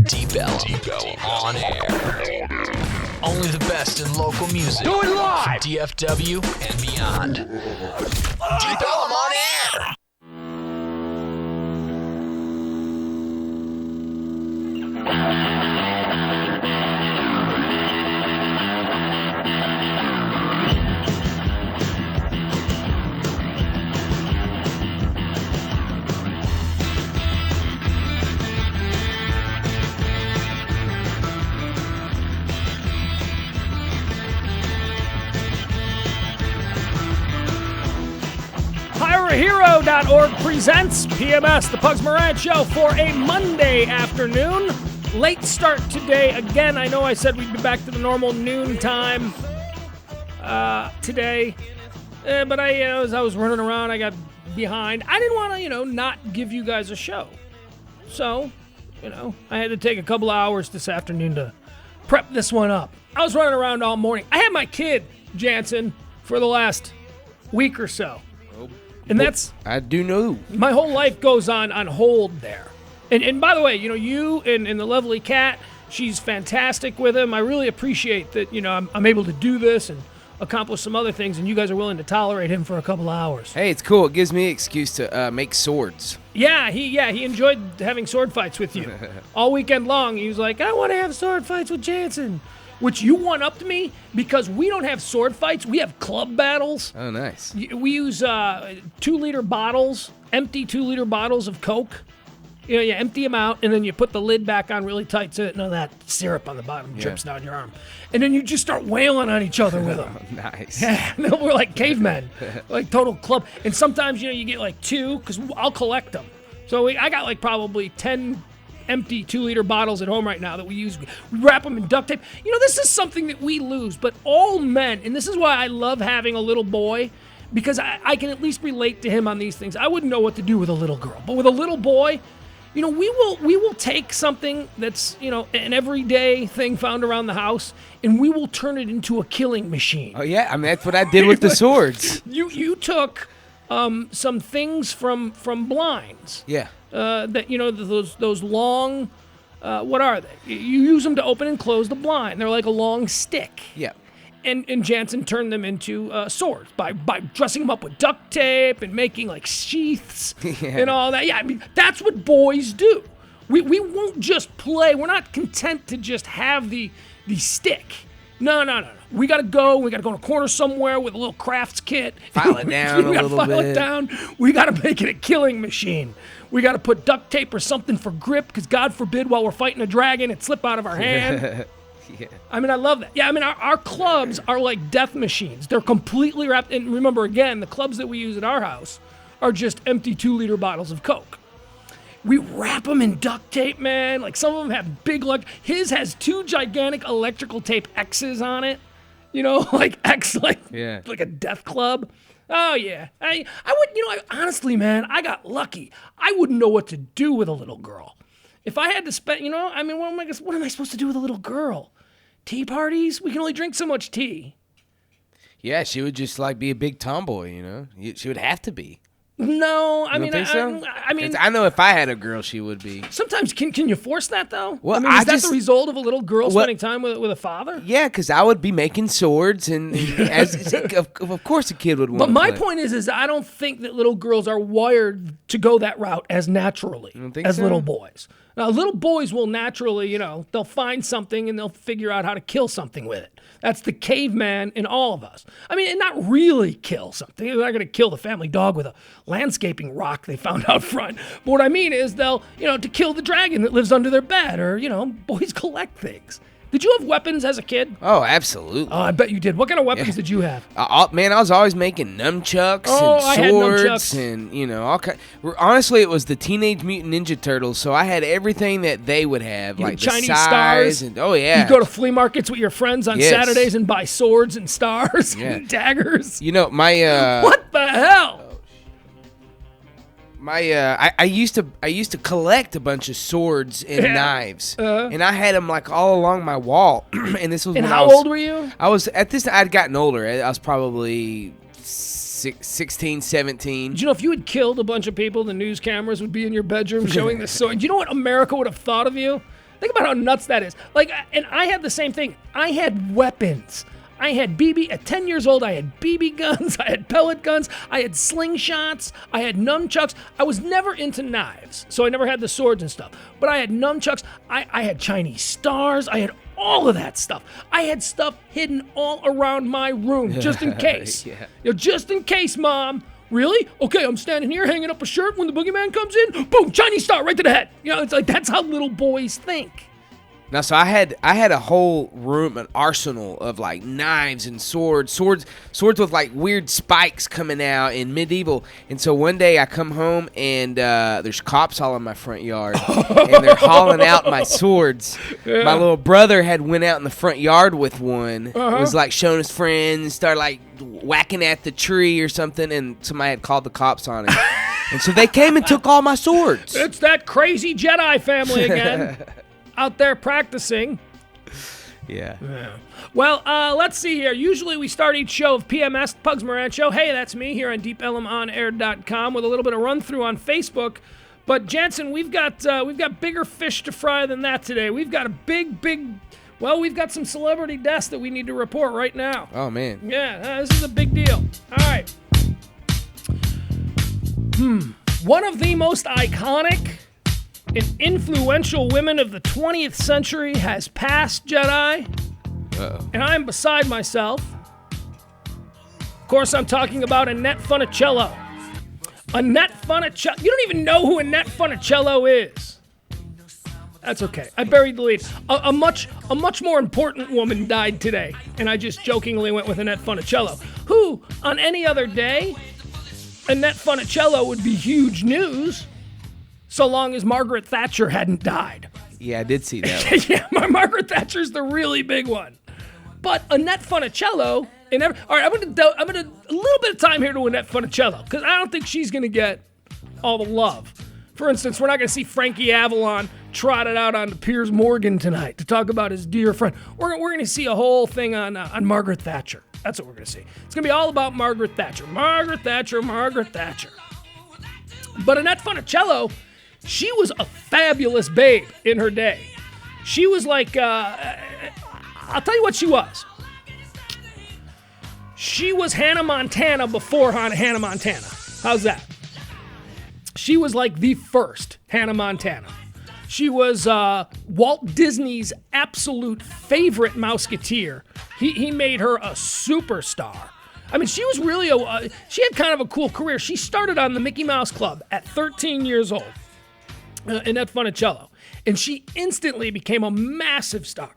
D-Bell on air. Only the best in local music. Do it live! DFW and beyond. D-Bell on air! HireAHero.org presents PMS, the Pugs Moran Show, for a Monday afternoon. Late start today. Again, I know I said we'd be back to the normal noon time today. But as I was running around, I got behind. I didn't want to, not give you guys a show. So, I had to take a couple hours this afternoon to prep this one up. I was running around all morning. I had my kid, Jansen, for the last week or so. And that's... I do know. My whole life goes on hold there. And by the way, you and the lovely Kat, she's fantastic with him. I really appreciate that, I'm able to do this and accomplish some other things, and you guys are willing to tolerate him for a couple hours. Hey, it's cool. It gives me an excuse to make swords. Yeah, he enjoyed having sword fights with you. All weekend long, he was like, I want to have sword fights with Jansen. Which you one-upped me because we don't have sword fights. We have club battles. Oh, nice. We use 2-liter bottles, empty 2-liter bottles of Coke. You empty them out, and then you put the lid back on really tight so that none of that syrup on the bottom drips down your arm. And then you just start wailing on each other with them. Nice. Yeah, we're like cavemen, like total club. And sometimes, you get like 2, because I'll collect them. So I got like probably 10 empty 2-liter bottles at home right now that we use. We wrap them in duct tape. This is something that we lose, but all men, and this is why I love having a little boy, because I can at least relate to him on these things. I wouldn't know what to do with a little girl, but with a little boy, we will take something that's, an everyday thing found around the house, and we will turn it into a killing machine. Oh, yeah. I mean, that's what I did with the swords. You took some things from blinds. Yeah. Those long, what are they? You use them to open and close the blind. They're like a long stick. Yeah. And Jansen turned them into swords by dressing them up with duct tape and making like sheaths and all that. Yeah, I mean, that's what boys do. We won't just play. We're not content to just have the stick. No. We gotta go in a corner somewhere with a little crafts kit. File it down a little bit. File it down. We gotta make it a killing machine. We gotta put duct tape or something for grip, because God forbid while we're fighting a dragon it slip out of our hand. Yeah. I mean, I love that. Yeah, I mean, our clubs are like death machines. They're completely wrapped. And remember, again, the clubs that we use at our house are just empty 2-liter bottles of Coke. We wrap them in duct tape, man. Like, some of them have big, his has 2 gigantic electrical tape X's on it. Like X, like a death club. Oh, yeah. I would, honestly, man, I got lucky. I wouldn't know what to do with a little girl. If I had to spend, what am I supposed to do with a little girl? Tea parties? We can only drink so much tea. Yeah, she would just be a big tomboy, She would have to be. No, I mean, I know if I had a girl, she would be. Sometimes, can you force that though? Well, is that the result of a little girl spending time with a father? Yeah, because I would be making swords, and of course a kid would want. But my point is I don't think that little girls are wired to go that route as naturally as little boys. Now, little boys will naturally, they'll find something and they'll figure out how to kill something with it. That's the caveman in all of us. I mean, and not really kill something. They're not going to kill the family dog with a landscaping rock they found out front. But what I mean is they'll, to kill the dragon that lives under their bed, or, boys collect things. Did you have weapons as a kid? Oh, absolutely. Oh, I bet you did. What kind of weapons did you have? Man, I was always making nunchucks and swords and, all kinds. Honestly, it was the Teenage Mutant Ninja Turtles, so I had everything that they would have, like Chinese the stars. And, oh, yeah. You go to flea markets with your friends on Saturdays and buy swords and stars and daggers. My... what the hell? I used to collect a bunch of swords and knives, and I had them all along my wall. And this was. And how old were you? I was I'd gotten older. I was probably 16, 17. Do you know if you had killed a bunch of people, the news cameras would be in your bedroom showing this sword? Do you know what America would have thought of you? Think about how nuts that is. Like, and I had the same thing. I had weapons. I had at 10 years old, I had BB guns, I had pellet guns, I had slingshots, I had nunchucks. I was never into knives, so I never had the swords and stuff. But I had nunchucks, I had Chinese stars, I had all of that stuff. I had stuff hidden all around my room, just in case. Just in case, Mom. Really? Okay, I'm standing here hanging up a shirt when the boogeyman comes in. Boom, Chinese star right to the head. It's like that's how little boys think. Now, so I had a whole room, an arsenal of like knives and swords with like weird spikes coming out in medieval. And so one day I come home and there's cops all in my front yard, and they're hauling out my swords. Yeah. My little brother had went out in the front yard with one, was like showing his friends, started like whacking at the tree or something, and somebody had called the cops on him. And so they came and took all my swords. It's that crazy Jedi family again. Out there practicing. Yeah. Well, let's see here. Usually we start each show of PMS, Pugs Moran Show. Hey, that's me here on DeepElemOnAir.com with a little bit of run through on Facebook. But Jansen, we've got bigger fish to fry than that today. We've got a big. We've got some celebrity deaths that we need to report right now. Oh man. Yeah, this is a big deal. All right. One of the most iconic and influential women of the 20th century has passed, Jedi. Uh-oh. And I'm beside myself. Of course, I'm talking about Annette Funicello. Annette Funicello. You don't even know who Annette Funicello is. That's okay. I buried the lead. A much more important woman died today, and I just jokingly went with Annette Funicello, who, on any other day, Annette Funicello would be huge news. So long as Margaret Thatcher hadn't died. Yeah, I did see that. Yeah, Margaret Thatcher's the really big one. But Annette Funicello, all right, I'm gonna a little bit of time here to Annette Funicello because I don't think she's gonna get all the love. For instance, we're not gonna see Frankie Avalon trotted out onto Piers Morgan tonight to talk about his dear friend. We're gonna see a whole thing on Margaret Thatcher. That's what we're gonna see. It's gonna be all about Margaret Thatcher. Margaret Thatcher. But Annette Funicello, she was a fabulous babe in her day. She was like, I'll tell you what she was. She was Hannah Montana before Hannah Montana. How's that? She was like the first Hannah Montana. She was Walt Disney's absolute favorite Mouseketeer. He made her a superstar. I mean, she was really she had kind of a cool career. She started on the Mickey Mouse Club at 13 years old. Annette Funicello. And she instantly became a massive star.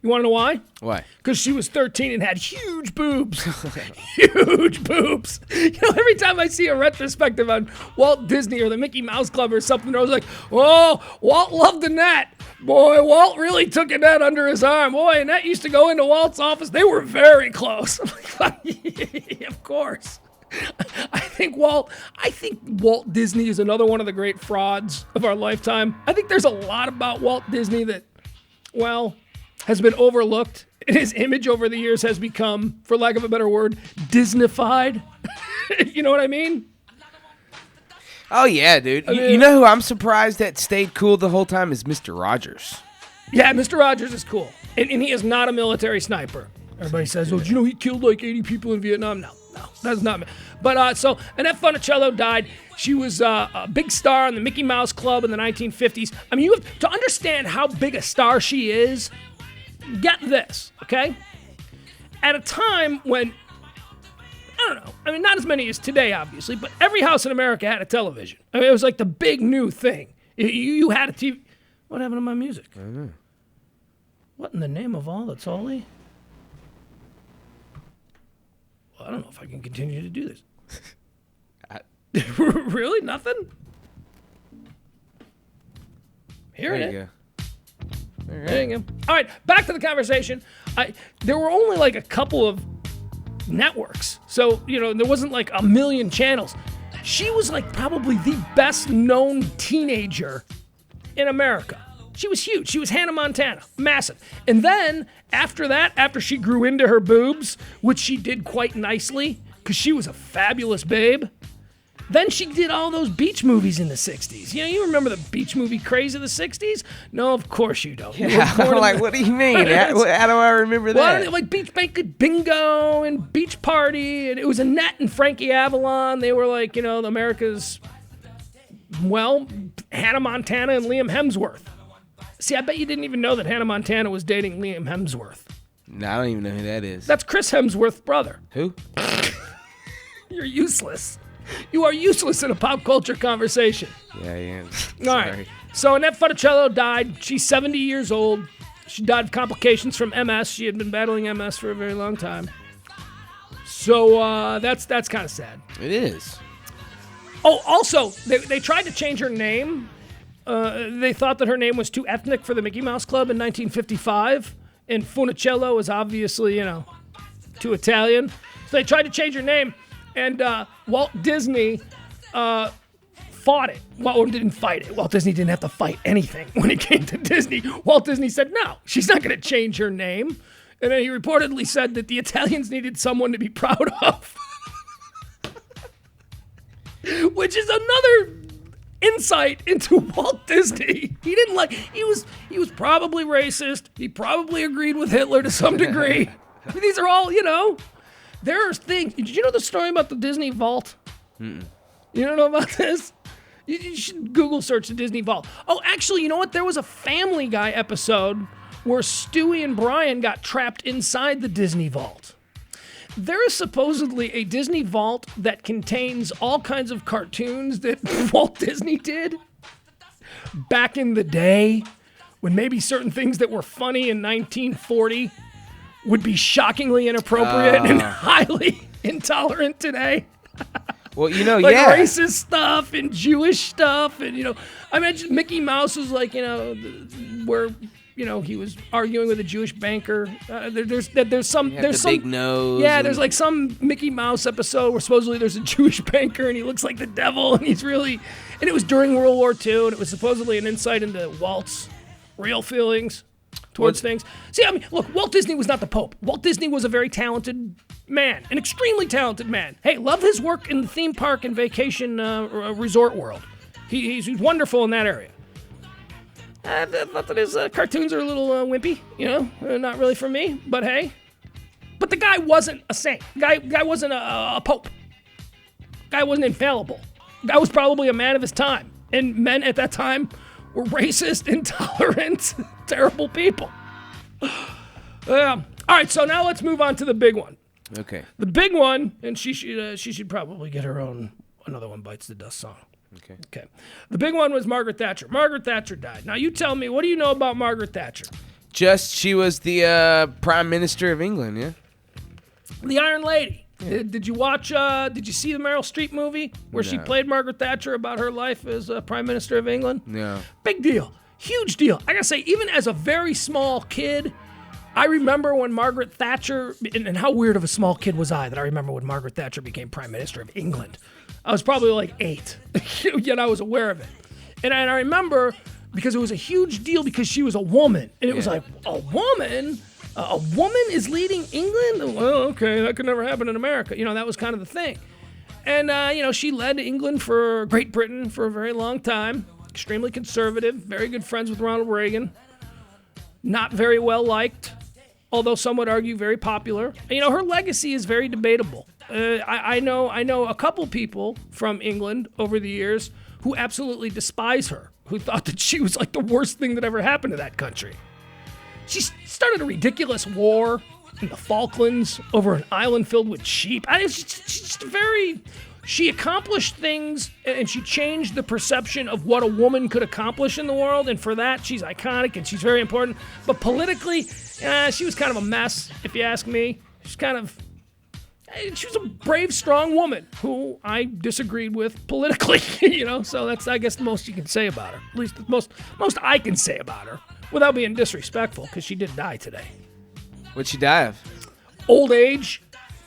You want to know why? Why? Because she was 13 and had huge boobs. Huge boobs. Every time I see a retrospective on Walt Disney or the Mickey Mouse Club or something, I was like, oh, Walt loved Annette. Boy, Walt really took Annette under his arm. Boy, Annette used to go into Walt's office. They were very close. Of course. I think Walt Disney is another one of the great frauds of our lifetime. I think there's a lot about Walt Disney that, has been overlooked. His image over the years has become, for lack of a better word, Disneyfied. You know what I mean? Oh, yeah, dude. You know who I'm surprised that stayed cool the whole time is Mr. Rogers. Yeah, Mr. Rogers is cool. And he is not a military sniper. Everybody says, did you know he killed like 80 people in Vietnam? No, that's not me. But so Annette Funicello died. She was a big star in the Mickey Mouse Club in the 1950s. I mean, you have to understand how big a star she is. Get this, okay? At a time when, I don't know, I mean, not as many as today, obviously, but every house in America had a television. I mean, it was like the big new thing. You had a TV. What happened to my music? I don't know. What in the name of all that's holy? Well, I don't know if I can continue to do this. Really? Nothing? Hearing it. Go. All right. There you go. All right, back to the conversation. There were only like a couple of networks. So, there wasn't like a million channels. She was like probably the best known teenager in America. She was huge. She was Hannah Montana. Massive. And then after that, after she grew into her boobs, which she did quite nicely because she was a fabulous babe, Then she did all those beach movies in the 60s. You know, you remember the beach movie craze of the 60s? No, of course you don't. Yeah, I'm like, what do you mean? How do I remember that? Well, like Beach Banquet Bingo and Beach Party, and it was Annette and Frankie Avalon. They were like, you know, America's, well, Hannah Montana and Liam Hemsworth. See, I bet you didn't even know that Hannah Montana was dating Liam Hemsworth. No, I don't even know who that is. That's Chris Hemsworth's brother. Who? You're useless. You are useless in a pop culture conversation. Yeah, I am. All right. So Annette Funicello died. She's 70 years old. She died of complications from MS. She had been battling MS for a very long time. So that's kind of sad. It is. Oh, also, they tried to change her name. They thought that her name was too ethnic for the Mickey Mouse Club in 1955. And Funicello is obviously, you know, too Italian. So they tried to change her name. And Walt Disney fought it. Well, didn't fight it. Walt Disney didn't have to fight anything when it came to Disney. Walt Disney said, no, she's not going to change her name. And then he reportedly said that the Italians needed someone to be proud of. Which is another insight into Walt Disney. He was probably racist. He probably agreed with Hitler to some degree. I mean, these are all, you know, there are things. Did you know the story about the Disney Vault? Mm-mm. You don't know about this? You should Google search the Disney Vault. Oh, actually, you know what? There was a Family Guy episode where Stewie and Brian got trapped inside the Disney Vault. There is supposedly a Disney Vault that contains all kinds of cartoons that Walt Disney did back in the day, when maybe certain things that were funny in 1940 would be shockingly inappropriate and highly intolerant today. Well, you know, like yeah. racist stuff and Jewish stuff. And, you know, I mentioned Mickey Mouse was like, you know, where, you know, he was arguing with a Jewish banker. There's some big nose. Yeah, there's like some Mickey Mouse episode where supposedly there's a Jewish banker and he looks like the devil and and it was during World War II and it was supposedly an insight into Walt's real feelings towards things. See, I mean, look, Walt Disney was not the Pope. Walt Disney was a very talented man, an extremely talented man. Hey, love his work in the theme park and vacation resort world. He's wonderful in that area. I thought that his cartoons are a little wimpy, you know, not really for me, but hey. But the guy wasn't a saint. Guy wasn't a pope. Guy wasn't infallible. Guy was probably a man of his time. And men at that time were racist, intolerant, terrible people. All right, so now let's move on to the big one. Okay. The big one, and she should probably get her own Another One Bites the Dust song. Okay. The big one was Margaret Thatcher. Margaret Thatcher died. Now you tell me, what do you know about Margaret Thatcher? Just she was the Prime Minister of England, yeah? The Iron Lady. Yeah. Did you watch, did you see the Meryl Streep movie where she played Margaret Thatcher about her life as Prime Minister of England? No. Big deal. Huge deal. I gotta say, even as a very small kid, I remember when Margaret Thatcher, and how weird of a small kid was I that I remember when Margaret Thatcher became Prime Minister of England. I was probably like 8, yet I was aware of it. And I remember because it was a huge deal because she was a woman. And it was like, a woman? A woman is leading England? Well, okay, that could never happen in America. You know, that was kind of the thing. And, you know, she led England for Great Britain for a very long time. Extremely conservative, very good friends with Ronald Reagan. Not very well liked, although some would argue very popular. And, you know, her legacy is very debatable. I know a couple people from England over the years who absolutely despise her, who thought that she was like the worst thing that ever happened to that country. She started a ridiculous war in the Falklands over an island filled with sheep. She accomplished things and she changed the perception of what a woman could accomplish in the world. And for that, she's iconic and she's very important. But politically, she was kind of a mess, if you ask me. She was a brave, strong woman who I disagreed with politically, you know, so that's, I guess, the most you can say about her. At least the most I can say about her without being disrespectful, because she did die today. What'd she die of? Old age.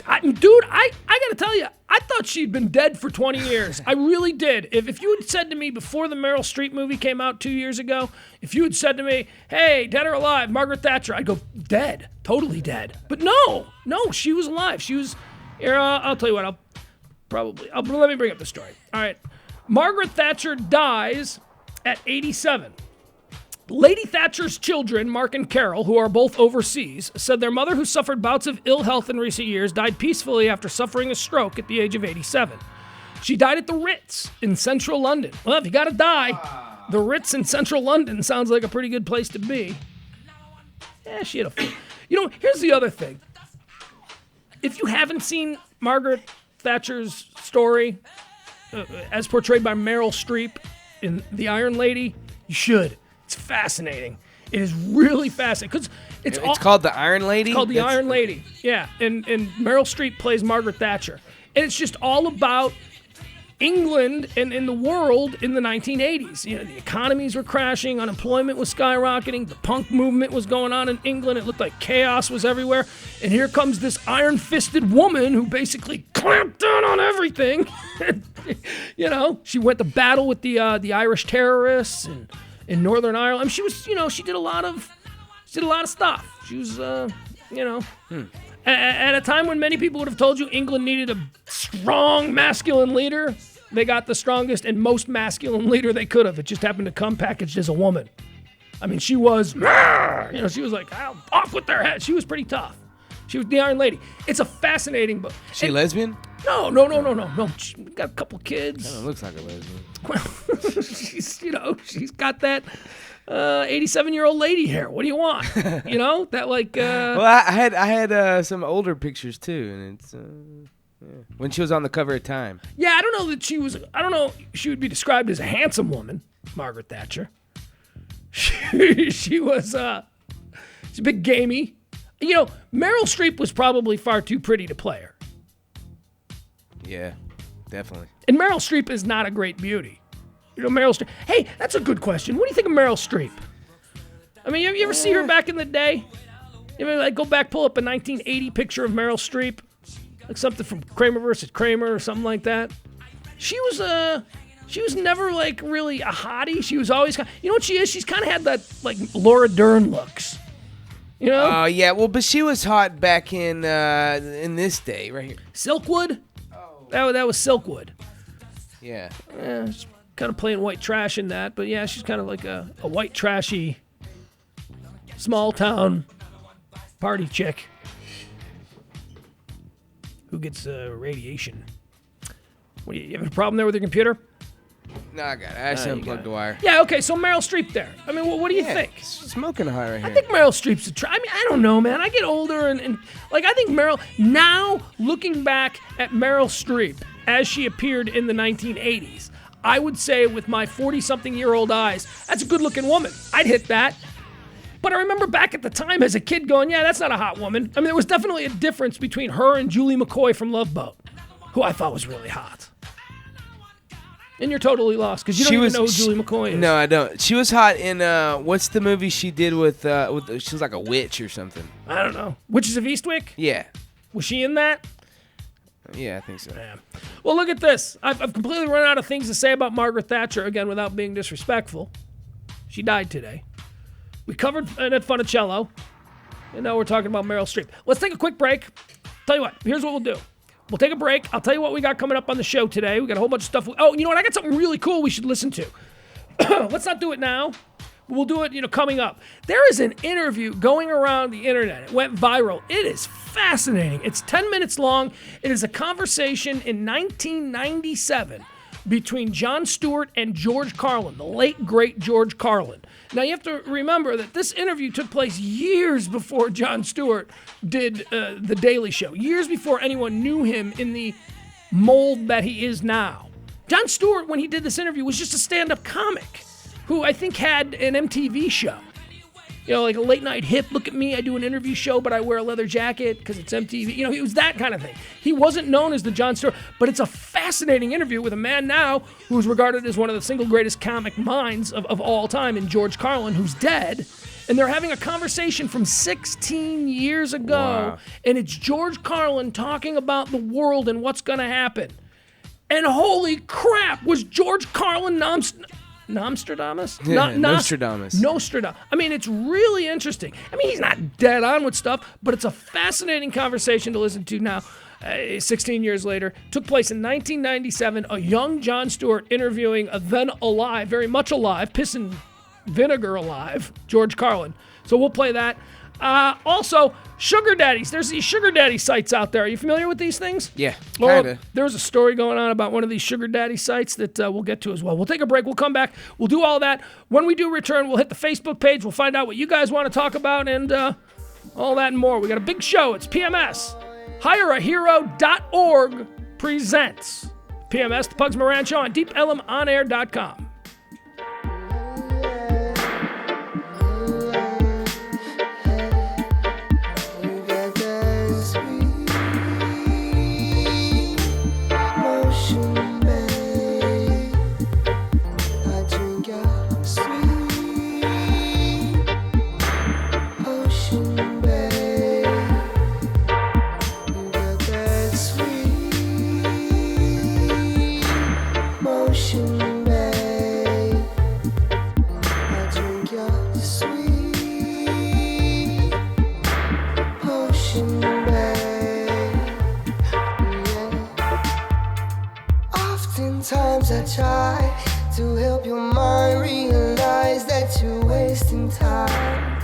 I gotta tell you, I thought she'd been dead for 20 years. I really did. If you had said to me before the Meryl Streep movie came out 2 years ago, if you had said to me, hey, dead or alive, Margaret Thatcher, I'd go, dead. Totally dead. But no, she was alive. She was... Here, I'll tell you what. probably. Let me bring up the story. All right. Margaret Thatcher dies at 87. Lady Thatcher's children, Mark and Carol, who are both overseas, said their mother, who suffered bouts of ill health in recent years, died peacefully after suffering a stroke at the age of 87. She died at the Ritz in central London. Well, if you gotta die, the Ritz in central London sounds like a pretty good place to be. Yeah, she had a... here's the other thing. If you haven't seen Margaret Thatcher's story, as portrayed by Meryl Streep in The Iron Lady, you should. It's fascinating. It is really fascinating because it's called The Iron Lady. It's called The Iron Lady. Yeah, and Meryl Streep plays Margaret Thatcher, and it's just all about England and in the world in the 1980s. The economies were crashing, unemployment was skyrocketing, the punk movement was going on in England. It looked like chaos was everywhere, and here comes this iron-fisted woman who basically clamped down on everything. She went to battle with the Irish terrorists and in Northern Ireland. I mean, she was, she did a lot of stuff. She was, At a time when many people would have told you England needed a strong masculine leader, they got the strongest and most masculine leader they could have. It just happened to come packaged as a woman. I mean, she was, she was like, off with their head. She was pretty tough. She was the Iron Lady. It's a fascinating book. She lesbian? No. She got a couple kids. Kind of looks like a lesbian. Well, she's got that 87-year-old lady hair. What do you want? That like. Well, I had some older pictures too, and it's when she was on the cover of Time. Yeah, I don't know that she was. I don't know if she would be described as a handsome woman, Margaret Thatcher. She was. She's a bit gamey. Meryl Streep was probably far too pretty to play her. Yeah, definitely. And Meryl Streep is not a great beauty. Meryl Streep. Hey, that's a good question. What do you think of Meryl Streep? I mean, you ever see her back in the day? You ever go back, pull up a 1980 picture of Meryl Streep, like something from Kramer versus Kramer or something like that? She was never like really a hottie. She was always, you know what she is? She's kind of had that like Laura Dern looks. Oh, yeah. Well, but she was hot back in this day right here. Silkwood? Oh. That was Silkwood. Yeah. Yeah, she's kind of playing white trash in that, but yeah, she's kind of like a white trashy small town party chick who gets radiation. What, you have a problem there with your computer? No, I got it. I just unplugged the wire. Yeah, okay, so Meryl Streep there. I mean, what do you think? Smoking hot right here. I think Meryl Streep's I mean, I don't know, man. I get older and like, I think now looking back at Meryl Streep as she appeared in the 1980s, I would say with my 40-something-year-old eyes, that's a good-looking woman. I'd hit that. But I remember back at the time as a kid going, yeah, that's not a hot woman. I mean, there was definitely a difference between her and Julie McCoy from Love Boat, who I thought was really hot. And you're totally lost because you don't even know who Julie McCoy is. No, I don't. She was hot in what's the movie she did with she was like a witch or something. I don't know. Witches of Eastwick? Yeah. Was she in that? Yeah, I think so. Yeah. Well, look at this. I've completely run out of things to say about Margaret Thatcher, again, without being disrespectful. She died today. We covered at Funicello, and now we're talking about Meryl Streep. Let's take a quick break. Tell you what, here's what we'll do. We'll take a break. I'll tell you what we got coming up on the show today. We got a whole bunch of stuff. Oh, you know what? I got something really cool we should listen to. Let's not do it now. We'll do it, coming up. There is an interview going around the internet. It went viral. It is fascinating. It's 10 minutes long. It is a conversation in 1997 between Jon Stewart and George Carlin, the late, great George Carlin. Now, you have to remember that this interview took place years before Jon Stewart did The Daily Show, years before anyone knew him in the mold that he is now. Jon Stewart, when he did this interview, was just a stand-up comic who I think had an MTV show. Like a late night hip, look at me, I do an interview show, but I wear a leather jacket because it's MTV. It was that kind of thing. He wasn't known as the Jon Stewart, but it's a fascinating interview with a man now who's regarded as one of the single greatest comic minds of all time in George Carlin, who's dead. And they're having a conversation from 16 years ago, wow. And it's George Carlin talking about the world and what's going to happen. And holy crap, was George Carlin Nostradamus? Nostradamus. I mean, it's really interesting. I mean, he's not dead on with stuff, but it's a fascinating conversation to listen to now. 16 years later, took place in 1997. A young Jon Stewart interviewing a then alive, very much alive, piss and vinegar alive, George Carlin. So we'll play that. Also, sugar daddies. There's these sugar daddy sites out there. Are you familiar with these things? Yeah, Well, kind of. there was a story going on about one of these sugar daddy sites that we'll get to as well. We'll take a break. We'll come back. We'll do all that. When we do return, we'll hit the Facebook page. We'll find out what you guys want to talk about and all that and more. We got a big show. It's PMS. HireAHero.org presents PMS, the Pugs Moran Show on DeepElemOnAir.com. Oftentimes I try to help your mind realize that you're wasting time.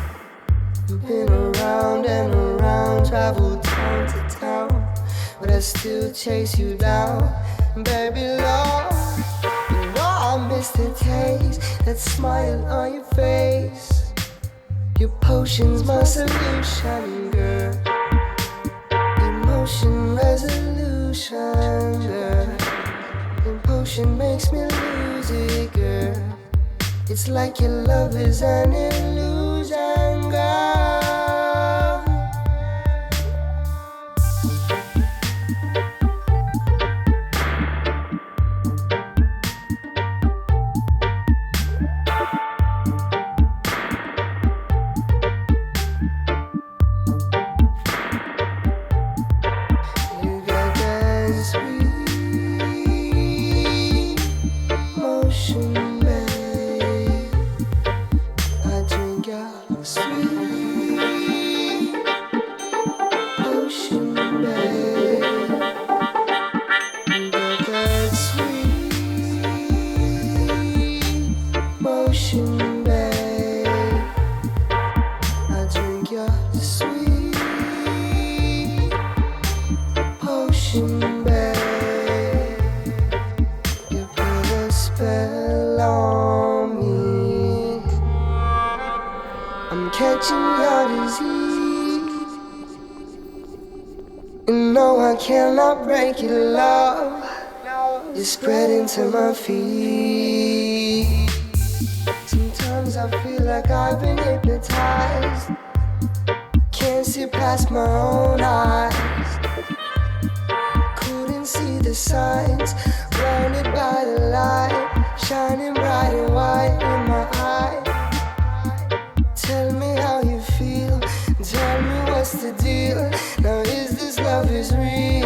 You've been around and around, traveled town to town, but I still chase you down. Baby love, you know I miss the taste, that smile on your face. Your potion's my solution, girl. Emotion resolution, girl. Your potion makes me lose it, girl. It's like your love is an illusion, girl. Cannot break your love. You're spreading to my feet. Sometimes I feel like I've been hypnotized. Can't see past my own eyes. Couldn't see the signs. Blinded by the light, shining bright and white in my eye. Tell me how you feel. Tell me what's the deal. Now is this love is real?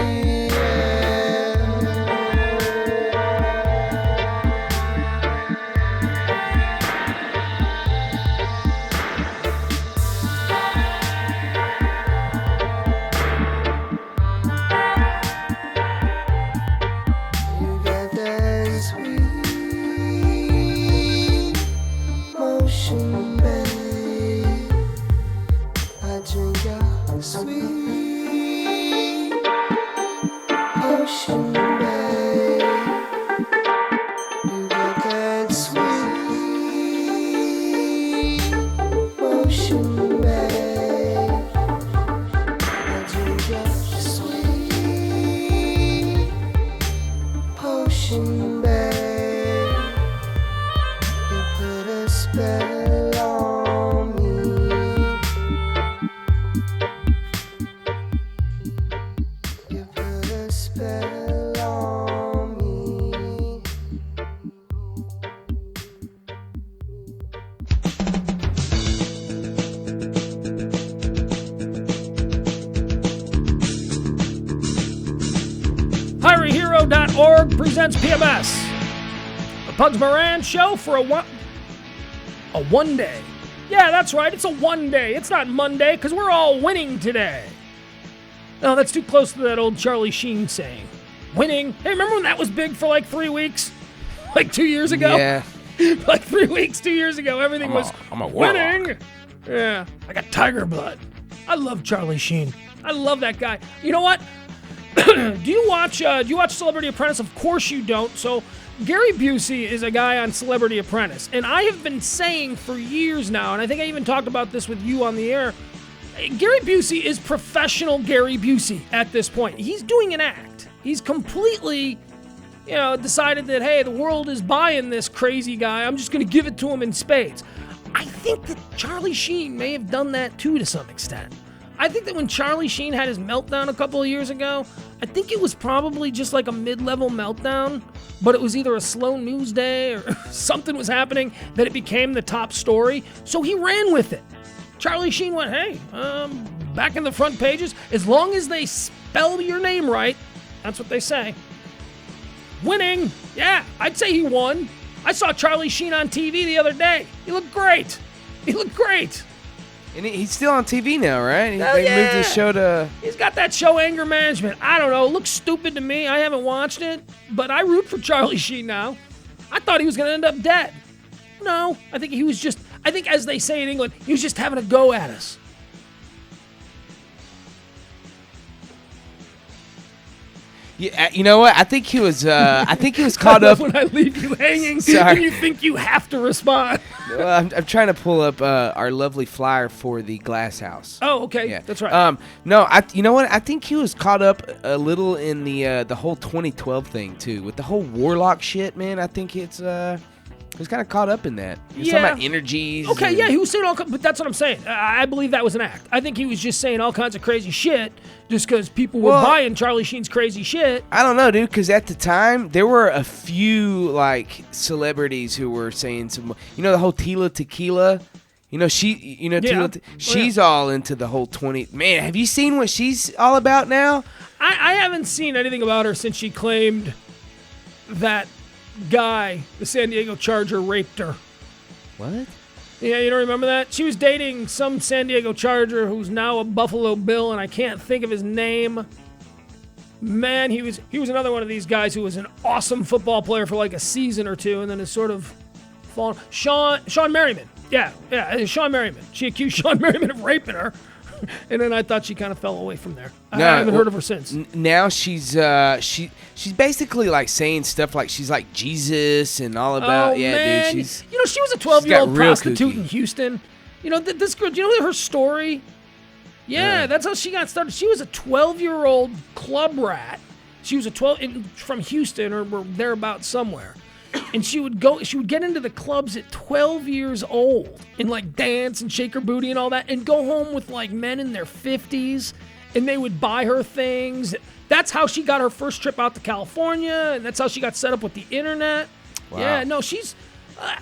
HireAHero.org presents PMS, the Pugs Moran Show for a one day. Yeah, that's right, it's a one day. It's not Monday, because we're all winning today. No, that's too close to that old Charlie Sheen saying. Winning. Hey, remember when that was big for like 3 weeks? Like 2 years ago? Yeah. Like 3 weeks, 2 years ago, everything was I'm a warlock. winning. Yeah, I got tiger blood. I love Charlie Sheen. I love that guy. You know what? Do you watch Celebrity Apprentice? Of course you don't. So Gary Busey is a guy on Celebrity Apprentice, and I have been saying for years now, and I think I even talked about this with you on the air. Gary Busey is professional Gary Busey at this point. He's doing an act. He's completely, decided that, hey, the world is buying this crazy guy. I'm just going to give it to him in spades. I think that Charlie Sheen may have done that too to some extent. I think that when Charlie Sheen had his meltdown a couple of years ago, I think it was probably just like a mid-level meltdown, but it was either a slow news day or something was happening that it became the top story, so he ran with it. Charlie Sheen went, hey, back in the front pages, as long as they spell your name right, that's what they say. Winning, yeah, I'd say he won. I saw Charlie Sheen on TV the other day. He looked great. And he's still on TV now, right? Hell They yeah. moved his show to... He's got that show Anger Management. I don't know. It looks stupid to me. I haven't watched it, but I root for Charlie Sheen now. I thought he was going to end up dead. No, I think as they say in England, he was just having a go at us. Yeah, you know what? I think he was caught up. When I leave you hanging Sorry. and you think you have to respond. Well, I'm trying to pull up our lovely flyer for the Glass House. Oh, okay. Yeah, That's right. No, you know what? I think he was caught up a little in the whole 2012 thing too, with the whole Warlock shit, man. I think he was kind of caught up in that. He was talking about energies. Okay, and- yeah, he was saying but that's what I'm saying. I believe that was an act. I think he was just saying all kinds of crazy shit just because people were buying Charlie Sheen's crazy shit. I don't know, dude, because at the time, there were a few, like, celebrities who were saying some... the whole Tila Tequila? Tila... She's all into the whole 20... Man, have you seen what she's all about now? I haven't seen anything about her since she claimed that guy, the San Diego Charger, raped her. What? Yeah, you don't remember that? She was dating some San Diego Charger who's now a Buffalo Bill, and I can't think of his name. Man, he was another one of these guys who was an awesome football player for like a season or two, and then has sort of fallen. Sean Merriman. Yeah, Sean Merriman. She accused Sean Merriman of raping her, and then I thought she kind of fell away from there. I haven't heard of her since. Now she's basically like saying stuff like she's like Jesus and all about man. dude. She was a 12-year-old real prostitute kooky. in Houston. This girl. Do you know her story? Yeah, that's how she got started. She was a 12-year-old club rat. She was from Houston or thereabouts somewhere. And she would get into the clubs at 12 years old and like dance and shake her booty and all that and go home with like men in their 50s and they would buy her things. That's how she got her first trip out to California, and that's how she got set up with the internet. Wow. Yeah, no, she's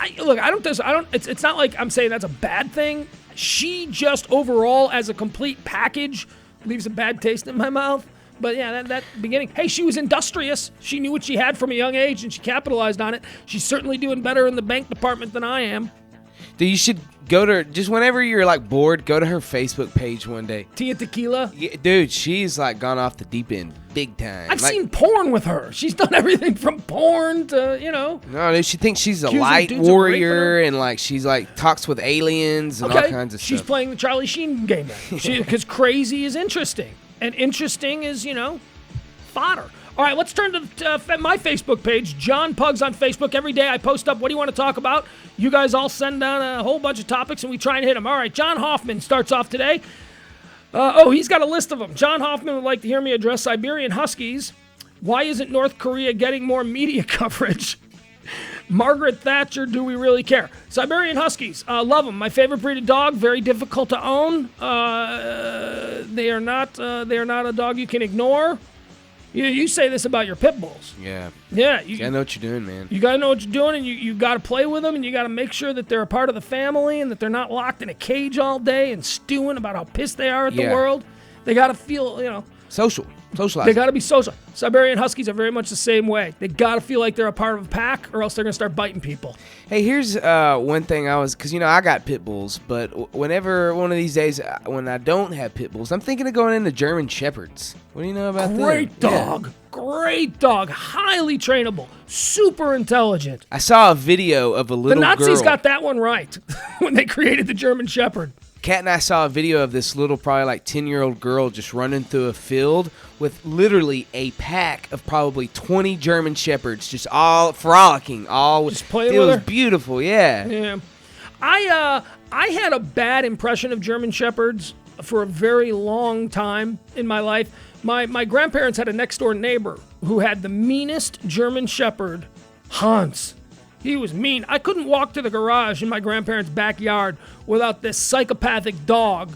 it's not like I'm saying that's a bad thing. She just overall as a complete package leaves a bad taste in my mouth. But yeah, that beginning. Hey, she was industrious. She knew what she had from a young age, and she capitalized on it. She's certainly doing better in the bank department than I am. Dude, you should go to her, just whenever you're like bored, go to her Facebook page one day. Tia Tequila. Yeah, dude, she's like gone off the deep end big time. I've seen porn with her. She's done everything from porn to, No, dude, she thinks she's a accusing light dudes of raping warrior, her. and like she's like talks with aliens and all kinds of she's stuff. playing the Charlie Sheen game now. Because crazy is interesting. And interesting is, fodder. All right, let's turn to my Facebook page, John Pugs on Facebook. Every day I post up, what do you want to talk about? You guys all send down a whole bunch of topics, and we try and hit them. All right, John Hoffman starts off today. He's got a list of them. John Hoffman would like to hear me address Siberian Huskies. Why isn't North Korea getting more media coverage? Margaret Thatcher, do we really care? Siberian Huskies, love them. My favorite breed of dog, very difficult to own. They are not a dog you can ignore. You say this about your pit bulls. Yeah. Yeah. You gotta know what you're doing, man. You got to know what you're doing, and you got to play with them, and you got to make sure that they're a part of the family and that they're not locked in a cage all day and stewing about how pissed they are at the world. They got to feel, Social. Socialize. They got to be social. Siberian Huskies are very much the same way. They got to feel like they're a part of a pack, or else they're going to start biting people. Hey, here's one thing because I got pit bulls, but whenever one of these days when I don't have pit bulls, I'm thinking of going into German Shepherds. What do you know about them? Great dog. Yeah. Great dog. Highly trainable. Super intelligent. I saw a video of a little girl. The Nazis got that one right when they created the German Shepherd. Kat and I saw a video of this little, probably like 10-year-old girl just running through a field with literally a pack of probably 20 German Shepherds, just all frolicking, all just playing it with was her? beautiful, yeah. Yeah. I had a bad impression of German Shepherds for a very long time in my life. My grandparents had a next-door neighbor who had the meanest German Shepherd, Hans. He was mean. I couldn't walk to the garage in my grandparents' backyard without this psychopathic dog,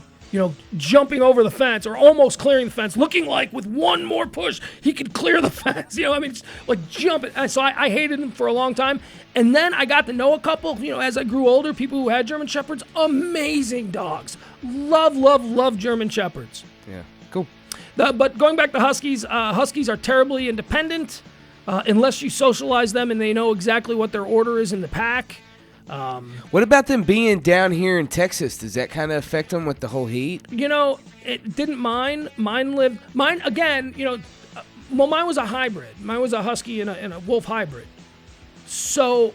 jumping over the fence or almost clearing the fence, looking like with one more push, he could clear the fence. Just like jumping. So I hated him for a long time. And then I got to know a couple, as I grew older, people who had German Shepherds. Amazing dogs. Love German Shepherds. Yeah, cool. But going back to Huskies, Huskies are terribly independent. Unless you socialize them and they know exactly what their order is in the pack. What about them being down here in Texas? Does that kind of affect them with the whole heat? It didn't mine. Mine again, mine was a hybrid. Mine was a Husky and a Wolf hybrid. So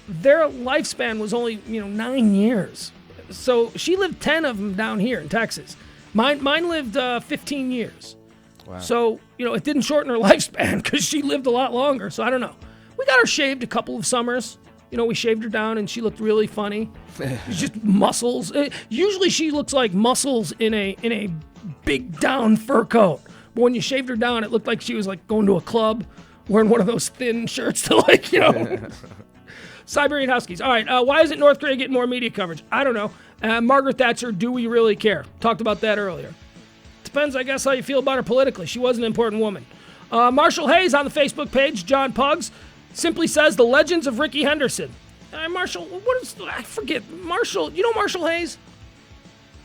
their lifespan was only, 9 years. So she lived 10 of them down here in Texas. Mine lived 15 years. Wow. So, it didn't shorten her lifespan because she lived a lot longer. So I don't know. We got her shaved a couple of summers. We shaved her down and she looked really funny. It's just muscles. Usually she looks like muscles in a big down fur coat. But when you shaved her down, it looked like she was like going to a club wearing one of those thin shirts to Siberian Huskies. All right. Why isn't North Korea getting more media coverage? I don't know. Margaret Thatcher, do we really care? Talked about that earlier. Depends, I guess, how you feel about her politically. She was an important woman. Marshall Hayes on the Facebook page, John Pugs, simply says, the legends of Ricky Henderson. Marshall, I forget. Marshall, Marshall Hayes?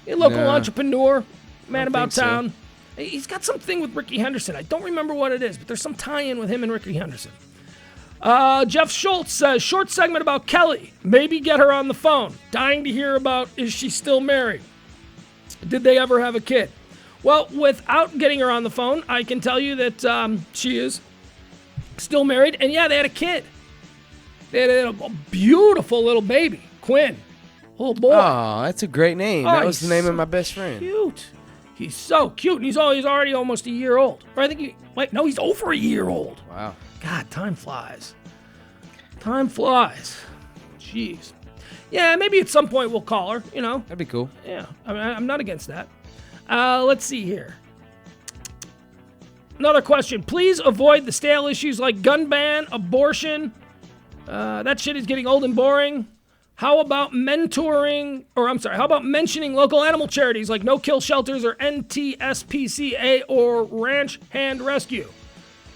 A local entrepreneur, man about town. So. He's got something with Ricky Henderson. I don't remember what it is, but there's some tie-in with him and Ricky Henderson. Jeff Schultz says, short segment about Kelly. Maybe get her on the phone. Dying to hear about, is she still married? Did they ever have a kid? Well, without getting her on the phone, I can tell you that she is still married. And yeah, they had a kid. They had a beautiful little baby, Quinn. Little boy. Oh, that's a great name. That was the name of my best friend. Cute. He's so cute. And he's already almost a year old. Or I think he's over a year old. Wow. God, time flies. Time flies. Jeez. Yeah, maybe at some point we'll call her, That'd be cool. Yeah, I'm not against that. Let's see here. Another question. Please avoid the stale issues like gun ban, abortion. That shit is getting old and boring. How about mentioning local animal charities like No Kill Shelters or NTSPCA or Ranch Hand Rescue?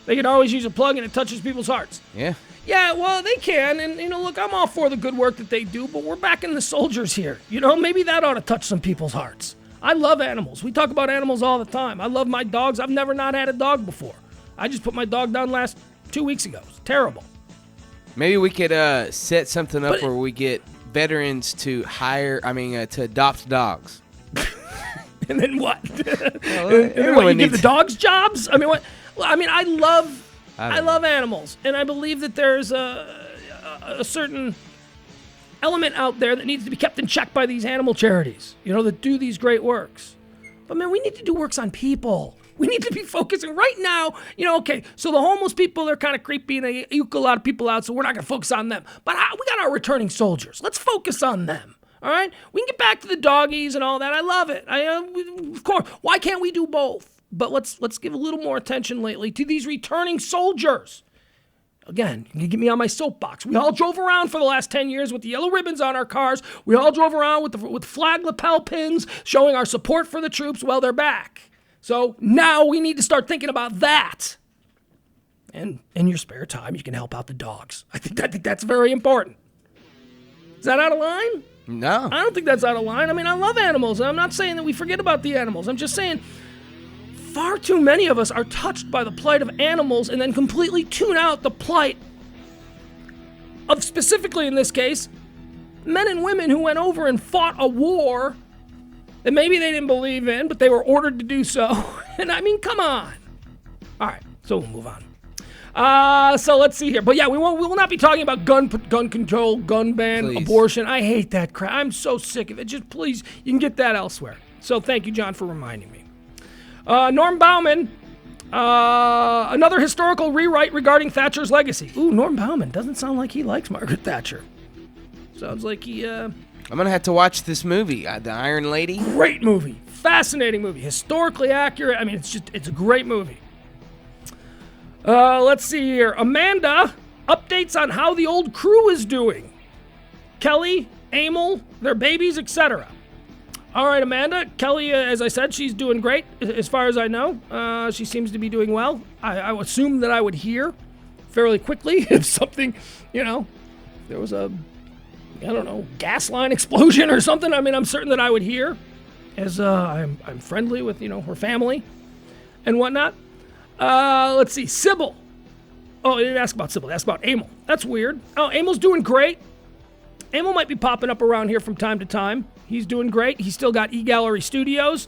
They can always use a plug and it touches people's hearts. Yeah. Yeah, well, they can. And, look, I'm all for the good work that they do, but we're backing the soldiers here. Maybe that ought to touch some people's hearts. I love animals. We talk about animals all the time. I love my dogs. I've never not had a dog before. I just put my dog down 2 weeks ago. It's terrible. Maybe we could set something up where we get veterans to to adopt dogs. And then what? Well, and then what, you give the needs- dogs jobs? I love animals, and I believe that there's a certain element out there that needs to be kept in check by these animal charities, that do these great works. But man, we need to do works on people. We need to be focusing right now. Okay, so the homeless people, they're kind of creepy and they uke a lot of people out, so we're not going to focus on them. But we got our returning soldiers. Let's focus on them. All right? We can get back to the doggies and all that. I love it. Of course. Why can't we do both? But let's give a little more attention lately to these returning soldiers. Again, you get me on my soapbox. We all drove around for the last 10 years with the yellow ribbons on our cars. We all drove around with flag lapel pins showing our support for the troops while they're back. So now we need to start thinking about that. And in your spare time, you can help out the dogs. I think that's very important. Is that out of line? No. I don't think that's out of line. I love animals. I'm not saying that we forget about the animals. I'm just saying far too many of us are touched by the plight of animals and then completely tune out the plight of, specifically in this case, men and women who went over and fought a war that maybe they didn't believe in, but they were ordered to do so. And I mean, come on. All right, so we'll move on. So let's see here. But yeah, we will not be talking about gun control, gun ban, Please. abortion. I hate that crap. I'm so sick of it. Just please, you can get that elsewhere. So thank you, John, for reminding me. Norm Bauman, another historical rewrite regarding Thatcher's legacy. Ooh, Norm Bauman doesn't sound like he likes Margaret Thatcher. Sounds like he, I'm gonna have to watch this movie, The Iron Lady. Great movie. Fascinating movie. Historically accurate. I mean, it's a great movie. Let's see here. Amanda, updates on how the old crew is doing. Kelly, Emil, their babies, etc. All right, Amanda. Kelly, as I said, she's doing great as far as I know. She seems to be doing well. I would assume that I would hear fairly quickly if something, there was a, gas line explosion or something. I mean, I'm certain that I would hear, as I'm friendly with, her family and whatnot. Let's see. Sybil. Oh, I didn't ask about Sybil. I asked about Emil. That's weird. Oh, Emil's doing great. Emil might be popping up around here from time to time. He's doing great. He's still got eGallery Studios.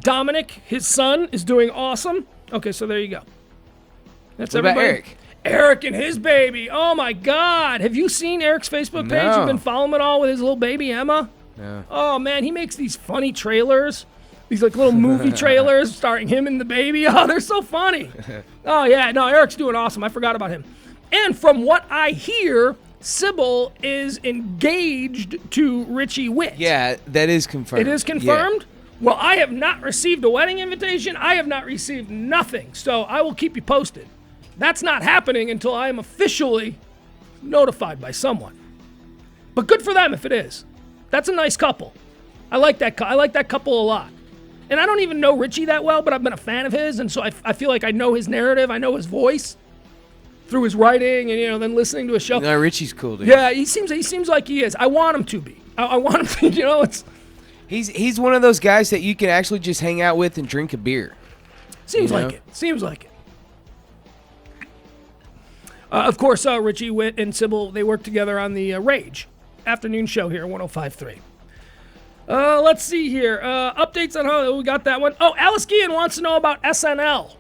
Dominic, his son, is doing awesome. Okay, so there you go. That's what everybody. about Eric? Eric and his baby. Oh, my God. Have you seen Eric's Facebook page? No. You've been following it all with his little baby, Emma? No. Oh, man, he makes these funny trailers. These like little movie trailers starring him and the baby. Oh, they're so funny. Oh, yeah. No, Eric's doing awesome. I forgot about him. And from what I hear, Sybil is engaged to Richie Witt. Yeah, that is confirmed. It is confirmed? Yeah. Well, I have not received a wedding invitation. I have not received nothing. So I will keep you posted. That's not happening until I am officially notified by someone. But good for them if it is. That's a nice couple. I like that couple a lot. And I don't even know Richie that well, but I've been a fan of his, and so I feel like I know his narrative, I know his voice through his writing, and then listening to his show. No, Richie's cool, dude. Yeah, he seems like he is. I want him to be. I want him to. It's. He's one of those guys that you can actually just hang out with and drink a beer. Seems like it. Seems like it. Of course, Richie Witt and Sybil, they work together on the Rage afternoon show here at 105.3. Let's see here. Updates on how we got that one. Oh, Alice Guillen wants to know about SNL.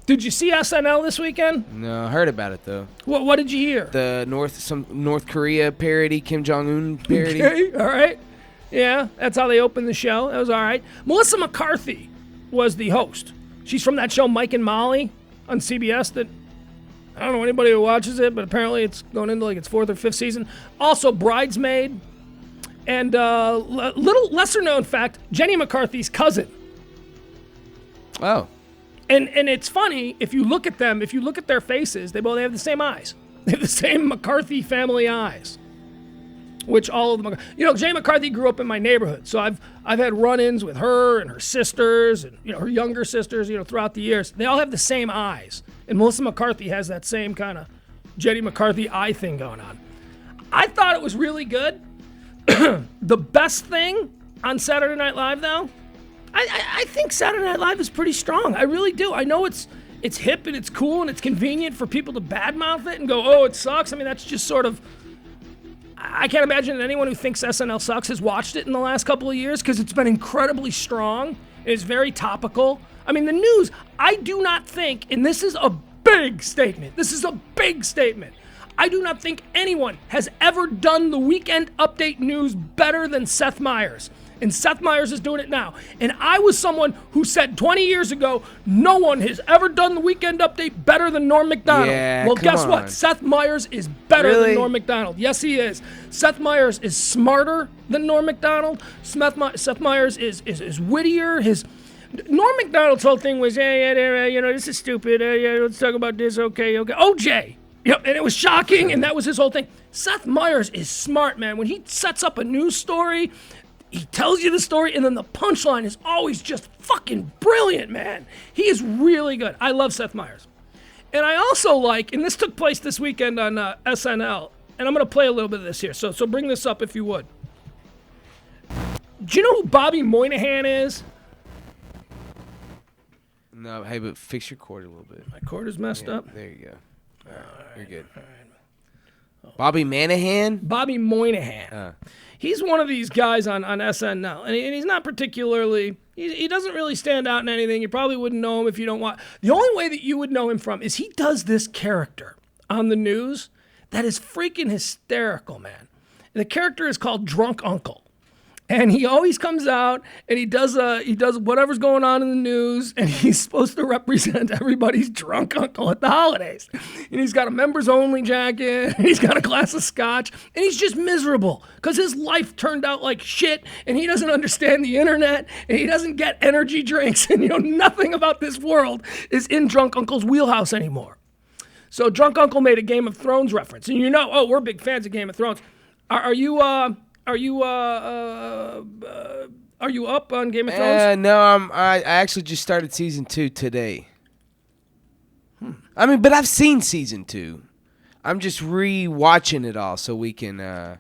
Did you see SNL this weekend? No, I heard about it though. What did you hear? The North Korea parody, Kim Jong-un parody. Okay, all right. Yeah, that's how they opened the show. That was all right. Melissa McCarthy was the host. She's from that show Mike and Molly on CBS that I don't know anybody who watches it, but apparently it's going into like its 4th or 5th season. Also, Bridesmaid. And little lesser known fact, Jenny McCarthy's cousin. Oh. And it's funny, if you look at them, if you look at their faces, they have the same eyes. They have the same McCarthy family eyes. Which all of them, Jenny McCarthy grew up in my neighborhood. So I've had run-ins with her and her sisters and her younger sisters, throughout the years. They all have the same eyes. And Melissa McCarthy has that same kind of Jenny McCarthy eye thing going on. I thought it was really good. The best thing on Saturday Night Live, though, I think Saturday Night Live is pretty strong. I really do. I know it's hip and it's cool and it's convenient for people to badmouth it and go, oh, it sucks. I mean, that's just sort of... I can't imagine that anyone who thinks SNL sucks has watched it in the last couple of years because it's been incredibly strong. It's very topical. I mean, the news, I do not think, and this is a big statement. I do not think anyone has ever done the Weekend Update news better than Seth Meyers. And Seth Meyers is doing it now. And I was someone who said 20 years ago, no one has ever done the Weekend Update better than Norm Macdonald. Yeah, well, guess come what? on. Seth Meyers is better Really? than Norm Macdonald. Yes, he is. Seth Meyers is smarter than Norm Macdonald. Seth Meyers is wittier. Norm Macdonald's whole thing was, this is stupid. Let's talk about this. Okay. OJ. Yep, and it was shocking, and that was his whole thing. Seth Meyers is smart, man. When he sets up a news story, he tells you the story, and then the punchline is always just fucking brilliant, man. He is really good. I love Seth Meyers. And I also like, and this took place this weekend on SNL, and I'm going to play a little bit of this here, so bring this up if you would. Do you know who Bobby Moynihan is? No, hey, but fix your cord a little bit. My cord is messed up. There you go. All right, you're good. Bobby Moynihan? Bobby Moynihan. He's one of these guys on SNL, and he's not particularly. He doesn't really stand out in anything. You probably wouldn't know him if you don't watch. The only way that you would know him from is he does this character on the news that is freaking hysterical, man. The character is called Drunk Uncle. And he always comes out and he does whatever's going on in the news, and he's supposed to represent everybody's drunk uncle at the holidays. And he's got a members only jacket, and he's got a glass of scotch, and he's just miserable because his life turned out like shit, and he doesn't understand the internet, and he doesn't get energy drinks, and nothing about this world is in Drunk Uncle's wheelhouse anymore. So Drunk Uncle made a Game of Thrones reference, and we're big fans of Game of Thrones. Are you up on Game of Thrones? No, I actually just started season 2 today. I mean, but I've seen season 2. I'm just re-watching it all so we can, All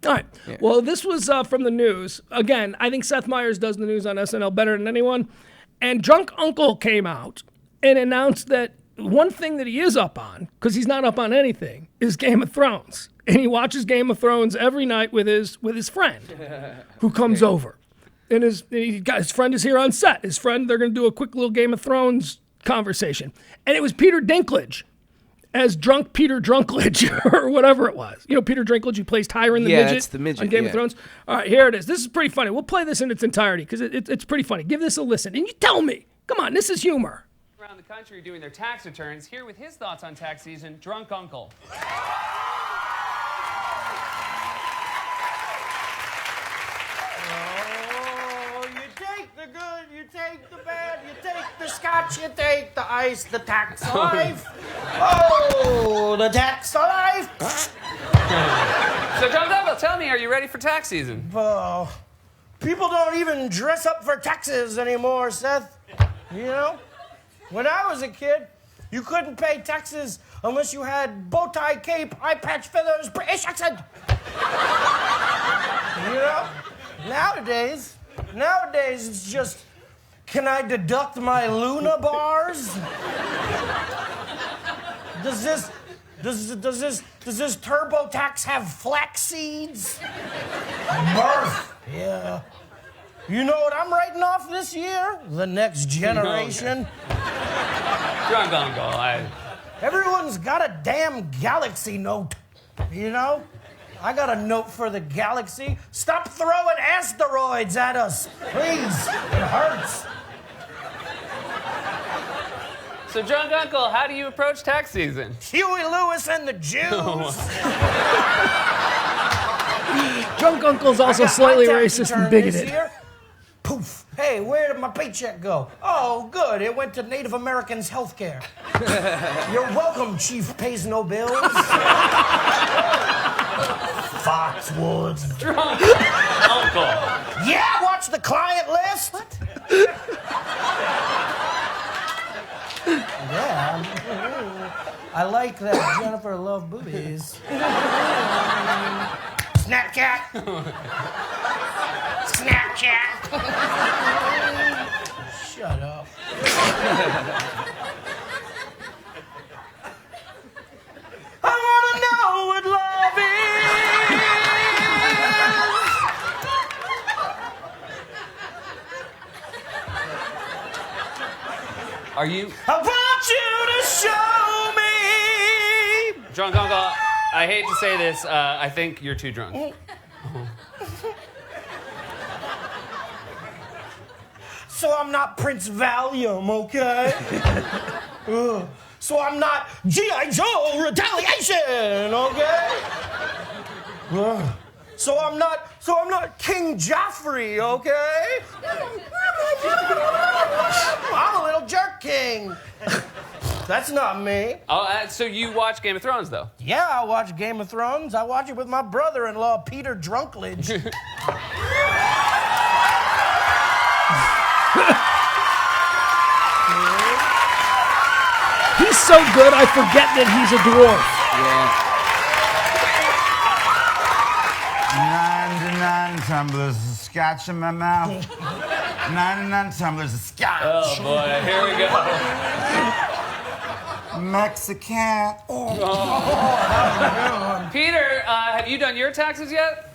right. Yeah. Well, this was from the news. Again, I think Seth Meyers does the news on SNL better than anyone. And Drunk Uncle came out and announced that one thing that he is up on, because he's not up on anything, is Game of Thrones. And he watches Game of Thrones every night with his friend who comes over. And his friend is here on set. His friend, they're going to do a quick little Game of Thrones conversation. And it was Peter Dinklage as drunk Peter Drunklage or whatever it was. Peter Dinklage, who plays Tyrion the Midget, that's the midget on Game of Thrones. All right, here it is. This is pretty funny. We'll play this in its entirety because it's pretty funny. Give this a listen. And you tell me. Come on, this is humor. Around the country doing their tax returns, here with his thoughts on tax season, Drunk Uncle. The good, you take the bad, you take the scotch, you take the ice, the tax of life. Oh, the tax of life. So, Drunk Uncle, tell me, are you ready for tax season? People don't even dress up for taxes anymore, Seth. When I was a kid, you couldn't pay taxes unless you had bow tie, cape, eye patch, feathers, British accent. Nowadays, it's just, can I deduct my Luna bars? Does this TurboTax have flax seeds? Birth. Yeah. You know what I'm writing off this year? The next generation. Drunk Uncle, Everyone's got a damn Galaxy Note, I got a note for the galaxy. Stop throwing asteroids at us, please. It hurts. So, Drunk Uncle, how do you approach tax season? Huey Lewis and the Jews. Drunk Uncle's also slightly racist and bigoted. Poof. Hey, where did my paycheck go? Oh, good. It went to Native Americans' health care. You're welcome, Chief Pays No Bills. Foxwoods. Drunk Uncle. Yeah, watch the client list. What? Yeah. I like that. Jennifer love boobies. Snapchat. Snapchat. Shut up. I want to know what love is. Are you? I want you to show me. Drunk Uncle, I hate to say this, I think you're too drunk. So I'm not Prince Valium, okay? So I'm not G.I. Joe Retaliation, okay? So I'm not King Joffrey, okay? I'm a little jerk king. That's not me. Oh, so you watch Game of Thrones, though? Yeah, I watch Game of Thrones. I watch it with my brother-in-law, Peter Drunklage. He's so good, I forget that he's a dwarf. Yeah. 99 tumblers of scotch in my mouth. 99 tumblers of scotch. Oh boy, here we go. Mexican. Peter, have you done your taxes yet?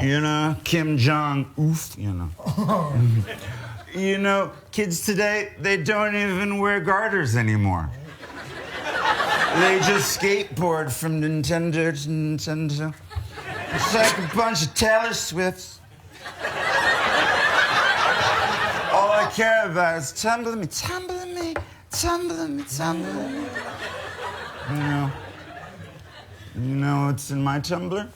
You know, Kim Jong, oof, you know. You know, kids today, they don't even wear garters anymore. They just skateboard from Nintendo to Nintendo. It's like a bunch of Taylor Swifts. All I care about is tumbling me, tumbling me, tumbling me, tumbling me. You know what's in my tumbler?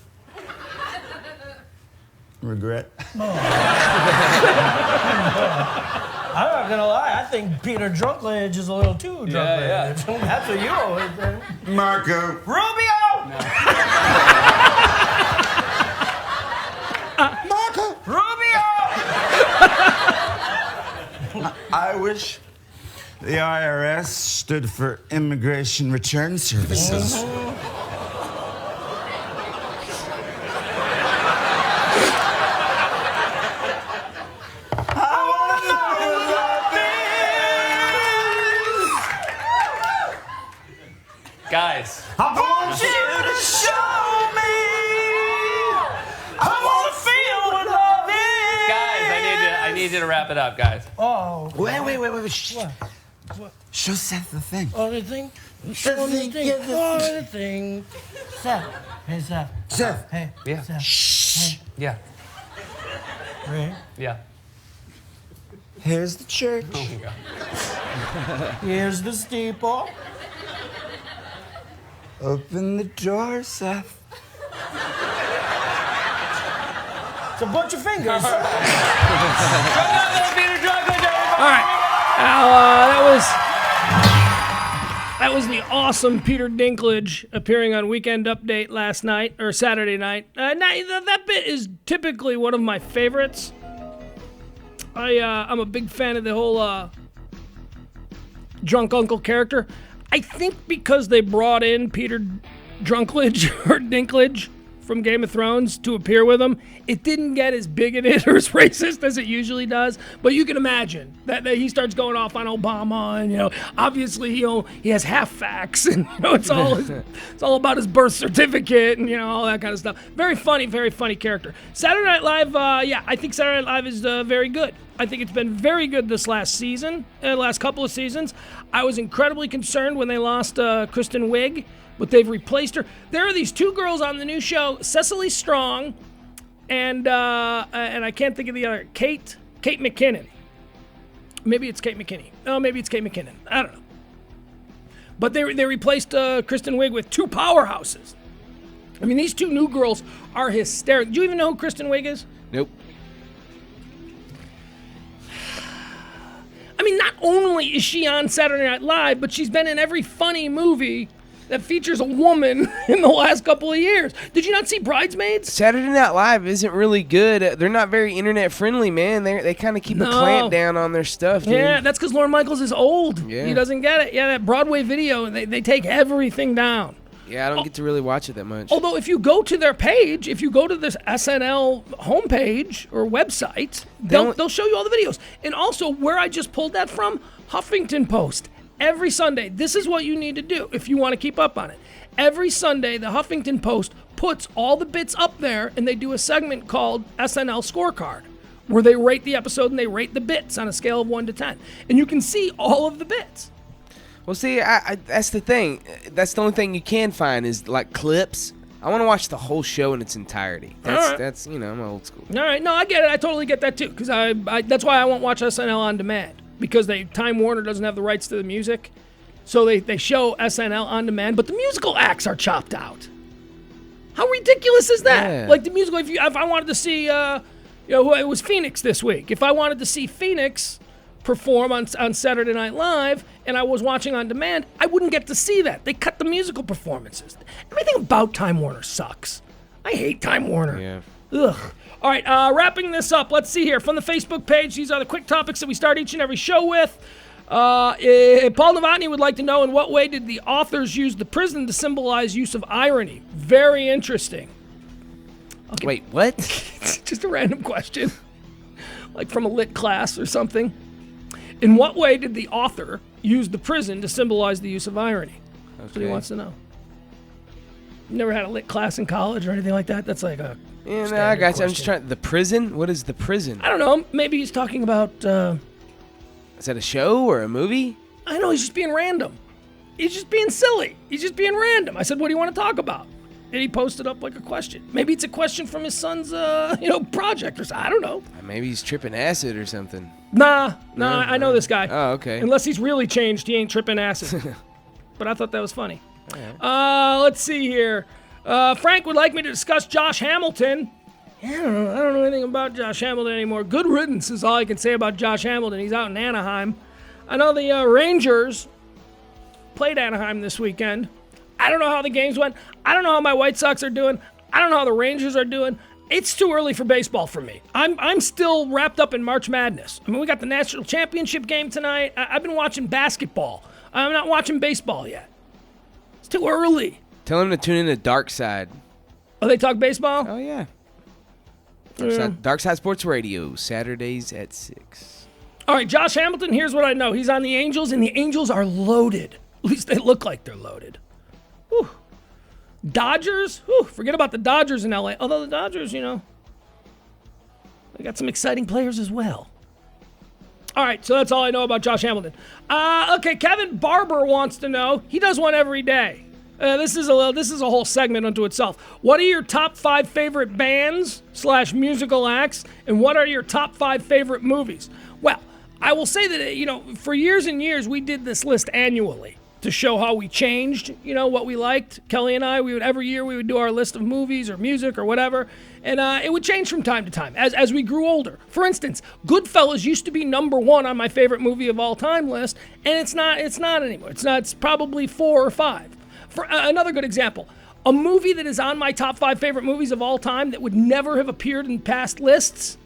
Regret. I'm not gonna lie, I think Peter Drunklage is a little too drunklage. Yeah. That's what you always say. Marco. Rubio! Marco. Rubio! I wish the IRS stood for Immigration Return Services. Guys, I want you to show me. I want to feel what love is. guys, I need you to wrap it up, guys. Oh, Wait. Shh. What? Show Seth the thing. Oh, the thing? Show me the thing. Yeah, the Oh, the thing. Seth. Hey, Seth. Seth. Hey. Yeah. Seth. Shh. Yeah. Hey. Yeah. Here's the church. Oh my God. Here's the steeple. Open the door, Seth. It's a bunch of fingers. Peter Drunklage, everybody. All right. Now, that was the awesome Peter Dinklage appearing on Weekend Update last night, or Saturday night. That bit is typically one of my favorites. I'm a big fan of the whole drunk uncle character. I think because they brought in Peter Drunklage or Dinklage from Game of Thrones to appear with him, it didn't get as bigoted or as racist as it usually does. But you can imagine that he starts going off on Obama, and obviously he has half facts, and it's all about his birth certificate and all that kind of stuff. Very funny character. Saturday Night Live, I think Saturday Night Live is very good. I think it's been very good this last season, last couple of seasons. I was incredibly concerned when they lost Kristen Wiig, but they've replaced her. There are these two girls on the new show, Cecily Strong, and I can't think of the other, Kate McKinnon. Maybe it's Kate McKinney. Oh, maybe it's Kate McKinnon. I don't know. But they replaced Kristen Wiig with two powerhouses. I mean, these two new girls are hysterical. Do you even know who Kristen Wiig is? Nope. I mean, not only is she on Saturday Night Live, but she's been in every funny movie that features a woman in the last couple of years. Did you not see Bridesmaids? Saturday Night Live isn't really good. They're not very internet friendly, man. They kind of keep a clamp down on their stuff, dude. Yeah, that's because Lorne Michaels is old. Yeah. He doesn't get it. Yeah, that Broadway video, they take everything down. Yeah, I don't get to really watch it that much. Although if you go to their page, if you go to this SNL homepage or website, they'll show you all the videos. And also, where I just pulled that from, Huffington Post. Every Sunday, this is what you need to do if you want to keep up on it. Every Sunday, the Huffington Post puts all the bits up there, and they do a segment called SNL Scorecard, where they rate the episode and they rate the bits on a scale of 1 to 10. And you can see all of the bits. Well, see, I that's the thing. That's the only thing you can find is like clips. I want to watch the whole show in its entirety. That's I'm old school. All right, no, I get it. I totally get that too, because I that's why I won't watch SNL on demand, because Time Warner doesn't have the rights to the music, so they show SNL on demand, but the musical acts are chopped out. How ridiculous is that? Yeah. Like the musical, if I wanted to see, it was Phoenix this week. If I wanted to see Phoenix perform on Saturday Night Live and I was watching on demand, I wouldn't get to see that. They cut the musical performances. Everything about Time Warner sucks. I hate Time Warner. Yeah. Ugh. All right, wrapping this up, let's see here. From the Facebook page, these are the quick topics that we start each and every show with. Paul Novotny would like to know, in what way did the authors use the prison to symbolize use of irony? Very interesting. Wait, what? Just a random question. like from a lit class or something. In what way did the author use the prison to symbolize the use of irony? That's what he wants to know. You never had a lit class in college or anything like that? That's like a Yeah, no, I got you. I'm just trying. The prison? What is the prison? I don't know. Maybe he's talking about... Is that a show or a movie? I know, he's just being random. He's just being silly. He's just being random. I said, what do you want to talk about? And he posted up like a question. Maybe it's a question from his son's, project or something. I don't know. Maybe he's tripping acid or something. Nah, I know this guy. Oh, okay. Unless he's really changed, he ain't tripping acid. But I thought that was funny. Let's see here. Frank would like me to discuss Josh Hamilton. Yeah, I don't know anything about Josh Hamilton anymore. Good riddance is all I can say about Josh Hamilton. He's out in Anaheim. I know the Rangers played Anaheim this weekend. I don't know how the games went. I don't know how my White Sox are doing. I don't know how the Rangers are doing. It's too early for baseball for me. I'm still wrapped up in March Madness. I mean, we got the national championship game tonight. I've been watching basketball. I'm not watching baseball yet. It's too early. Tell him to tune in to Dark Side. Oh, they talk baseball? Oh, yeah. Dark Side Sports Radio, Saturdays at 6. All right, Josh Hamilton, here's what I know. He's on the Angels, and the Angels are loaded. At least they look like they're loaded. Whew. Dodgers? Whew, forget about the Dodgers in L.A. Although the Dodgers, they got some exciting players as well. All right, so that's all I know about Josh Hamilton. Okay, Kevin Barber wants to know. He does one every day. This is a whole segment unto itself. What are your top 5 favorite bands / musical acts, and what are your top 5 favorite movies? Well, I will say that, for years and years, we did this list annually to show how we changed, what we liked. Kelly and I, every year we would do our list of movies or music or whatever, and it would change from time to time as we grew older. For instance, Goodfellas used to be number 1 on my favorite movie of all time list, and it's not anymore. It's probably 4 or 5. For another good example, a movie that is on my top 5 favorite movies of all time that would never have appeared in past lists,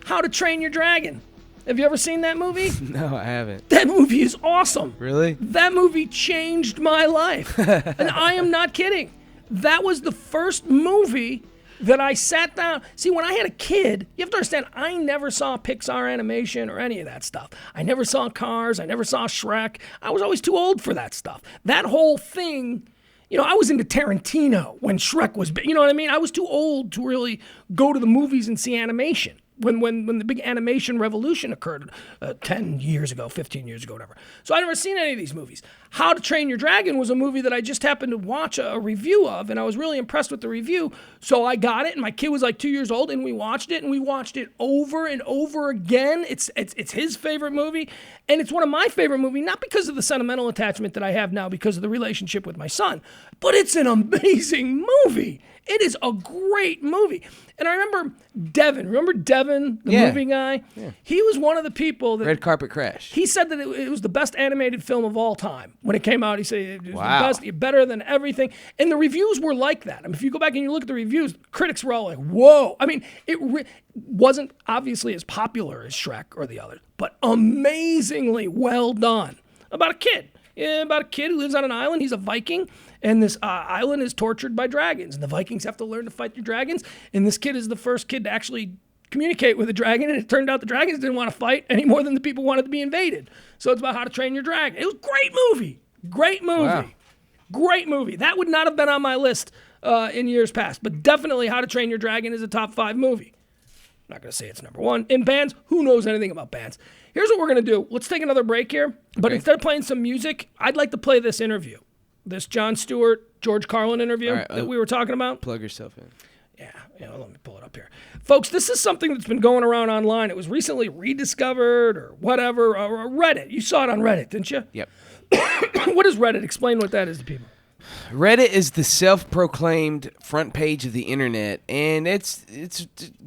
How to Train Your Dragon. Have you ever seen that movie? No, I haven't. That movie is awesome. Really? That movie changed my life. And I am not kidding. That was the first movie that I sat down. See, when I had a kid, you have to understand, I never saw Pixar animation or any of that stuff. I never saw Cars. I never saw Shrek. I was always too old for that stuff. That whole thing, I was into Tarantino when Shrek was big. You know what I mean? I was too old to really go to the movies and see animation. When the big animation revolution occurred 10 years ago, 15 years ago, whatever. So I'd never seen any of these movies. How to Train Your Dragon was a movie that I just happened to watch a review of, and I was really impressed with the review. So I got it, and my kid was like 2 years old, and we watched it over and over again. It's his favorite movie, and it's one of my favorite movies, not because of the sentimental attachment that I have now because of the relationship with my son, but it's an amazing movie. It is a great movie. And I remember Devin. Remember Devin, the movie guy? Yeah. He was one of the people that... Red Carpet Crash. He said that it was the best animated film of all time. When it came out, he said it was the best, better than everything. And the reviews were like that. I mean, if you go back and you look at the reviews, critics were all like, whoa. I mean, it wasn't obviously as popular as Shrek or the others, but amazingly well done. About a kid who lives on an island. He's a Viking, and this island is tortured by dragons, and the Vikings have to learn to fight the dragons, and this kid is the first kid to actually communicate with a dragon, and it turned out the dragons didn't want to fight any more than the people wanted to be invaded. So it's about how to train your dragon. It was a great movie. Great movie. Wow. Great movie. That would not have been on my list in years past, but definitely How to Train Your Dragon is a top 5 movie. I'm not going to say it's number 1. In bands, who knows anything about bands? Here's what we're going to do. Let's take another break here. But instead of playing some music, I'd like to play this interview. This Jon Stewart, George Carlin interview that we were talking about. Plug yourself in. Yeah, let me pull it up here. Folks, this is something that's been going around online. It was recently rediscovered or whatever, or Reddit. You saw it on Reddit, didn't you? Yep. What is Reddit? Explain what that is to people. Reddit is the self-proclaimed front page of the internet, and it's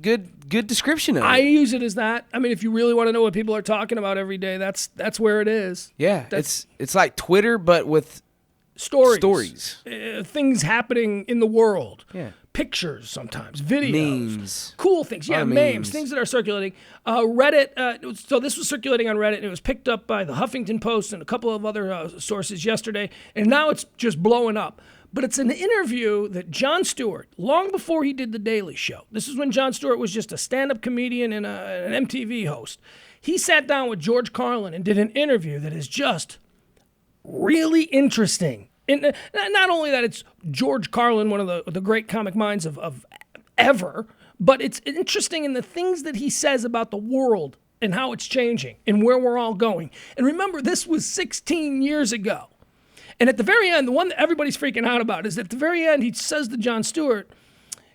good description of it. I use it as that. I mean, if you really want to know what people are talking about every day, that's where it is. Yeah, it's like Twitter, but with stories. Things happening in the world. Yeah. Pictures sometimes, videos, memes, cool things. Yeah, memes, things that are circulating. Reddit. So this was circulating on Reddit, and it was picked up by the Huffington Post and a couple of other sources yesterday, and now it's just blowing up. But it's an interview that Jon Stewart, long before he did The Daily Show, this is when Jon Stewart was just a stand-up comedian and an MTV host. He sat down with George Carlin and did an interview that is just really interesting. And not only that, it's George Carlin, one of the great comic minds of ever, but it's interesting in the things that he says about the world and how it's changing and where we're all going. And remember, this was 16 years ago. And at the very end, the one that everybody's freaking out about is at the very end, he says to Jon Stewart,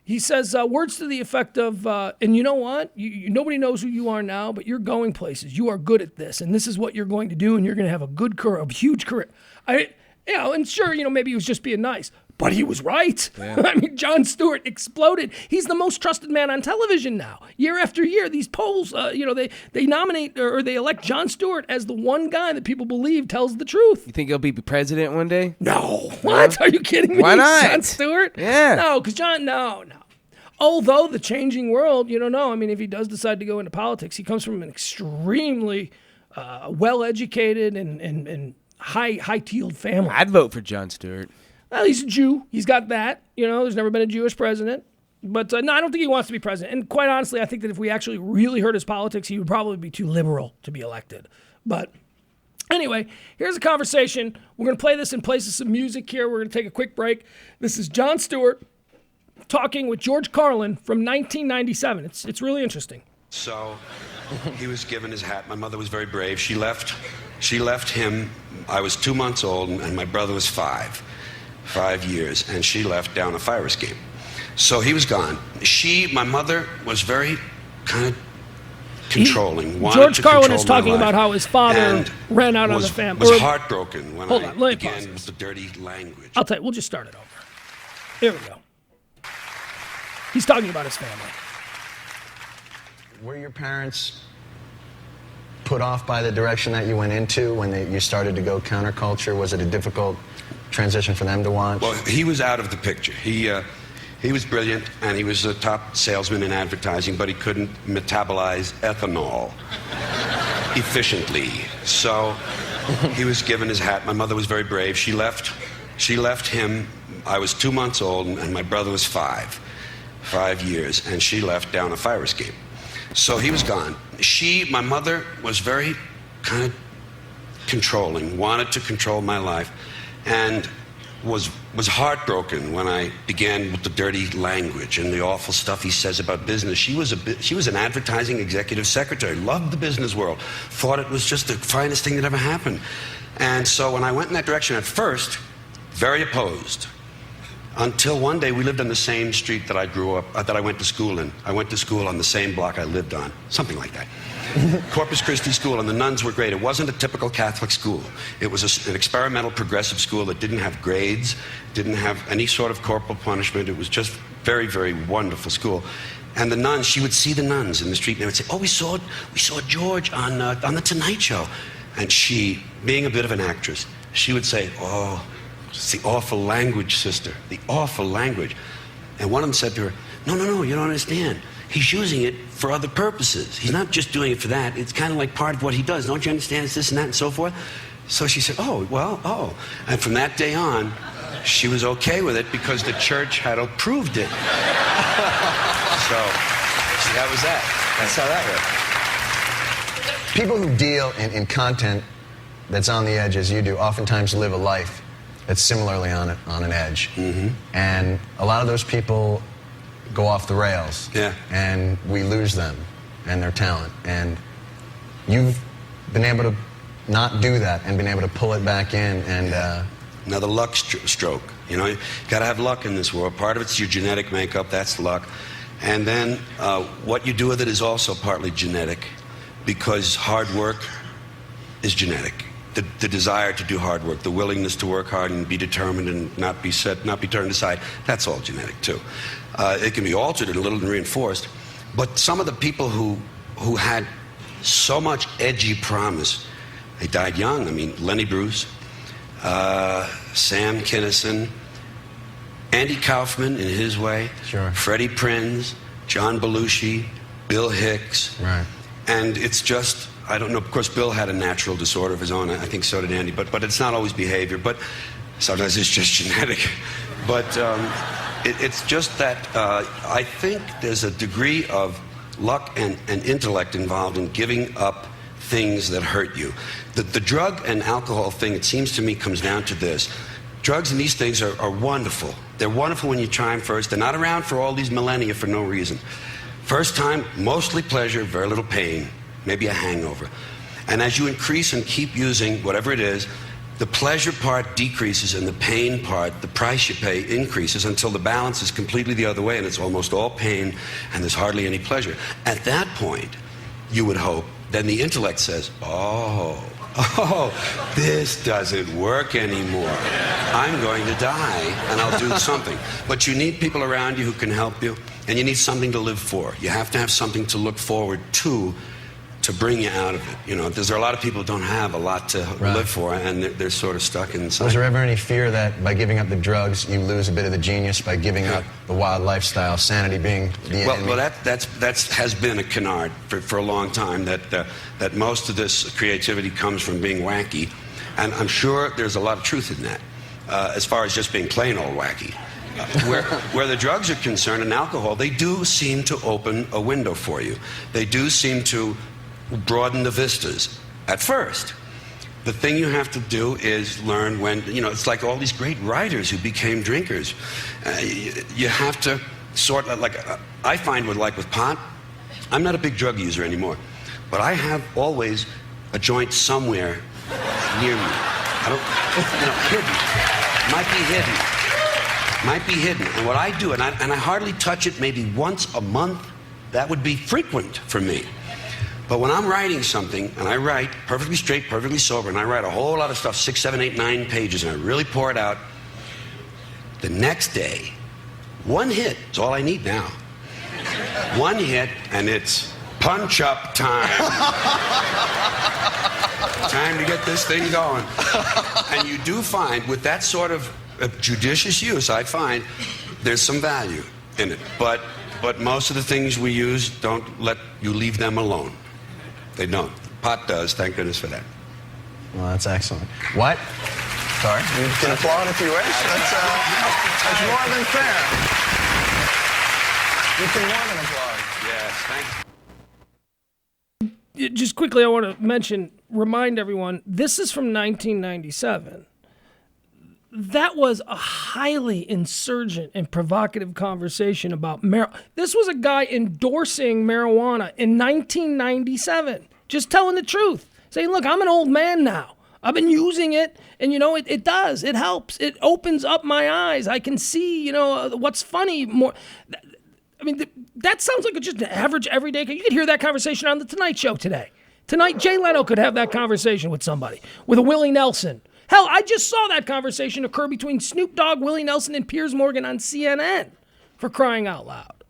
he says words to the effect of, and you know what? Nobody knows who you are now, but you're going places. You are good at this, and this is what you're going to do, and you're going to have a good career, a huge career. And sure, maybe he was just being nice, but he was right. Yeah. I mean, Jon Stewart exploded. He's the most trusted man on television now. Year after year, these polls, they nominate or they elect Jon Stewart as the one guy that people believe tells the truth. You think he'll be president one day? No. What? Are you kidding me? Why not? Jon Stewart? Yeah. No, because no. Although the changing world, you don't know. I mean, if he does decide to go into politics, he comes from an extremely well-educated and high-tealed family. I'd vote for Jon Stewart. Well, he's a Jew. He's got that. There's never been a Jewish president. But no, I don't think he wants to be president. And quite honestly, I think that if we actually really heard his politics, he would probably be too liberal to be elected. But anyway, here's a conversation. We're going to play this in place of some music here. We're going to take a quick break. This is Jon Stewart talking with George Carlin from 1997. It's really interesting. So he was given his hat. My mother was very brave. She left him. I was 2 months old, and my brother was 5 years, and she left down a fire escape. So he was gone. My mother was very kind of controlling. George Carlin is talking about how his father ran out on the family. Was heartbroken when I began with the dirty language. I'll tell you, we'll just start it over. Here we go. He's talking about his family. Were your parents put off by the direction that you went into when you started to go counterculture? Was it a difficult transition for them to watch? Well, he was out of the picture. He was brilliant, and he was a top salesman in advertising, but he couldn't metabolize ethanol efficiently. So he was given his hat. My mother was very brave. She left him. I was 2 months old, and my brother was 5 years, and she left down a fire escape. So he was gone. My mother was very kind of controlling, wanted to control my life, and was heartbroken when I began with the dirty language and the awful stuff he says about business. She was an advertising executive secretary, loved the business world, thought it was just the finest thing that ever happened. And so when I went in that direction at first, very opposed. Until one day we lived on the same street that I grew up, that I went to school in. I went to school on the same block I lived on, something like that. Corpus Christi School, and the nuns were great. It wasn't a typical Catholic school. It was an experimental progressive school that didn't have grades, didn't have any sort of corporal punishment. It was just very, very wonderful school. And the nuns, she would see the nuns in the street, and they would say, "Oh, we saw George on the Tonight Show." And she, being a bit of an actress, she would say, "Oh, it's the awful language, sister, the awful language." And one of them said to her, No, you don't understand. He's using it for other purposes. He's not just doing it for that. It's kind of like part of what he does. Don't you understand? It's this and that and so forth. So she said, oh. And from that day on, she was okay with it because the church had approved it. So that was that. That's how that worked. People who deal in content that's on the edge as you do oftentimes live a life that's similarly on an edge. Mm-hmm. And a lot of those people go off the rails. Yeah. And we lose them and their talent. And you've been able to not do that and been able to pull it back in and... Another luck stroke. You know, you got to have luck in this world. Part of it's your genetic makeup. That's luck. And then what you do with it is also partly genetic, because hard work is genetic. The desire to do hard work, the willingness to work hard and be determined and not be turned aside, that's all genetic too. It can be altered a little and reinforced, but some of the people who had so much edgy promise, they died young. I mean, Lenny Bruce, Sam Kinison, Andy Kaufman in his way, sure. Freddie Prinze, John Belushi, Bill Hicks. Right. And it's just, I don't know, of course Bill had a natural disorder of his own, I think so did Andy, but it's not always behavior. But Sometimes it's just genetic. But it's just that I think there's a degree of luck and intellect involved in giving up things that hurt you. The drug and alcohol thing, it seems to me, comes down to this. Drugs and these things are wonderful. They're wonderful when you try them first. They're not around for all these millennia for no reason. First time, mostly pleasure, very little pain, maybe a hangover. And as you increase and keep using whatever it is, the pleasure part decreases and the pain part, the price you pay, increases until the balance is completely the other way and it's almost all pain and there's hardly any pleasure. At that point, you would hope, then the intellect says, oh, this doesn't work anymore. I'm going to die and I'll do something. But you need people around you who can help you, and you need something to live for. You have to have something to look forward to bring you out of it. You know, there are a lot of people who don't have a lot to live for, and they're sort of stuck inside. Was there ever any fear that by giving up the drugs, you lose a bit of the genius by giving up the wild lifestyle, sanity being the enemy? Well, that has been a canard for a long time, that most of this creativity comes from being wacky. And I'm sure there's a lot of truth in that, as far as just being plain old wacky. Where the drugs are concerned and alcohol, they do seem to open a window for you. They do seem to broaden the vistas at first. The thing you have to do is learn when, you know, it's like all these great writers who became drinkers. You have to sort of, like, I find with pot, I'm not a big drug user anymore, but I have always a joint somewhere near me. I don't, hidden. Might be hidden. And what I do, and I hardly touch it maybe once a month, that would be frequent for me. But when I'm writing something, and I write perfectly straight, perfectly sober, and I write a whole lot of stuff, 6, 7, 8, 9 pages, and I really pour it out, the next day, one hit is all I need now. One hit, and it's punch-up time. Time to get this thing going. And you do find, with that sort of judicious use, I find there's some value in it. But most of the things we use don't let you leave them alone. They don't. Pot does, thank goodness for that. Well, that's excellent. What? Sorry? You can applaud if you wish. That's more than fair. You can more than applaud. Yes, thanks. Just quickly, I want to remind everyone, this is from 1997. That was a highly insurgent and provocative conversation about marijuana. This was a guy endorsing marijuana in 1997, just telling the truth, saying, look, I'm an old man now. I've been using it, and, you know, it does. It helps. It opens up my eyes. I can see, you know, what's funny more. I mean, that sounds like just an average, everyday. You could hear that conversation on The Tonight Show today. Tonight, Jay Leno could have that conversation with somebody, with a Willie Nelson. Hell, I just saw that conversation occur between Snoop Dogg, Willie Nelson, and Piers Morgan on CNN, for crying out loud.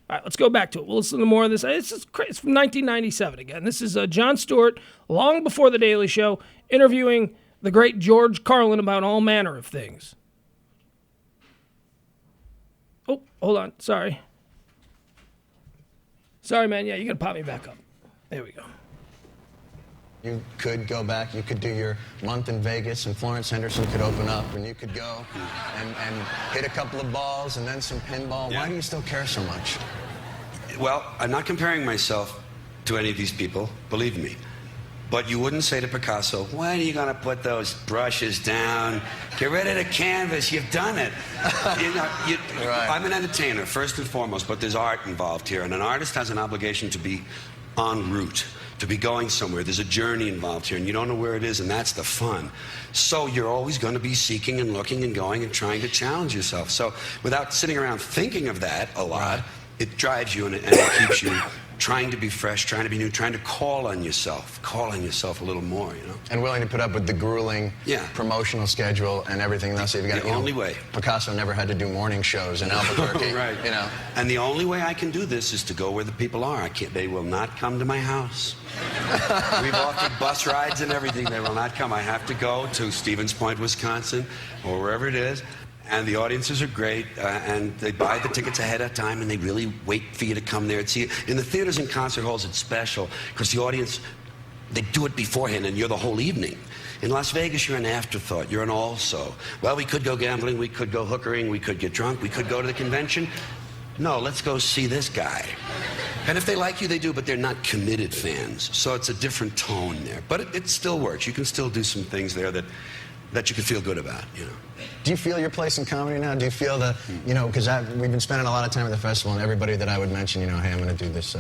All right, let's go back to it. We'll listen to more of this. It's from 1997 again. This is Jon Stewart, long before The Daily Show, interviewing the great George Carlin about all manner of things. Oh, hold on. Sorry. Sorry, man. Yeah, you got to pop me back up. There we go. You could go back, you could do your month in Vegas, and Florence Henderson could open up, and you could go and hit a couple of balls and then some pinball. Yeah. Why do you still care so much? Well, I'm not comparing myself to any of these people, believe me. But you wouldn't say to Picasso, when are you going to put those brushes down? Get rid of the canvas. You've done it. Right. I'm an entertainer, first and foremost, but there's art involved here. And an artist has an obligation to be en route, to be going somewhere. There's a journey involved here, and you don't know where it is, and that's the fun. So you're always going to be seeking and looking and going and trying to challenge yourself. So without sitting around thinking of that a lot, it drives you and it keeps you trying to be fresh, trying to be new, trying to call on yourself a little more, you know. And willing to put up with the grueling promotional schedule and everything else. So you've got, the only way. Picasso never had to do morning shows in Albuquerque. Right. You know. And the only way I can do this is to go where the people are. They will not come to my house. We've offered bus rides and everything. They will not come. I have to go to Stevens Point, Wisconsin, or wherever it is. And the audiences are great, and they buy the tickets ahead of time, and they really wait for you to come there and see it. In the theaters and concert halls, it's special, because the audience, they do it beforehand, and you're the whole evening. In Las Vegas, you're an afterthought. You're an also. Well, we could go gambling, we could go hookering, we could get drunk, we could go to the convention. No, let's go see this guy. And if they like you, they do, but they're not committed fans. So it's a different tone there. But it still works. You can still do some things there that you can feel good about, you know. Do you feel your place in comedy now? Do you feel the, you know, because we've been spending a lot of time at the festival, and everybody that I would mention, you know, hey, I'm going to do this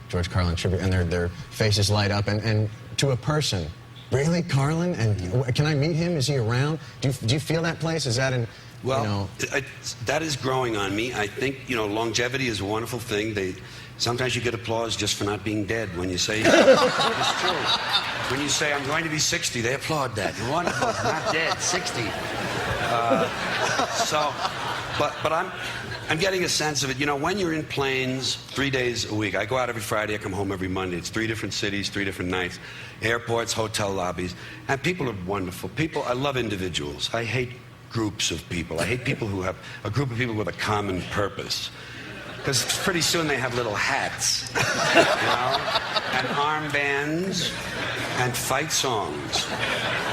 George Carlin tribute, and their faces light up. And to a person, really, Carlin? And can I meet him? Is he around? Do you feel that place? Is that Well, you know? that is growing on me. I think, you know, longevity is a wonderful thing. Sometimes you get applause just for not being dead when you say, it's true. When you say, I'm going to be 60, they applaud that. You're wonderful, not dead, 60. But I'm getting a sense of it. You know, when you're in planes 3 days a week, I go out every Friday, I come home every Monday. It's 3 different cities, 3 different nights, airports, hotel lobbies, and people are wonderful. I love individuals. I hate groups of people. I hate people who have a group of people with a common purpose. Because pretty soon they have little hats, you know, and armbands, and fight songs,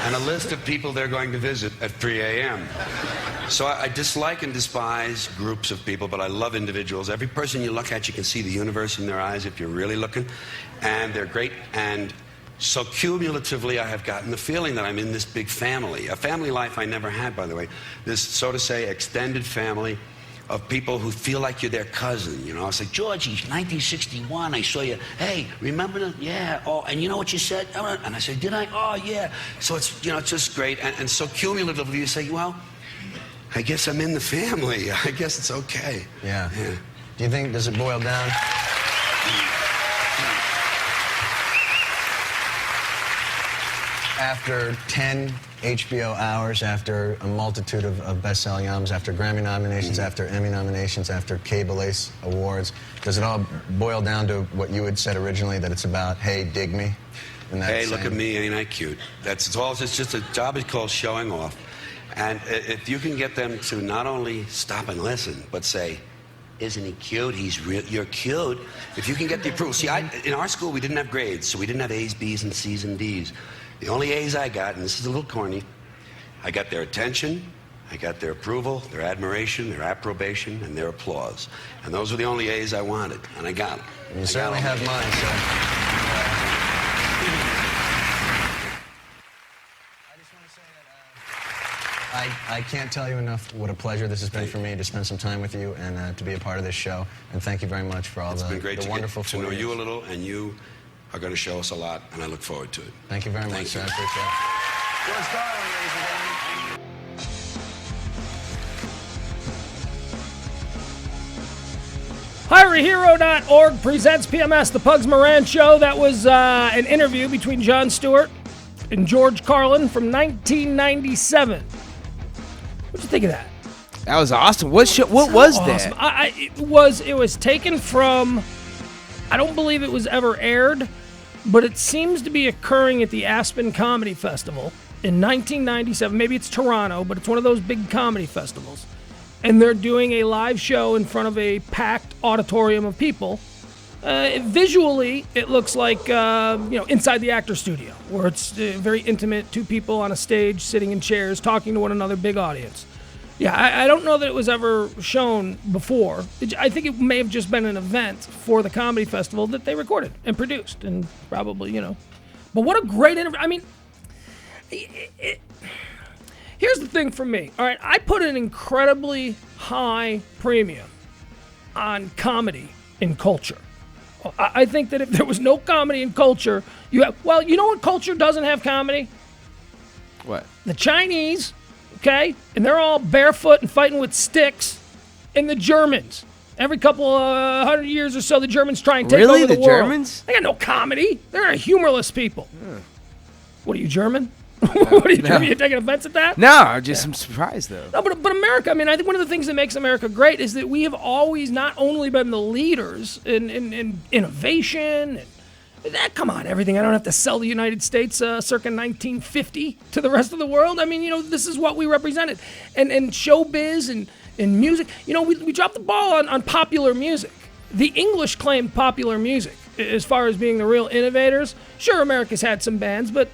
and a list of people they're going to visit at 3 a.m. So I dislike and despise groups of people, but I love individuals. Every person you look at, you can see the universe in their eyes if you're really looking, and they're great. And so cumulatively, I have gotten the feeling that I'm in this big family, a family life I never had, by the way, this, so to say, extended family of people who feel like you're their cousin, you know. I was like, Georgie, 1961, I saw you. Hey, remember that? Yeah. Oh, and you know what you said? And I said, did I? Oh, yeah. So it's, you know, it's just great. And so cumulatively, you say, well, I guess I'm in the family. I guess it's okay. Yeah. Do you think, does it boil down? After 10 HBO hours, after a multitude of best-selling albums, after Grammy nominations, after Emmy nominations, after Cable Ace Awards, does it all boil down to what you had said originally, that it's about, hey, dig me? Hey, look at me, ain't I cute? It's just a job is called showing off. And if you can get them to not only stop and listen, but say, isn't he cute? You're cute. If you can get the approval. See, in our school, we didn't have grades, so we didn't have A's, B's, and C's, and D's. The only A's I got, and this is a little corny, I got their attention, I got their approval, their admiration, their approbation, and their applause. And those were the only A's I wanted, and I got them. You certainly have mine, so. I just want to say that I can't tell you enough what a pleasure this has been for me to spend some time with you and to be a part of this show. And thank you very much for all the wonderful to know you a little, and you are going to show us a lot, and I look forward to it. Thank you very much, sir. I appreciate it. George Carlin, ladies and gentlemen. HireAHero.org presents PMS, the Pugs Moran Show. That was an interview between Jon Stewart and George Carlin from 1997. What'd you think of that? That was awesome. What was awesome. that? It was taken from, I don't believe it was ever aired, but it seems to be occurring at the Aspen Comedy Festival in 1997. Maybe it's Toronto, but it's one of those big comedy festivals. And they're doing a live show in front of a packed auditorium of people. Visually, it looks like, inside the actor studio, where it's very intimate, 2 people on a stage, sitting in chairs, talking to one another, big audience. Yeah, I don't know that it was ever shown before. I think it may have just been an event for the comedy festival that they recorded and produced, and probably, But what a great interview. I mean, here's the thing for me. All right, I put an incredibly high premium on comedy and culture. I think that if there was no comedy and culture, you know what culture doesn't have comedy? What? The Chinese. Okay? And they're all barefoot and fighting with sticks. And the Germans. Every couple of 100 years or so, the Germans try and take over the world. Really? The Germans? They got no comedy. They're humorless people. What are you, German? What are you doing? You taking offense at that? No, I'm surprised, though. No, but America, I mean, I think one of the things that makes America great is that we have always not only been the leaders in innovation and come on, everything. I don't have to sell the United States circa 1950 to the rest of the world. I mean, this is what we represented. And showbiz and music. We dropped the ball on popular music. The English claimed popular music. as far as being the real innovators. Sure, America's had some bands, but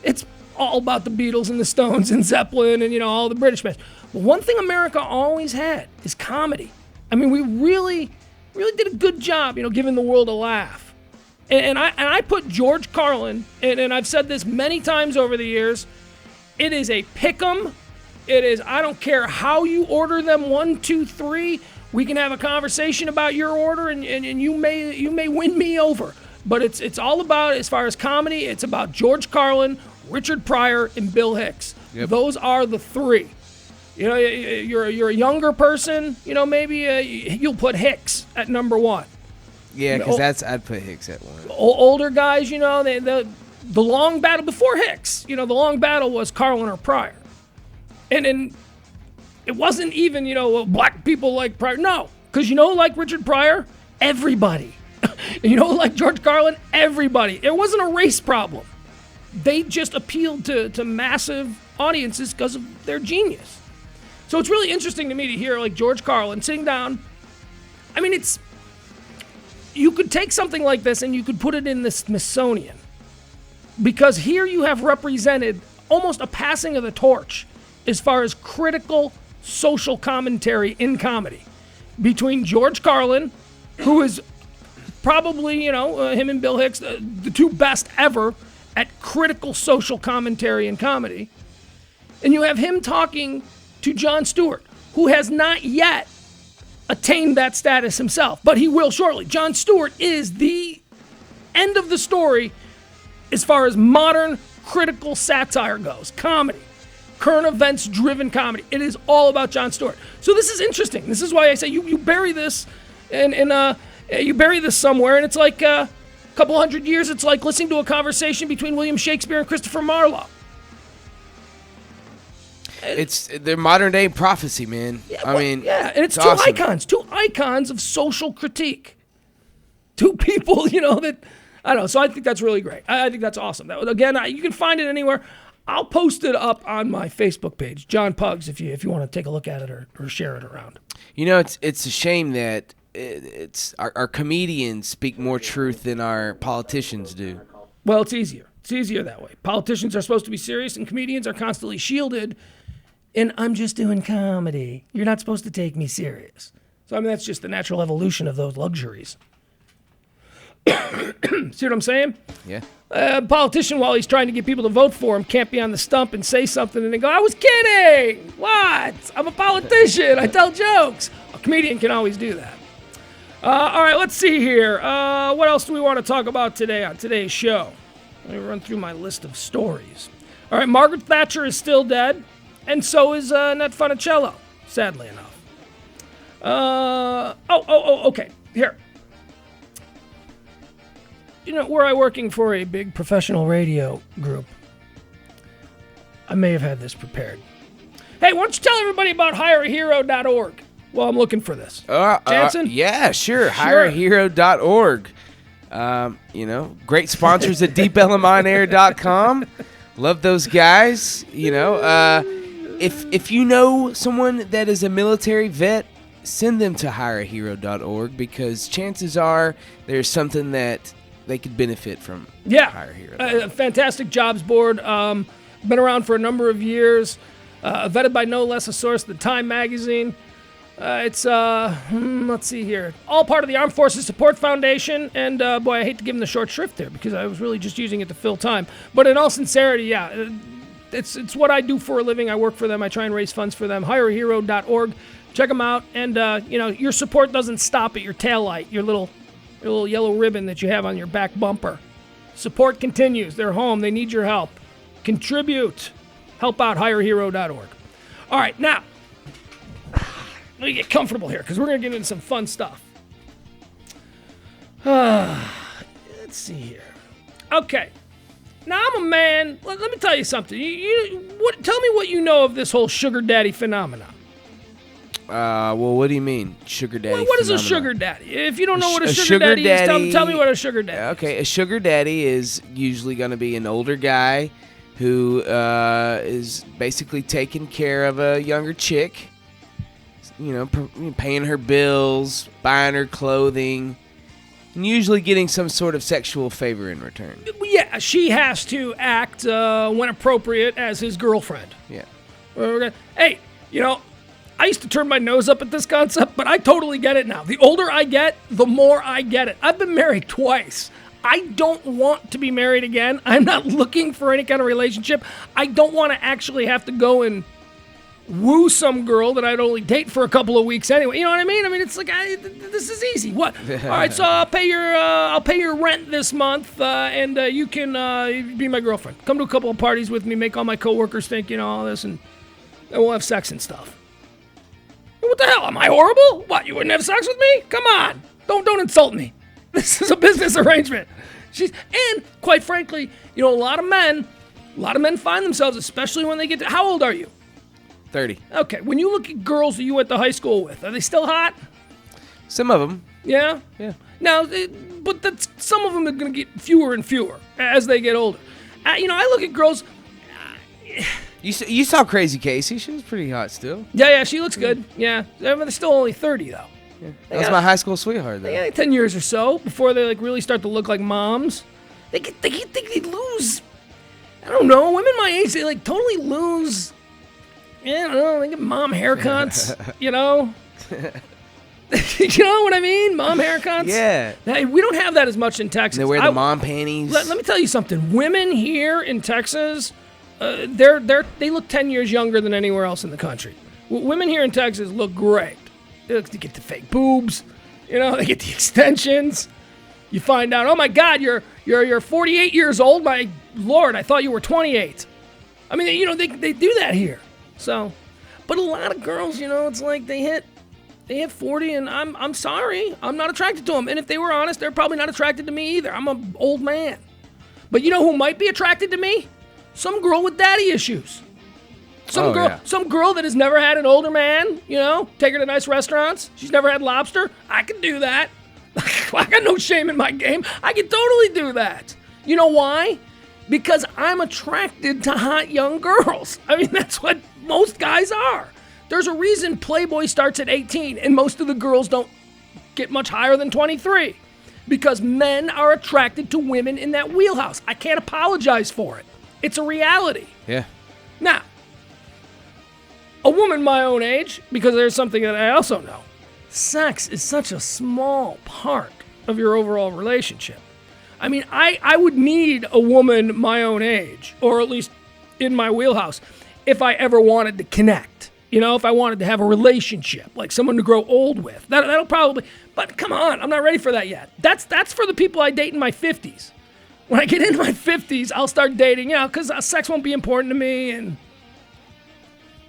it's all about the Beatles and the Stones and Zeppelin and, all the British bands. But one thing America always had is comedy. I mean, we really did a good job, giving the world a laugh. And I put George Carlin, and I've said this many times over the years, it is a pick'em. It is, I don't care how you order them, 1, 2, 3. We can have a conversation about your order, and you may win me over. But it's all about, as far as comedy, it's about George Carlin, Richard Pryor, and Bill Hicks. Yep. Those are the three. You're a younger person, maybe you'll put Hicks at number 1. Yeah, because I'd put Hicks at 1. Older guys, the long battle before Hicks, the long battle was Carlin or Pryor. And it wasn't even, black people like Pryor. No, because like Richard Pryor, everybody. Like George Carlin, everybody. It wasn't a race problem. They just appealed to massive audiences because of their genius. So it's really interesting to me to hear like George Carlin sitting down. I mean, you could take something like this and you could put it in the Smithsonian, because here you have represented almost a passing of the torch as far as critical social commentary in comedy between George Carlin, who is probably, him and Bill Hicks, the two best ever at critical social commentary in comedy. And you have him talking to Jon Stewart, who has not yet attained that status himself, but he will shortly. Jon Stewart is the end of the story as far as modern critical satire goes. Comedy. Current events driven comedy. It is all about Jon Stewart. So this is interesting. This is why I say you bury this and you bury this somewhere, and it's like a couple 100 years, it's like listening to a conversation between William Shakespeare and Christopher Marlowe. It's their modern day prophecy, man. Yeah, and it's two awesome. two icons of social critique. Two people, that, I don't know. So I think that's really great. I think that's awesome. Again, you can find it anywhere. I'll post it up on my Facebook page, John Pugs, if you want to take a look at it or share it around. It's a shame that it's our comedians speak more truth than our politicians do. Well, it's easier. It's easier that way. Politicians are supposed to be serious, and comedians are constantly shielded. And I'm just doing comedy. You're not supposed to take me serious. So, that's just the natural evolution of those luxuries. See what I'm saying? Yeah. A politician, while he's trying to get people to vote for him, can't be on the stump and say something and then go, I was kidding. What? I'm a politician. I tell jokes. A comedian can always do that. All right, let's see here. What else do we want to talk about today on today's show? Let me run through my list of stories. All right, Margaret Thatcher is still dead. And so is Ned Funicello, sadly enough. Okay. Here. Were I working for a big professional radio group, I may have had this prepared. Hey, why don't you tell everybody about hireahero.org while I'm looking for this? Jansen? Yeah, sure. Hireahero.org. Great sponsors at deepelmonair.com. Love those guys. If you know someone that is a military vet, send them to hireahero.org, because chances are there's something that they could benefit from. Yeah, Hire Hero. A fantastic jobs board. Been around for a number of years. Vetted by no less a source than Time Magazine. It's, let's see here. All part of the Armed Forces Support Foundation. And, boy, I hate to give them the short shrift there, because I was really just using it to fill time. But in all sincerity, yeah, it's what I do for a living. I work for them. I try and raise funds for them. Hireahero.org. Check them out. And, your support doesn't stop at your taillight, your little yellow ribbon that you have on your back bumper. Support continues. They're home. They need your help. Contribute. Help out. Hireahero.org. All right, now, let me get comfortable here, because we're going to get into some fun stuff. Let's see here. Okay. Now, I'm a man. Let me tell you something. Tell me what you know of this whole sugar daddy phenomenon. Well, what do you mean, sugar daddy? Well, what is a sugar daddy? If you don't know what a sugar daddy is, tell me what a sugar daddy is. Okay, a sugar daddy is usually going to be an older guy who is basically taking care of a younger chick, paying her bills, buying her clothing, And usually getting some sort of sexual favor in return. Yeah, she has to act when appropriate as his girlfriend. Yeah. Hey, I used to turn my nose up at this concept, but I totally get it now. The older I get, the more I get it. I've been married twice. I don't want to be married again. I'm not looking for any kind of relationship. I don't want to actually have to go and woo some girl that I'd only date for a couple of weeks anyway. You know what I mean? I mean, it's like this is easy. What? All right, so I'll pay your rent this month, and you can be my girlfriend. Come to a couple of parties with me, make all my coworkers think all this, and we'll have sex and stuff. What the hell? Am I horrible? What? You wouldn't have sex with me? Come on! Don't insult me. This is a business arrangement. And quite frankly, a lot of men find themselves, especially when they get to. How old are you? 30. Okay. When you look at girls that you went to high school with, are they still hot? Some of them. Yeah. Yeah. Now, but some of them are going to get fewer and fewer as they get older. I look at girls. You saw Crazy Casey. She was pretty hot still. Yeah, she looks good. Yeah, they're still only 30 though. Yeah. That was my high school sweetheart though. Yeah, 10 years or so before they really start to look like moms. They lose. I don't know. Women my age, they totally lose. Yeah, I don't know. They get mom haircuts. You know what I mean? Mom haircuts. Yeah. Hey, we don't have that as much in Texas. They wear the mom panties. Let me tell you something. Women here in Texas. They look 10 years younger than anywhere else in the country. Women here in Texas look great. They get the fake boobs, they get the extensions. You find out, oh my God, you're 48 years old. My Lord, I thought you were 28. I mean, they do that here. So, but a lot of girls, it's like they hit 40, and I'm sorry, I'm not attracted to them. And if they were honest, they're probably not attracted to me either. I'm an old man. But you know who might be attracted to me? Some girl with daddy issues. Some girl that has never had an older man, take her to nice restaurants. She's never had lobster. I can do that. I got no shame in my game. I can totally do that. You know why? Because I'm attracted to hot young girls. I mean, that's what most guys are. There's a reason Playboy starts at 18 and most of the girls don't get much higher than 23. Because men are attracted to women in that wheelhouse. I can't apologize for it. It's a reality. Yeah. Now, a woman my own age, because there's something that I also know, sex is such a small part of your overall relationship. I mean, I would need a woman my own age, or at least in my wheelhouse, if I ever wanted to connect. If I wanted to have a relationship, like someone to grow old with. That'll probably, but come on, I'm not ready for that yet. That's for the people I date in my 50s. When I get into my 50s, I'll start dating, because sex won't be important to me, and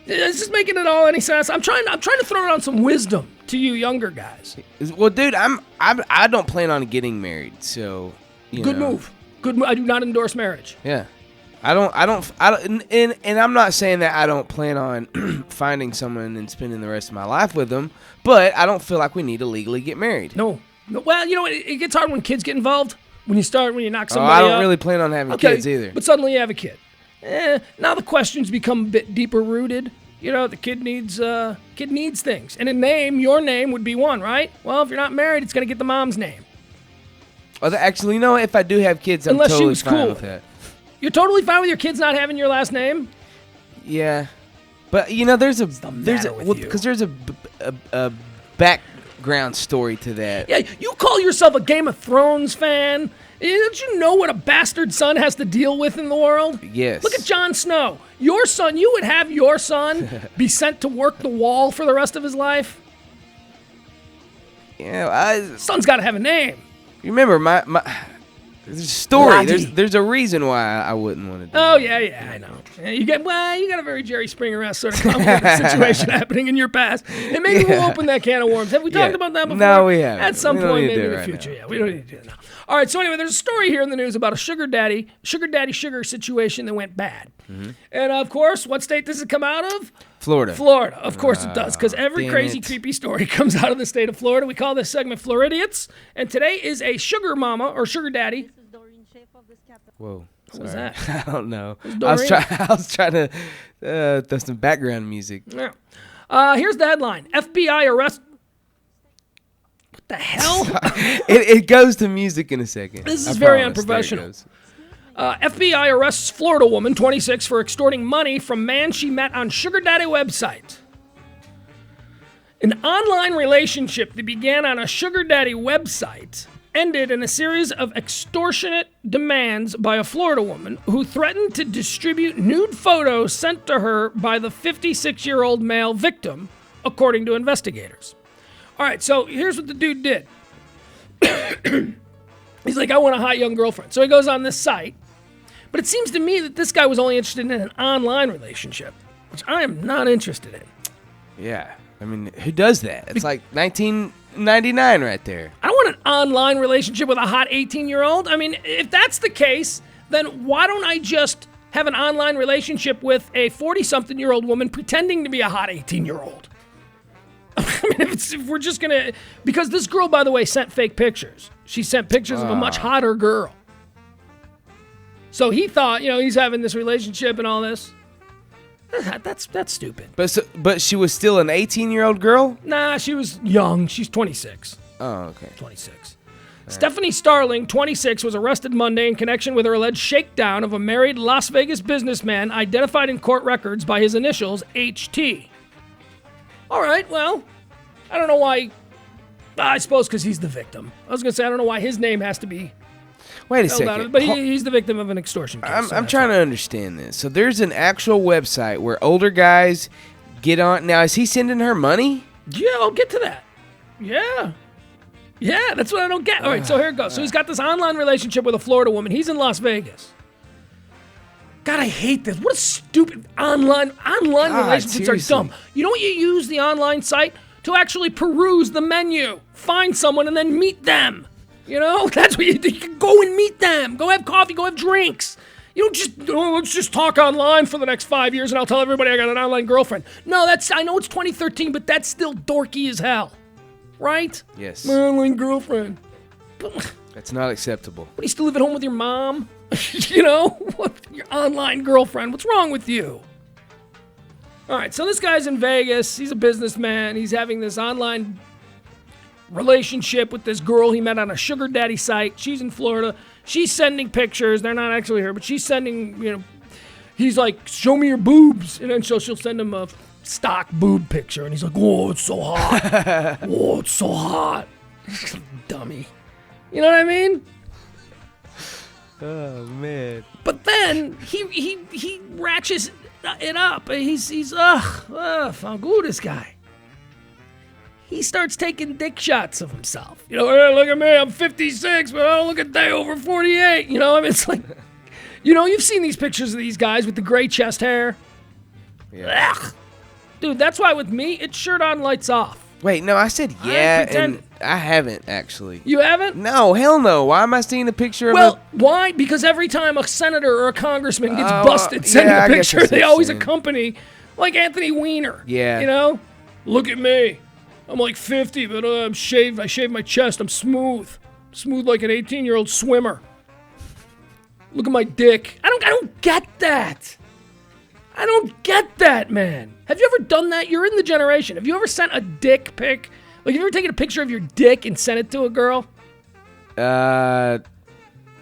it's just making it all any sense. I'm trying to throw down some wisdom to you younger guys. Well, dude, I don't plan on getting married, so Good move. Good move. I do not endorse marriage. Yeah. I don't, and I'm not saying that I don't plan on finding someone and spending the rest of my life with them, but I don't feel like we need to legally get married. No. Well, it gets hard when kids get involved. When you knock somebody I don't up. really plan on having kids either. But suddenly you have a kid. Now the questions become a bit deeper rooted. The kid needs things. And a name, your name would be one, right? Well, if you're not married, it's going to get the mom's name. Well, actually, if I do have kids, I'm Unless totally she was fine cool with that. You're totally fine with your kids not having your last name? Yeah. But, there's a background story to that. Yeah, you call yourself a Game of Thrones fan. Don't you know what a bastard son has to deal with in the world? Yes. Look at Jon Snow. Your son, you would have your son be sent to work the wall for the rest of his life? Yeah, son's got to have a name. You remember my there's a story. Roddy. There's a reason why I wouldn't want to do Oh, that. yeah, I know. You got a very Jerry Springer-esque sort of complicated situation happening in your past. And maybe we'll open that can of worms. Have we talked about that before? No, we haven't. At some We don't point, need to maybe do in it the right future. now. Yeah, we don't need to do it now. All right, so anyway, there's a story here in the news about a sugar daddy situation that went bad. Mm-hmm. And, of course, what state does it come out of? Florida. Florida. Of course it does, because every damn crazy, it. creepy story comes out of the state of Florida. We call this segment Floridiots. And today is a sugar mama or sugar daddy. Whoa. What was sorry. that? I don't know. Doreen? I was trying to throw some background music. Yeah. Here's the headline. FBI arrest. What The hell? It goes to music in a second. This is I very promise. There it unprofessional. goes. FBI arrests Florida woman, 26, for extorting money from man she met on sugar daddy website. An online relationship that began on a sugar daddy website ended in a series of extortionate demands by a Florida woman who threatened to distribute nude photos sent to her by the 56-year-old male victim, according to investigators. All right, so here's what the dude did. He's like, I want a hot young girlfriend. So he goes on this site. But it seems to me that this guy was only interested in an online relationship, which I am not interested in. Yeah. I mean, who does that? It's like 1999 right there. I don't want an online relationship with a hot 18-year-old. I mean, if that's the case, then why don't I just have an online relationship with a 40-something-year-old woman pretending to be a hot 18-year-old? I mean, if we're just going to... Because this girl, by the way, sent fake pictures. She sent pictures of a much hotter girl. So he thought, he's having this relationship and all this. That's stupid. But she was still an 18-year-old girl? Nah, she was young. She's 26. Oh, okay. 26. Stephanie Starling, 26, was arrested Monday in connection with her alleged shakedown of a married Las Vegas businessman identified in court records by his initials, HT. All right, well, I don't know why. I suppose because he's the victim. I was going to say, I don't know why his name has to be... Wait a second. But he's the victim of an extortion case. I'm trying to understand this. So there's an actual website where older guys get on. Now, is he sending her money? Yeah, I'll get to that. Yeah. Yeah, that's what I don't get. All right, so here it goes. So he's got this online relationship with a Florida woman. He's in Las Vegas. God, I hate this. What a stupid online relationships seriously. are dumb. You know what you use the online site? To actually peruse the menu. Find someone and then meet them. That's what you do. You can go and meet them. Go have coffee. Go have drinks. You don't just, let's just talk online for the next 5 years and I'll tell everybody I got an online girlfriend. No, I know it's 2013, but that's still dorky as hell. Right? Yes. My online girlfriend. That's not acceptable. What, do you still live at home with your mom? Your online girlfriend. What's wrong with you? All right, so this guy's in Vegas. He's a businessman. He's having this online relationship with this girl he met on a sugar daddy site. She's in Florida. She's sending pictures. They're not actually her, but she's sending, he's like, show me your boobs. And then she'll send him a stock boob picture. And he's like, oh, it's so hot. Oh, it's so hot. Dummy. You know what I mean? Oh, man. But then he ratchets it up. He's this guy. He starts taking dick shots of himself. Hey, look at me, I'm 56, but I don't look a day over 48. It's like, you've seen these pictures of these guys with the gray chest hair. Yeah. Ugh. Dude, that's why with me, it's shirt on, lights off. Wait, no, I said yeah, and I haven't, actually. You haven't? No, hell no. Why am I seeing a picture of Well, why? Because every time a senator or a congressman gets busted sending I a guess picture, that's they what always you're saying. accompany, like Anthony Weiner. Yeah. Look at me. I'm like 50, but I'm shaved. I shave my chest. I'm smooth. Smooth like an 18-year-old swimmer. Look at my dick. I don't get that. I don't get that, man. Have you ever done that? You're in the generation. Have you ever sent a dick pic? Like, have you ever taken a picture of your dick and sent it to a girl?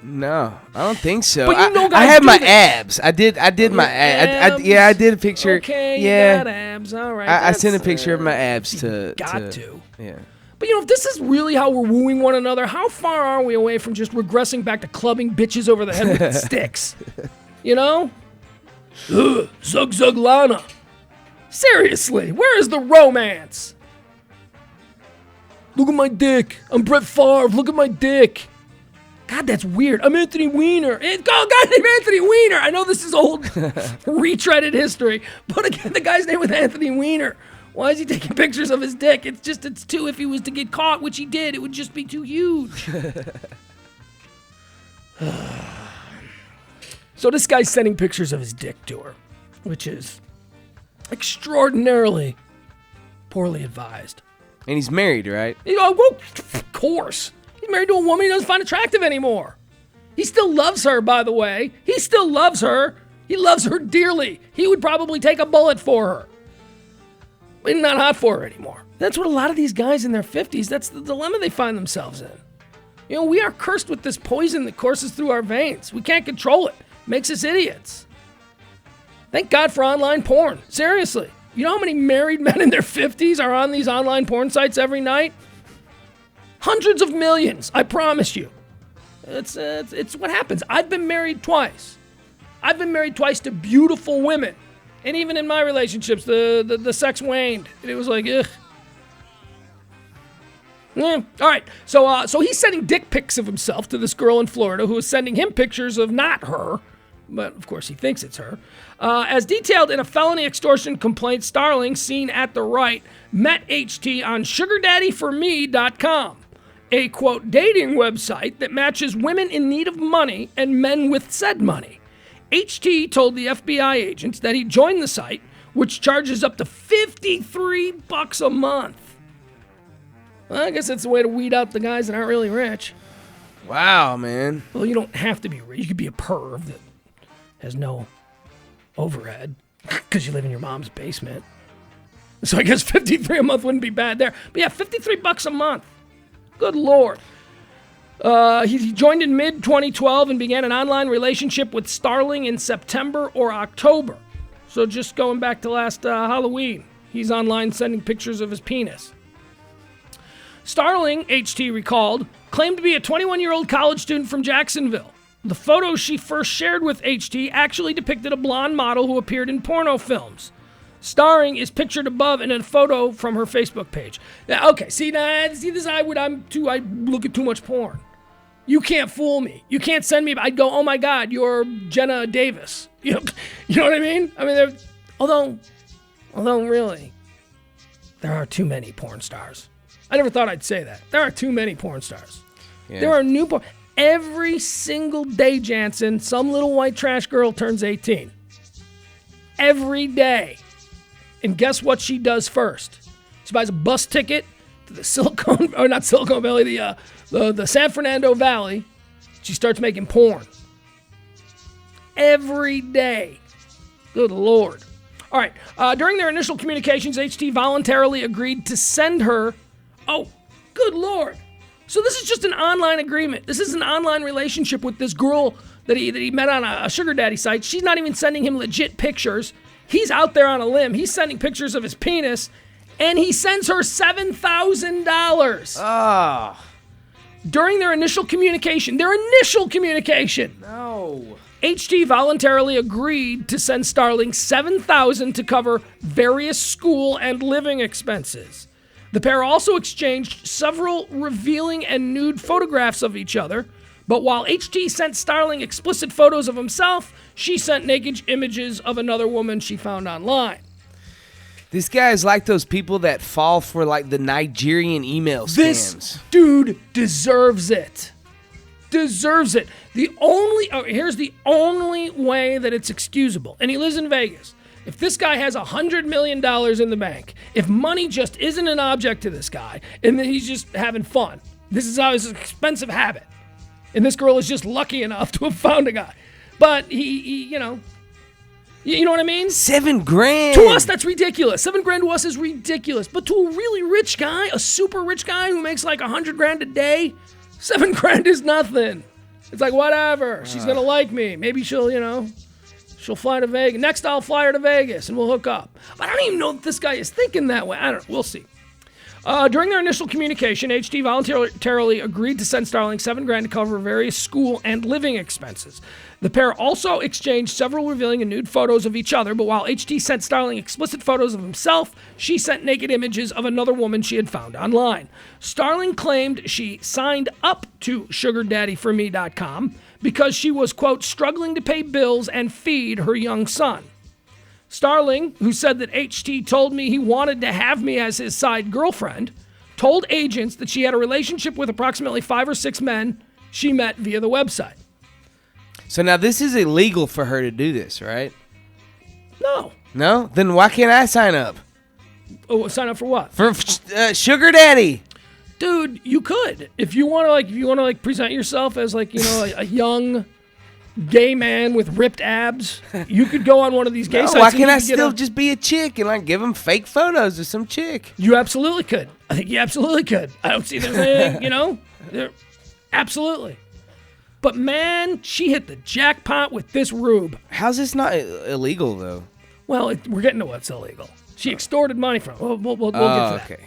No, I don't think so. But guys I have do my this. abs. I did my abs. I did a picture. Okay, yeah. you got abs. All right. I sent a picture of my abs to. Got to. Yeah. But if this is really how we're wooing one another, how far are we away from just regressing back to clubbing bitches over the head with sticks? Zug zug Lana. Seriously, where is the romance? Look at my dick. I'm Brett Favre. Look at my dick. God, that's weird. I'm Anthony Weiner. A guy named Anthony Weiner. I know this is old, retreaded history, but again, the guy's name was Anthony Weiner. Why is he taking pictures of his dick? It's too, if he was to get caught, which he did, it would just be too huge. So this guy's sending pictures of his dick to her, which is extraordinarily poorly advised. And he's married, right? Of course. He's married to a woman he doesn't find attractive anymore. He still loves her, by the way. He still loves her. He loves her dearly. He would probably take a bullet for her. and not hot for her anymore. That's what a lot of these guys in their 50s, that's the dilemma they find themselves in. You know, we are cursed with this poison that courses through our veins. We can't control it. Makes us idiots. Thank God for online porn. Seriously. You know how many married men in their 50s are on these online porn sites every night? Hundreds of millions, I promise you. It's what happens. I've been married twice. I've been married twice to beautiful women. And even in my relationships, the sex waned. And it was like, ugh. Yeah. All right, so he's sending dick pics of himself to this girl in Florida who is sending him pictures of not her, but of course he thinks it's her. As detailed in a felony extortion complaint, Starling, seen at the right, met HT on SugarDaddyForMe.com, a, quote, dating website that matches women in need of money and men with said money. HT told the FBI agents that he joined the site, which charges up to $53 a month. Well, I guess that's the way to weed out the guys that aren't really rich. Wow, man. Well, you don't have to be rich. You could be a perv that has no overhead because you live in your mom's basement. So I guess $53 a month wouldn't be bad there. But yeah, $53 a month. Good Lord. He joined in mid-2012 and began an online relationship with Starling in September or October. So just going back to last Halloween, he's online sending pictures of his penis. Starling, HT recalled, claimed to be a 21-year-old college student from Jacksonville. The photos she first shared with HT actually depicted a blonde model who appeared in porno films. Starring is pictured above in a photo from her Facebook page. Now, okay, see this is I look at too much porn. You can't fool me. You can't send me. I'd go, oh my God, you're Jenna Davis. You know what I mean? I mean, although really, there are too many porn stars. I never thought I'd say that. There are too many porn stars. Yeah. There are new porn. Every single day, Jansen, some little white trash girl turns 18. Every day. And guess what she does first? She buys a bus ticket to the Silicon Valley, the San Fernando Valley. She starts making porn. Every day. Good Lord. All right. During their initial communications, HT voluntarily agreed to send her. Oh, good Lord. So this is just an online agreement. This is an online relationship with this girl that he met on a sugar daddy site. She's not even sending him legit pictures. He's out there on a limb. He's sending pictures of his penis, and he sends her $7,000. Ah. During their initial communication. No. HT voluntarily agreed to send Starling $7,000 to cover various school and living expenses. The pair also exchanged several revealing and nude photographs of each other, but while HT sent Starling explicit photos of himself, she sent naked images of another woman she found online. This guy is like those people that fall for like the Nigerian email scams. This dude deserves it. Deserves it. Here's the only way that it's excusable, and he lives in Vegas. If this guy has $100 million in the bank, if money just isn't an object to this guy, and then he's just having fun, this is how his expensive habit, and this girl is just lucky enough to have found a guy. But he you know what I mean? $7,000 to us, that's ridiculous. $7,000 to us is ridiculous. But to a really rich guy, a super rich guy who makes like $100,000 a day, $7,000 is nothing. It's like whatever. She's gonna like me. Maybe she'll fly to Vegas. Next, I'll fly her to Vegas, and we'll hook up. But I don't even know if this guy is thinking that way. I don't know. We'll see. During their initial communication, HT voluntarily agreed to send Starling $7,000 to cover various school and living expenses. The pair also exchanged several revealing and nude photos of each other, but while HT sent Starling explicit photos of himself, she sent naked images of another woman she had found online. Starling claimed she signed up to SugarDaddyForMe.com because she was, quote, struggling to pay bills and feed her young son. Starling, who said that HT told me he wanted to have me as his side girlfriend, told agents that she had a relationship with approximately 5 or 6 men she met via the website. So now this is illegal for her to do this, right? No. No? Then why can't I sign up? Oh, sign up for what? For Sugar Daddy. Dude, you could. If you want to present yourself as a young gay man with ripped abs. You could go on one of these gay sites. Why and can't you I could get still just be a chick and like give them fake photos of some chick? You absolutely could. I think you absolutely could. I don't see there's anything, absolutely. But man, she hit the jackpot with this rube. How's this not illegal though? Well, we're getting to what's illegal. She extorted money from him. We'll get to that. Okay.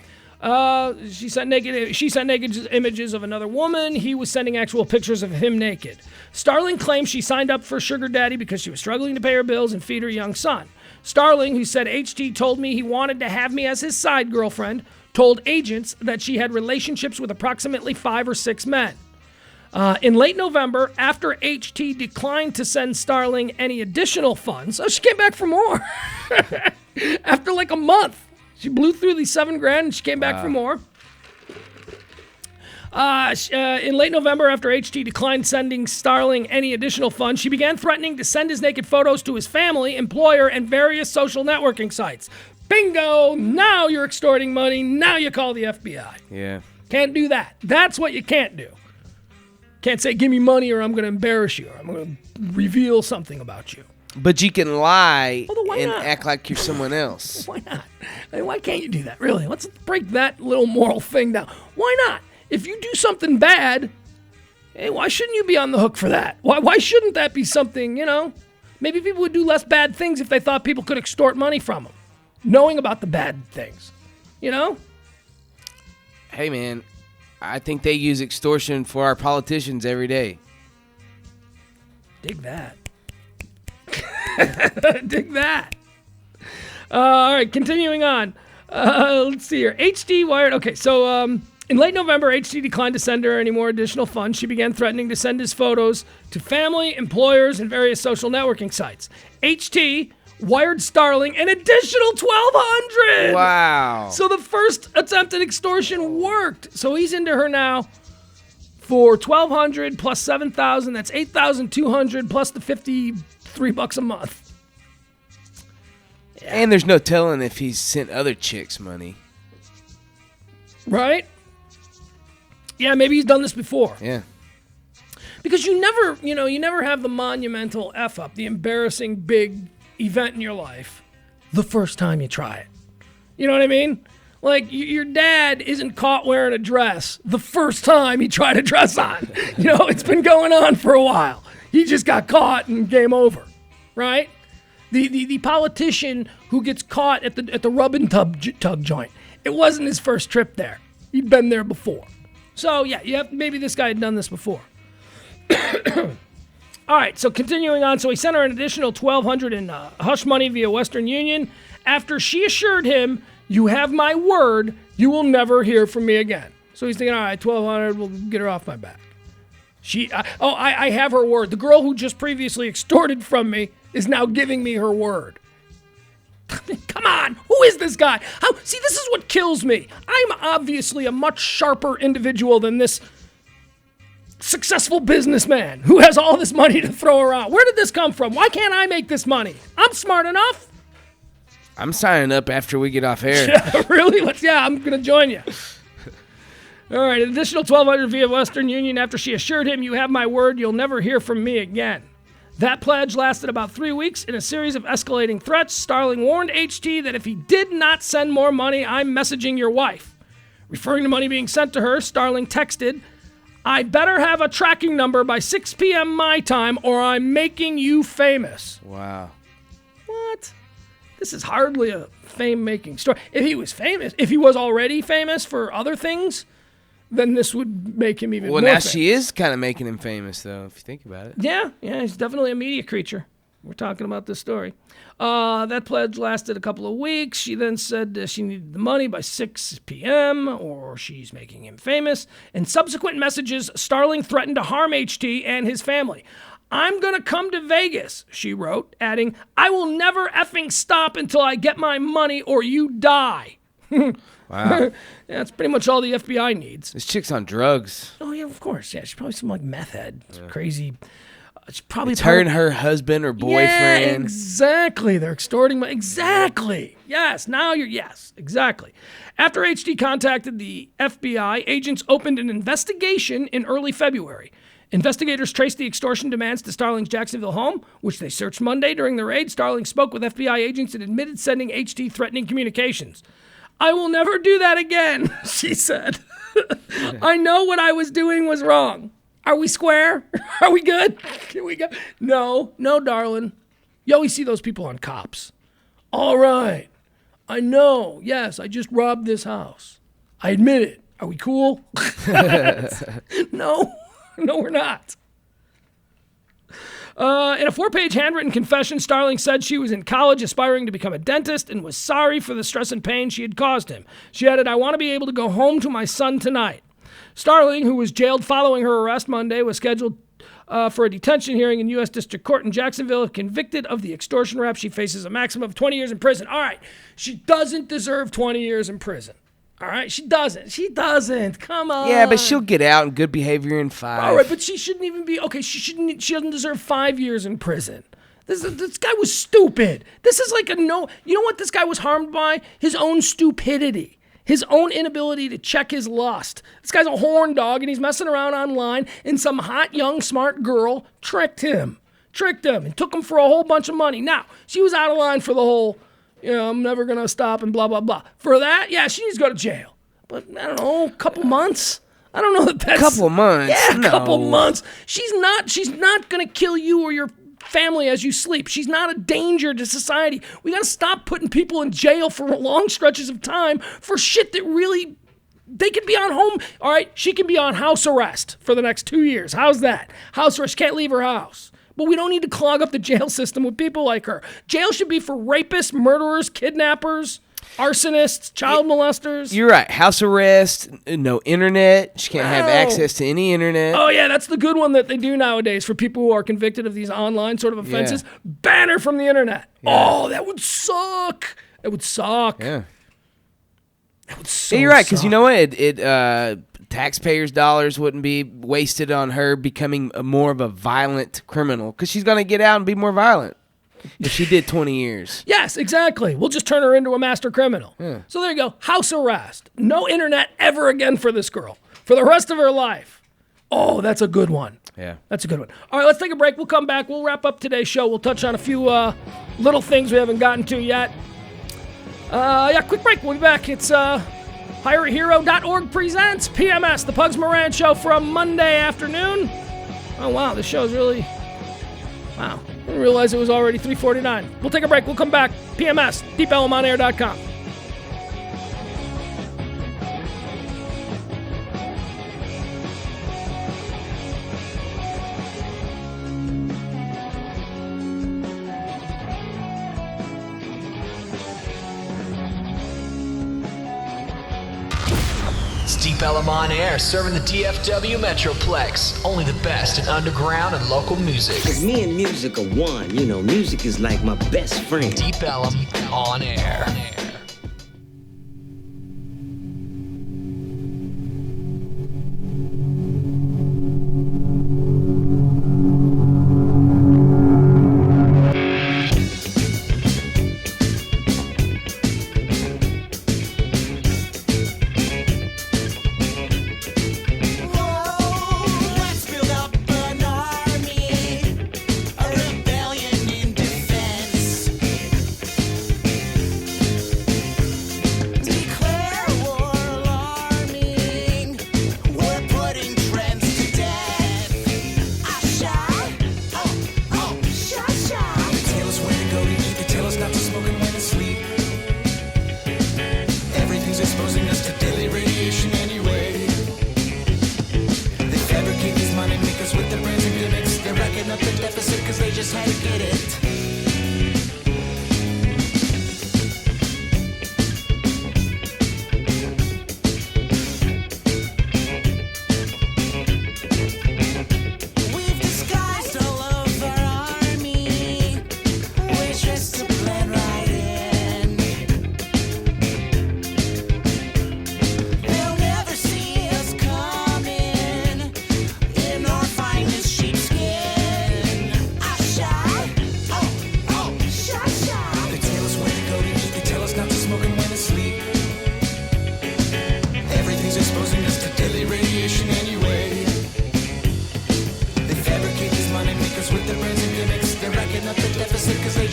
She sent naked images of another woman. He was sending actual pictures of him naked. Starling claims she signed up for sugar daddy because she was struggling to pay her bills and feed her young son. Starling, who said HT told me he wanted to have me as his side girlfriend, told agents that she had relationships with approximately 5 or 6 men. In late November, after HT declined to send Starling any additional funds, she came back for more. After like a month. She blew through these $7,000 and she came back for more. In late November, after HT declined sending Starling any additional funds, she began threatening to send his naked photos to his family, employer, and various social networking sites. Bingo! Now you're extorting money. Now you call the FBI. Yeah. Can't do that. That's what you can't do. Can't say, give me money or I'm going to embarrass you or I'm going to reveal something about you. But you can lie and not? act like you're someone else. Why not? I mean, why can't you do that, really? Let's break that little moral thing down. Why not? If you do something bad, hey, why shouldn't you be on the hook for that? Why shouldn't that be something, Maybe people would do less bad things if they thought people could extort money from them, knowing about the bad things, Hey, man, I think they use extortion for our politicians every day. Dig that. Dig that. All right, continuing on. Let's see here. HT wired. Okay, so in late November, HT declined to send her any more additional funds. She began threatening to send his photos to family, employers, and various social networking sites. HT wired Starling an additional $1,200. Wow. So the first attempt at extortion worked. So he's into her now for $1,200 plus $7,000. That's $8,200 plus the $53 a month. Yeah. And there's no telling if he's sent other chicks money. Right? Yeah, maybe he's done this before. Yeah. Because you never have the monumental F up, the embarrassing big event in your life the first time you try it. You know what I mean? Like, your dad isn't caught wearing a dress the first time he tried a dress on. It's been going on for a while. He just got caught and game over, right? The politician who gets caught at the rub and tug joint, it wasn't his first trip there. He'd been there before. So, yeah, maybe this guy had done this before. All right, so continuing on. So he sent her an additional $1,200 in hush money via Western Union after she assured him, you have my word, you will never hear from me again. So he's thinking, all right, $1,200, we'll get her off my back. I have her word. The girl who just previously extorted from me is now giving me her word. Come on, who is this guy? See, this is what kills me. I'm obviously a much sharper individual than this successful businessman who has all this money to throw around. Where did this come from? Why can't I make this money? I'm smart enough. I'm signing up after we get off air. Yeah, really? I'm going to join you. All right, an additional $1,200 via Western Union after she assured him, you have my word, you'll never hear from me again. That pledge lasted about 3 weeks. In a series of escalating threats, Starling warned HT that if he did not send more money, I'm messaging your wife. Referring to money being sent to her, Starling texted, I better have a tracking number by 6 p.m. my time or I'm making you famous. Wow. What? This is hardly a fame-making story. If he was famous, if he was already famous for other things, then this would make him even more famous. Well, now she is kind of making him famous, though, if you think about it. Yeah, he's definitely a media creature. We're talking about this story. That pledge lasted a couple of weeks. She then said she needed the money by 6 p.m. or she's making him famous. In subsequent messages, Starling threatened to harm HT and his family. I'm going to come to Vegas, she wrote, adding, I will never effing stop until I get my money or you die. Wow. Yeah, that's pretty much all the FBI needs. This chick's on drugs. Oh, yeah, of course. Yeah, she's probably some, meth head. Crazy. It's probably It's her and her husband or boyfriend. Yeah, exactly. They're extorting money. Exactly. Yes. Now you're. Yes. Exactly. After HD contacted the FBI, agents opened an investigation in early February. Investigators traced the extortion demands to Starling's Jacksonville home, which they searched Monday. During the raid, Starling spoke with FBI agents and admitted sending HD threatening communications. I will never do that again, she said. I know what I was doing was wrong. Are we square? Are we good? Can we go? No, darling. You always see those people on Cops. All right. I know. Yes, I just robbed this house. I admit it. Are we cool? No, we're not. In a 4-page handwritten confession, Starling said she was in college aspiring to become a dentist and was sorry for the stress and pain she had caused him. She added, I want to be able to go home to my son tonight. Starling, who was jailed following her arrest Monday, was scheduled for a detention hearing in U.S. District Court in Jacksonville. Convicted of the extortion rap, she faces a maximum of 20 years in prison. All right, she doesn't deserve 20 years in prison. All right, she doesn't. Come on. Yeah, but she'll get out in good behavior in 5. All right, but she shouldn't even be, okay, she doesn't deserve 5 years in prison. This guy was stupid. This is like you know what this guy was harmed by? His own stupidity. His own inability to check his lust. This guy's a horn dog, and he's messing around online, and some hot, young, smart girl tricked him and took him for a whole bunch of money. Now, she was out of line for the whole, I'm never going to stop and blah, blah, blah. For that, yeah, she needs to go to jail. But, I don't know, a couple months? I don't know that that's... Couple months? Yeah, a couple No. months. She's not going to kill you or your family as you sleep. She's not a danger to society. We got to stop putting people in jail for long stretches of time for shit that really... They could be on home... All right, she can be on house arrest for the next 2 years. How's that? House arrest, can't leave her house. But we don't need to clog up the jail system with people like her. Jail should be for rapists, murderers, kidnappers, arsonists, child molesters. You're right. House arrest, no internet. She can't have access to any internet. Oh, yeah, that's the good one that they do nowadays for people who are convicted of these online sort of offenses. Yeah. Ban her from the internet. Yeah. Oh, that would suck. That would suck. Yeah. That would so You're right, because you suck. know what? Taxpayers' dollars wouldn't be wasted on her becoming more of a violent criminal, because she's going to get out and be more violent if she did 20 years. Yes, exactly. We'll just turn her into a master criminal. Yeah. So there you go. House arrest. No internet ever again for this girl for the rest of her life. Oh, that's a good one. Yeah. That's a good one. All right, let's take a break. We'll come back. We'll wrap up today's show. We'll touch on a few little things we haven't gotten to yet. Quick break. We'll be back. It's HireAHero.org presents PMS, the Pugs Moran Show from Monday afternoon. Oh, wow. This show's really... Wow. Didn't realize it was already 3:49. We'll take a break. We'll come back. PMS, DeepElmOnAir.com. It's Deep Ellum on Air, serving the DFW Metroplex. Only the best in underground and local music. Cause me and music are one, music is like my best friend. Deep Ellum on Air.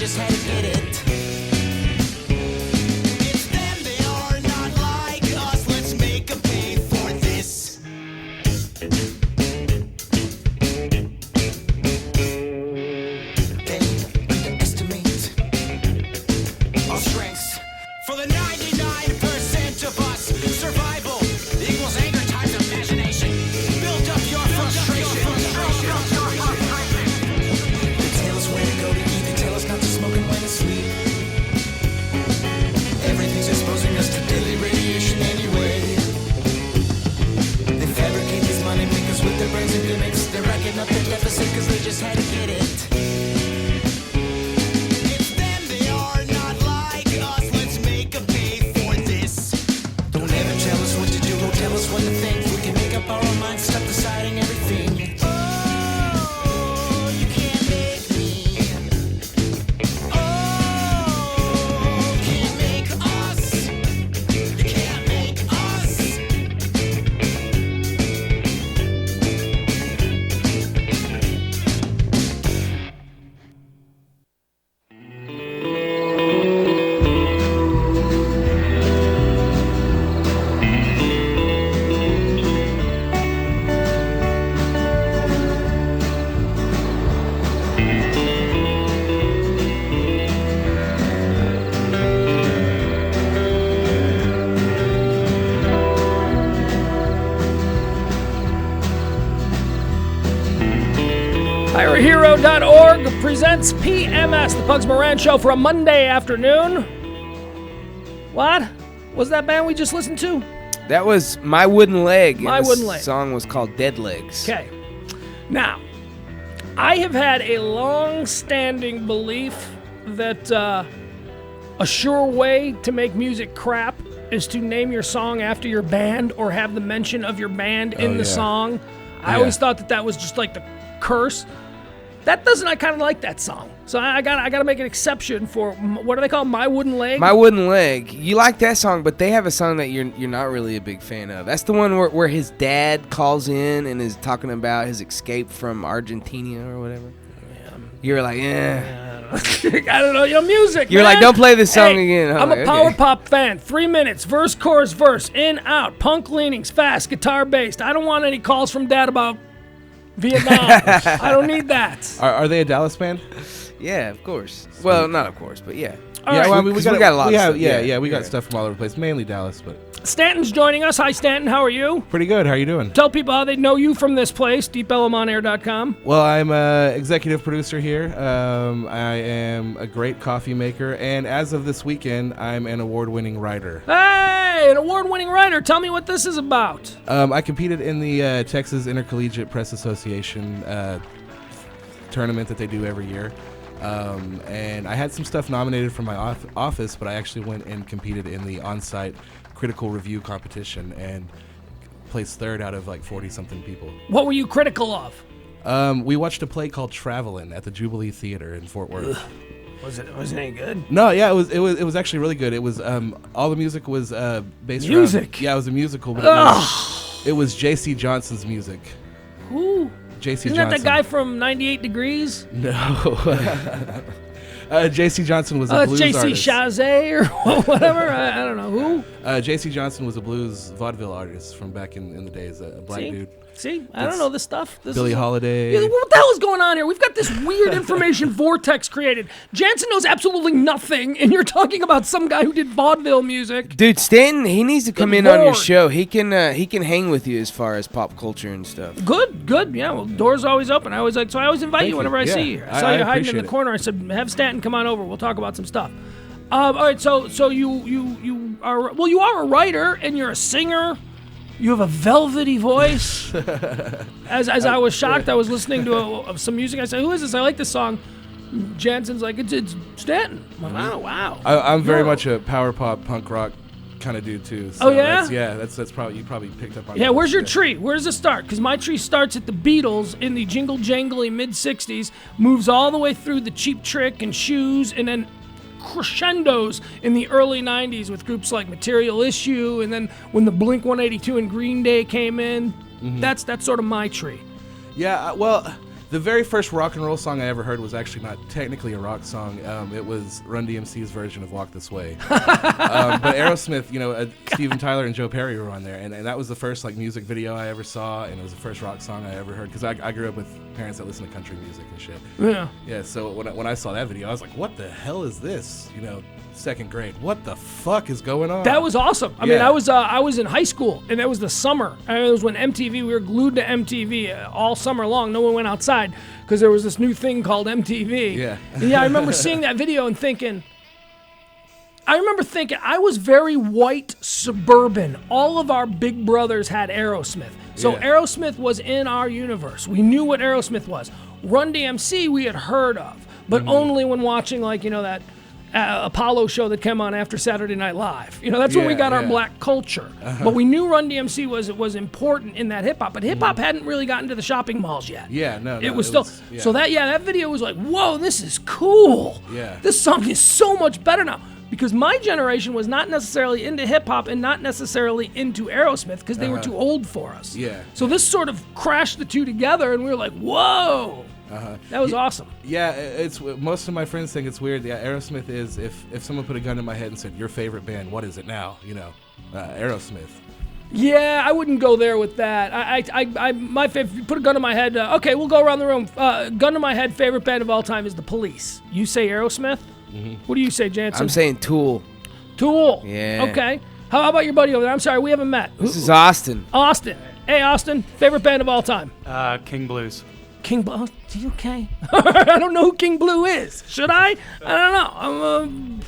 just had to get it. It's them, they are not like us. Let's make them pay for this. They underestimate our strengths. For the 99% of us, survival equals anger times imagination. Build up your frustration. They tell us where to go to eat. They tell us not to smoke and when to sleep. Everything's exposing us to daily radiation anyway. They fabricate these money makers with their brains and gimmicks. They're racking up the deficit because they just had to get it. It's them, they are not like us. Let's make them pay for this. Don't ever tell us what to do, don't tell us what to think. We can make up our own minds, stop deciding everything. Oh, you can't make me. Oh, can't make us. You can't make us. HireAHero.org presents PMS, the Pugs Moran Show, for a Monday afternoon. What? Was that band we just listened to? That was My Wooden Leg. My and the Wooden Leg. song was called Dead Legs. Okay. Now, I have had a long-standing belief that a sure way to make music crap is to name your song after your band or have the mention of your band in the song. I always thought that was just like the curse. That doesn't. I kind of like that song, so I got to make an exception for what do they call My Wooden Leg? My Wooden Leg. You like that song, but they have a song that you're not really a big fan of. That's the one where his dad calls in and is talking about his escape from Argentina or whatever. Yeah. You're like, I don't know, music. You're man. like, don't play this song again. I'm a power pop fan. 3 minutes, verse, chorus, verse, in, out, punk leanings, fast, guitar based. I don't want any calls from dad about Vietnam. I don't need that. Are they a Dallas band? Yeah, of course. Well, not of course, but yeah. Well, I mean, we got a lot of stuff. We got yeah. stuff from all over the place, mainly Dallas, but Stanton's joining us. Hi, Stanton. How are you? pretty good. How are you doing? Tell people how they know you from this place, deepellumonair.com. Well, I'm an executive producer here. I am a great coffee maker, and as of this weekend, I'm an award-winning writer. Hey, an award-winning writer. Tell me what this is about. I competed in the Texas Intercollegiate Press Association tournament that they do every year. And I had some stuff nominated from my office, but I actually went and competed in the on-site critical review competition and placed third out of like 40-something people. What were you critical of? We watched a play called Travelin' at the Jubilee Theater in Fort Worth. Was it any good? No, yeah, it was actually really good. It was all the music was based music. around, yeah, it was a musical, but it was J.C. Johnson's music. Who? J.C. Isn't Johnson. that the guy from 98 Degrees? No. J.C. Johnson was a blues J.C. artist. Chazé or whatever. I don't know who. J.C. Johnson was a blues vaudeville artist from back in the days. A black dude. See, I don't know this stuff. Billie Holiday. Yeah, what the hell is going on here? We've got this weird information vortex created. Jansen knows absolutely nothing, and you're talking about some guy who did vaudeville music. Dude, Stanton, he needs to come Good in on your Lord. show. He can hang with you as far as pop culture and stuff. Good. Yeah, well, doors always open. I always invite Thank you whenever you. I Yeah, see you. I saw you hiding in appreciate the it. corner. I said, have Stanton come on over. We'll talk about some stuff. All right, so you are a writer and you're a singer. You have a velvety voice. As I was shocked, I was listening to some music. I said, "Who is this? I like this song." Jansen's like, "It's Stanton." I'm like, "Oh, wow." I'm very much a power pop punk rock kind of dude too. So Oh, yeah? That's probably you probably picked up on. Yeah, that. where's your tree? Where does it start? Because my tree starts at the Beatles in the jingle jangly mid-'60s, moves all the way through the Cheap Trick and Shoes, and then crescendos in the early 90s with groups like Material Issue, and then when the Blink-182 and Green Day came in. That's sort of my tree. Yeah, well, The very first rock and roll song I ever heard was actually not technically a rock song. It was Run DMC's version of Walk This Way. But Aerosmith, Steven Tyler and Joe Perry were on there, and that was the first like music video I ever saw, and it was the first rock song I ever heard, because I grew up with parents that listen to country music and shit. Yeah. Yeah, so when I saw that video, I was like, what the hell is this? Second grade. What the fuck is going on? That was awesome. I mean, I was in high school, and that was the summer. And it was when MTV, we were glued to MTV all summer long. No one went outside because there was this new thing called MTV. Yeah. And I remember seeing that video and thinking, I was very white suburban. All of our big brothers had Aerosmith. So Aerosmith was in our universe. We knew what Aerosmith was. Run DMC we had heard of, but only when watching that Apollo show that came on after Saturday Night Live. That's when we got our black culture. But we knew Run DMC was important in that hip hop. But hip hop hadn't really gotten to the shopping malls yet. Yeah, no. It was still. So that video was like, whoa, this is cool. Yeah. This song is so much better now. Because my generation was not necessarily into hip hop and not necessarily into Aerosmith because they were too old for us. Yeah. So this sort of crashed the two together, and we were like, whoa. That was awesome. Yeah, it's most of my friends think it's weird. Yeah, Aerosmith is if someone put a gun in my head and said, your favorite band, what is it now? Aerosmith. Yeah, I wouldn't go there with that. My favorite. If you put a gun to my head, okay, we'll go around the room. Gun to my head, favorite band of all time is The Police. You say Aerosmith? Mm-hmm. What do you say, Jansen? I'm saying Tool. Tool. Yeah. Okay. How about your buddy over there? I'm sorry, we haven't met. This is Austin. Austin. Hey, Austin. Favorite band of all time? King Blues. King Blue. Okay. I don't know who King Blue is. Should I? I don't know.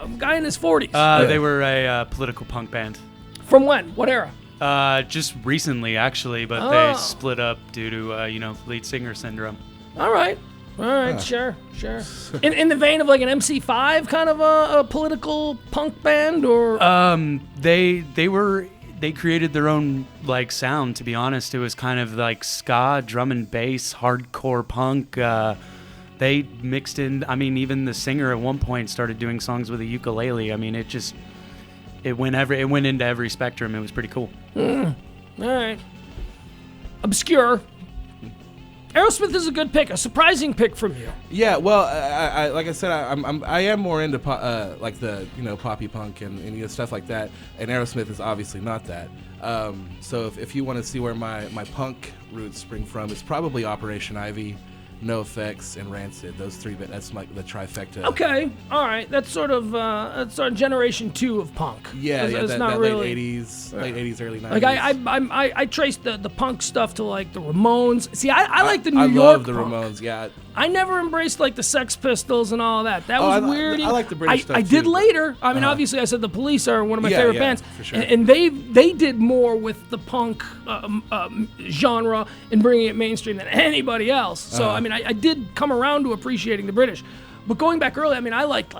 I'm a guy in his 40s. They were a political punk band. From when? What era? Just recently, actually, but they split up due to lead singer syndrome. All right, sure. In the vein of like an MC5 kind of a political punk band, or they created their own like sound. To be honest, it was kind of like ska, drum and bass, hardcore punk. They mixed in. I mean, even the singer at one point started doing songs with a ukulele. I mean, it went into every spectrum. It was pretty cool. All right, obscure. Aerosmith is a good pick, a surprising pick from you. Yeah, well, I like I said, I am more into like the poppy punk and stuff like that, and Aerosmith is obviously not that. So if you want to see where my punk roots spring from, it's probably Operation Ivy, No Effects, and Rancid. Those three, but that's like the trifecta. Okay, all right, that's sort of generation 2 of punk. Yeah, it's that not really late 80s, early 90s. Like I traced the punk stuff to like the Ramones. See, I like the New York. I love the punk. Ramones. Yeah. I never embraced like the Sex Pistols and all that. That was weird. I like the British stuff I did too, later. I mean, obviously, I said the Police are one of my favorite bands, for sure. and they did more with the punk genre and bringing it mainstream than anybody else. So I mean, I did come around to appreciating the British. But going back early, I mean, I liked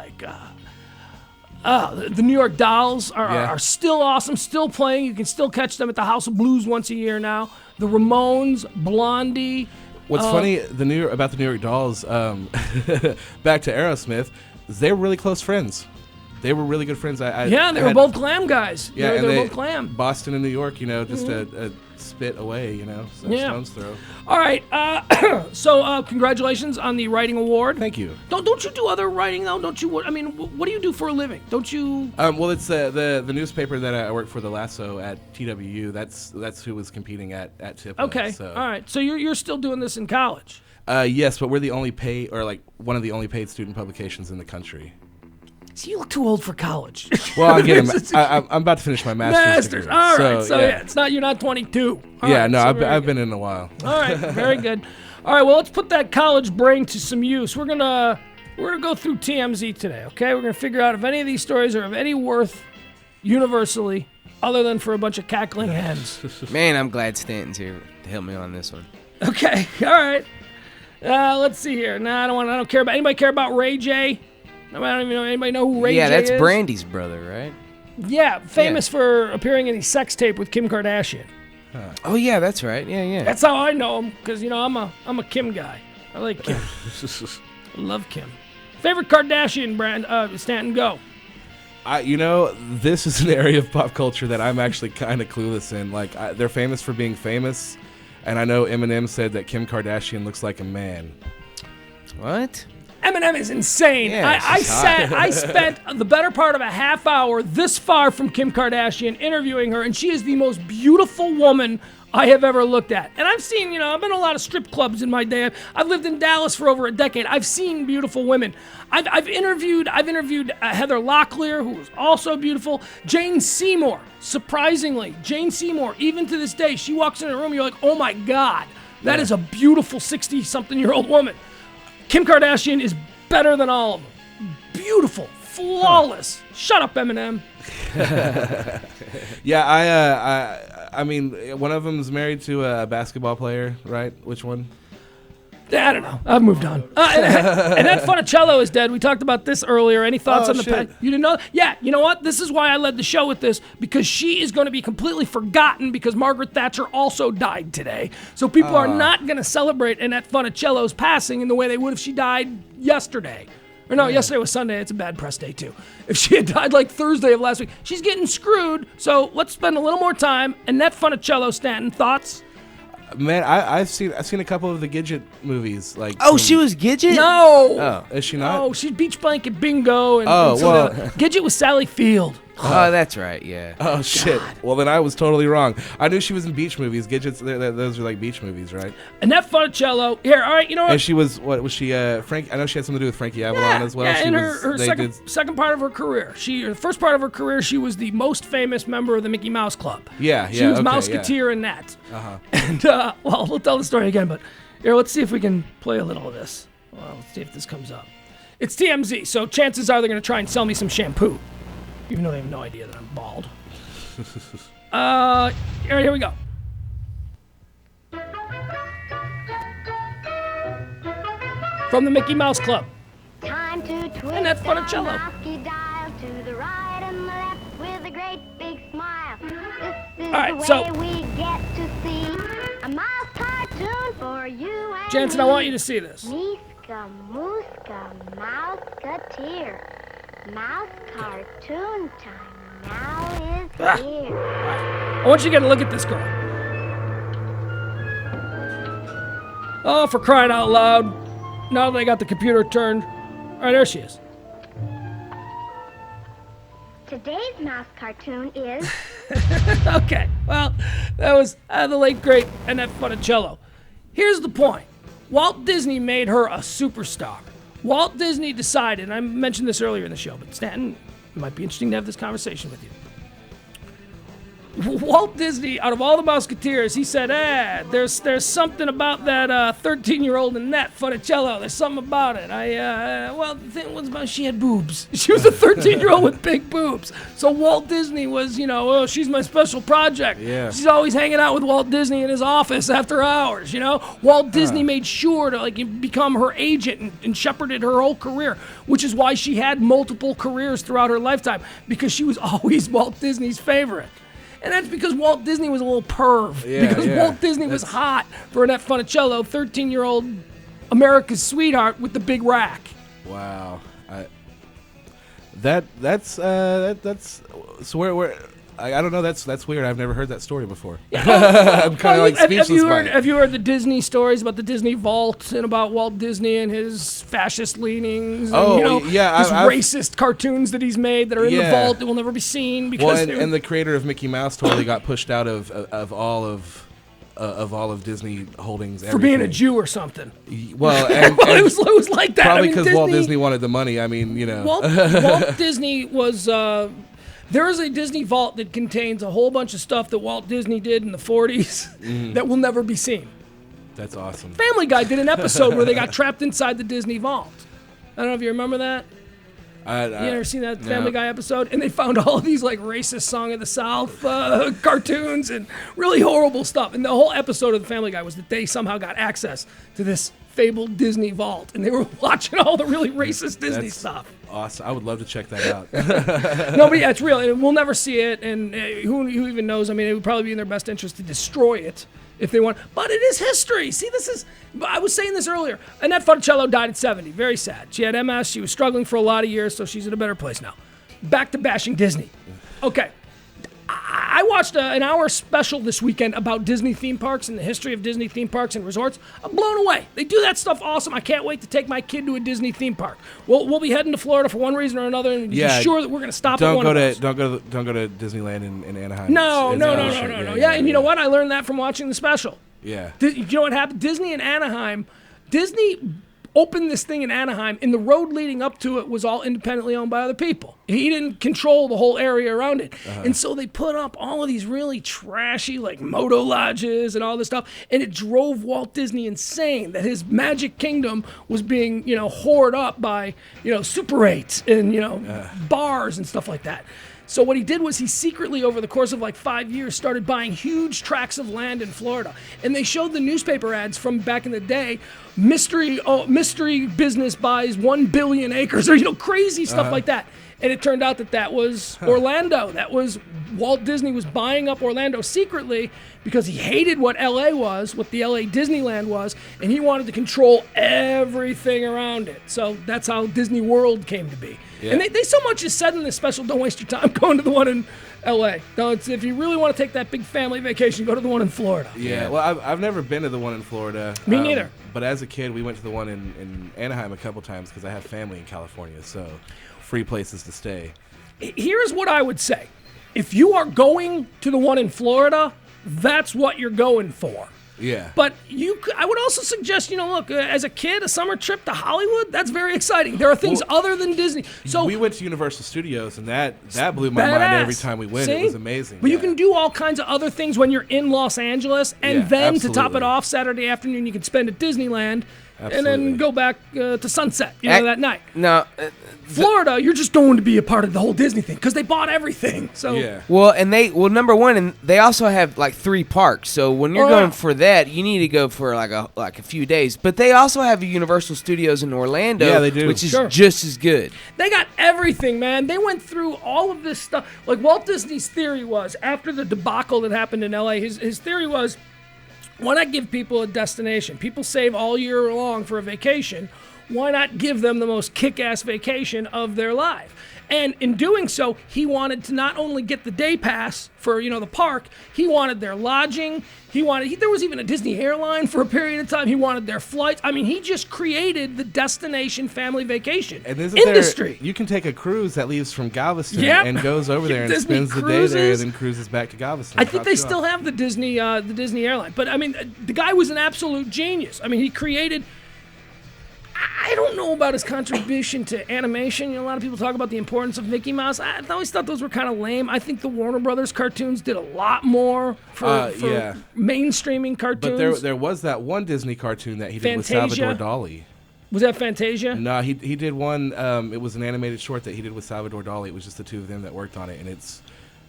the New York Dolls are still awesome, still playing. You can still catch them at the House of Blues once a year now. The Ramones, Blondie. What's funny about the New York Dolls, back to Aerosmith, they were really close friends. They were really good friends. They were both glam guys. Yeah, they were both glam. Boston and New York, just a spit away, stone's throw. All right, so congratulations on the writing award. Thank you. Don't you do other writing though? Don't you? I mean, what do you do for a living? Don't you? Well, it's the newspaper that I work for, The Lasso at TWU. That's who was competing at TIPA. Okay. So. All right. So you're still doing this in college? Yes, but we're the only one of the only paid student publications in the country. So you look too old for college. Well, I'm about to finish my master's degree. All right. So it's not, you're not 22. I've been in a while. All right. Very good. All right. Well, let's put that college brain to some use. We're gonna go through TMZ today. Okay. We're gonna figure out if any of these stories are of any worth universally, other than for a bunch of cackling hens. Man, I'm glad Stanton's here to help me on this one. Okay. All right. Let's see here. I don't care about. Anybody care about Ray J? I don't even know. Anybody know who Ray J is? Yeah, that's Brandy's brother, right? Yeah, famous for appearing in a sex tape with Kim Kardashian. Oh yeah, that's right. Yeah. That's how I know him, because I'm a Kim guy. I like Kim. I love Kim. Favorite Kardashian brand? Stanton, go. This is an area of pop culture that I'm actually kind of clueless in. Like, they're famous for being famous, And I know Eminem said that Kim Kardashian looks like a man. What? Eminem is insane. Yeah, I spent the better part of a half hour this far from Kim Kardashian interviewing her, and she is the most beautiful woman I have ever looked at. And I've seen, I've been to a lot of strip clubs in my day. I've lived in Dallas for over a decade. I've seen beautiful women. I've interviewed Heather Locklear, who was also beautiful. Jane Seymour, surprisingly, Jane Seymour, even to this day, she walks in a room, you're like, oh my God, that is a beautiful 60-something-year-old woman. Kim Kardashian is better than all of them. Beautiful, flawless. Shut up, Eminem. Yeah, I mean, one of them is married to a basketball player, right? Which one? I don't know. I've moved on. And that Funicello is dead. We talked about this earlier. Any thoughts on the past? You didn't know? Yeah, you know what? This is why I led the show with this, because she is going to be completely forgotten because Margaret Thatcher also died today. So people are not going to celebrate Annette Funicello's passing in the way they would if she died yesterday. Or no, yesterday was Sunday. It's a bad press day, too. If she had died like Thursday of last week, she's getting screwed. So let's spend a little more time. Annette Funicello, Stanton, thoughts? Man, I've seen a couple of the Gidget movies. Like, she was Gidget? No. Oh, is she not? Oh, she's Beach Blanket Bingo. And Gidget was Sally Field. Oh, that's right, yeah. Oh, shit. Well, then I was totally wrong. I knew she was in beach movies. Gidgets, those are like beach movies, right? Annette Funicello. Here, all right, you know what? And she was, what was she, Frank? I know she had something to do with Frankie Avalon as well. Yeah, in her second part of her career. The first part of her career, she was the most famous member of the Mickey Mouse Club. Yeah. She was Mouseketeer in that. Uh-huh. And, well, we'll tell the story again, but here, let's see if we can play a little of this. Well, let's see if this comes up. It's TMZ, so chances are they're going to try and sell me some shampoo. Even though they have no idea that I'm bald. All right, here we go. From the Mickey Mouse Club. Time to twist Annette Funicello. dial to the right and the left with a great big smile. This is right, the so- way we get to see a mouse cartoon for you and Jansen, I want you to see this. Miska, Mooska, Mouseketeer. Mouse cartoon time now is here. I want you to get a look at this girl. Oh, for crying out loud. Now that I got the computer turned. All right, there she is. Today's mouse cartoon is... Okay, well, that was the late, great Annette Funicello. Here's the point. Walt Disney made her a superstar. Walt Disney decided, and I mentioned this earlier in the show, but Stanton, it might be interesting to have this conversation with you. Walt Disney, out of all the Musketeers, he said, there's something about that 13-year-old Annette Funicello. There's something about it. The thing was about she had boobs. She was a 13-year-old with big boobs. So Walt Disney was, she's my special project. Yeah. She's always hanging out with Walt Disney in his office after hours, Walt Disney made sure to become her agent and shepherded her whole career, which is why she had multiple careers throughout her lifetime, because she was always Walt Disney's favorite. And that's because Walt Disney was a little perv. Walt Disney was hot for Annette Funicello, 13-year-old America's sweetheart with the big rack. Wow. That's so where I don't know. That's weird. I've never heard that story before. I'm kind of speechless by it. Have you heard the Disney stories about the Disney Vault and about Walt Disney and his fascist leanings? And, his racist cartoons that he's made that are in the vault that will never be seen because. Well, and the creator of Mickey Mouse totally got pushed out of all of Disney holdings for being a Jew or something. Well, and it was like that. Probably because Walt Disney wanted the money. I mean, Walt Disney was. There is a Disney vault that contains a whole bunch of stuff that Walt Disney did in the 40s that will never be seen. That's awesome. Family Guy did an episode where they got trapped inside the Disney vault. I don't know if you remember that. You ever seen that Family Guy episode? And they found all of these racist Song of the South cartoons and really horrible stuff. And the whole episode of the Family Guy was that they somehow got access to this fabled Disney vault, and they were watching all the really racist Disney stuff. Awesome. I would love to check that out. No, but yeah, it's real. And we'll never see it, and who even knows? I mean, it would probably be in their best interest to destroy it if they want. But it is history. See, I was saying this earlier. Annette Funicello died at 70. Very sad. She had MS. She was struggling for a lot of years, so she's in a better place now. Back to bashing Disney. Okay. I watched an hour special this weekend about Disney theme parks and the history of Disney theme parks and resorts. I'm blown away. They do that stuff awesome. I can't wait to take my kid to a Disney theme park. We'll be heading to Florida for one reason or another, and be sure that we're going to stop at one of those. Don't go to Disneyland in Anaheim. No. Yeah, and you know what? I learned that from watching the special. Yeah. You know what happened? Disney in Anaheim. Disney opened this thing in Anaheim, and the road leading up to it was all independently owned by other people. He didn't control the whole area around it. And so they put up all of these really trashy, like, moto lodges and all this stuff, and it drove Walt Disney insane that his Magic Kingdom was being, whored up by, Super 8s and, bars and stuff like that. So what he did was he secretly, over the course of like 5 years, started buying huge tracts of land in Florida. And they showed the newspaper ads from back in the day, mystery business buys 1 billion acres, or, crazy stuff like that. And it turned out that was Orlando. That was Walt Disney was buying up Orlando secretly because he hated what LA was, what the LA Disneyland was, and he wanted to control everything around it. So that's how Disney World came to be. Yeah. And they so much is said in this special, don't waste your time going to the one in LA. No, if you really want to take that big family vacation, go to the one in Florida. Yeah, well, I've never been to the one in Florida. Me neither. But as a kid, we went to the one in Anaheim a couple times because I have family in California, so free places to stay. Here's what I would say. If you are going to the one in Florida, that's what you're going for. Yeah. But I would also suggest, look, as a kid, a summer trip to Hollywood, that's very exciting. There are things other than Disney. So we went to Universal Studios, and that blew my mind every time we went. See? It was amazing. But you can do all kinds of other things when you're in Los Angeles, and then to top it off, Saturday afternoon, you can spend at Disneyland. And then go back to Sunset, that night. No. Florida, you're just going to be a part of the whole Disney thing because they bought everything. So yeah. Well, number one, and they also have like 3 parks. So when you're going for that, you need to go for like a few days. But they also have a Universal Studios in Orlando, yeah, they do. which is just as good. They got everything, man. They went through all of this stuff. Like Walt Disney's theory was, after the debacle that happened in LA, his theory was, why not give people a destination? People save all year long for a vacation. Why not give them the most kick-ass vacation of their life? And in doing so, he wanted to not only get the day pass for, the park, he wanted their lodging. There was even a Disney airline for a period of time. He wanted their flights. I mean, he just created the destination family vacation industry. You can take a cruise that leaves from Galveston and goes over there and spends the day there and then cruises back to Galveston. I think they still have the Disney airline. But, I mean, the guy was an absolute genius. I mean, he created... I don't know about his contribution to animation. A lot of people talk about the importance of Mickey Mouse. I always thought those were kind of lame. I think the Warner Brothers cartoons did a lot more for mainstreaming cartoons. But there was that one Disney cartoon that he did with Salvador Dali. Was that Fantasia? No, he did one. It was an animated short that he did with Salvador Dali. It was just the two of them that worked on it, and it's...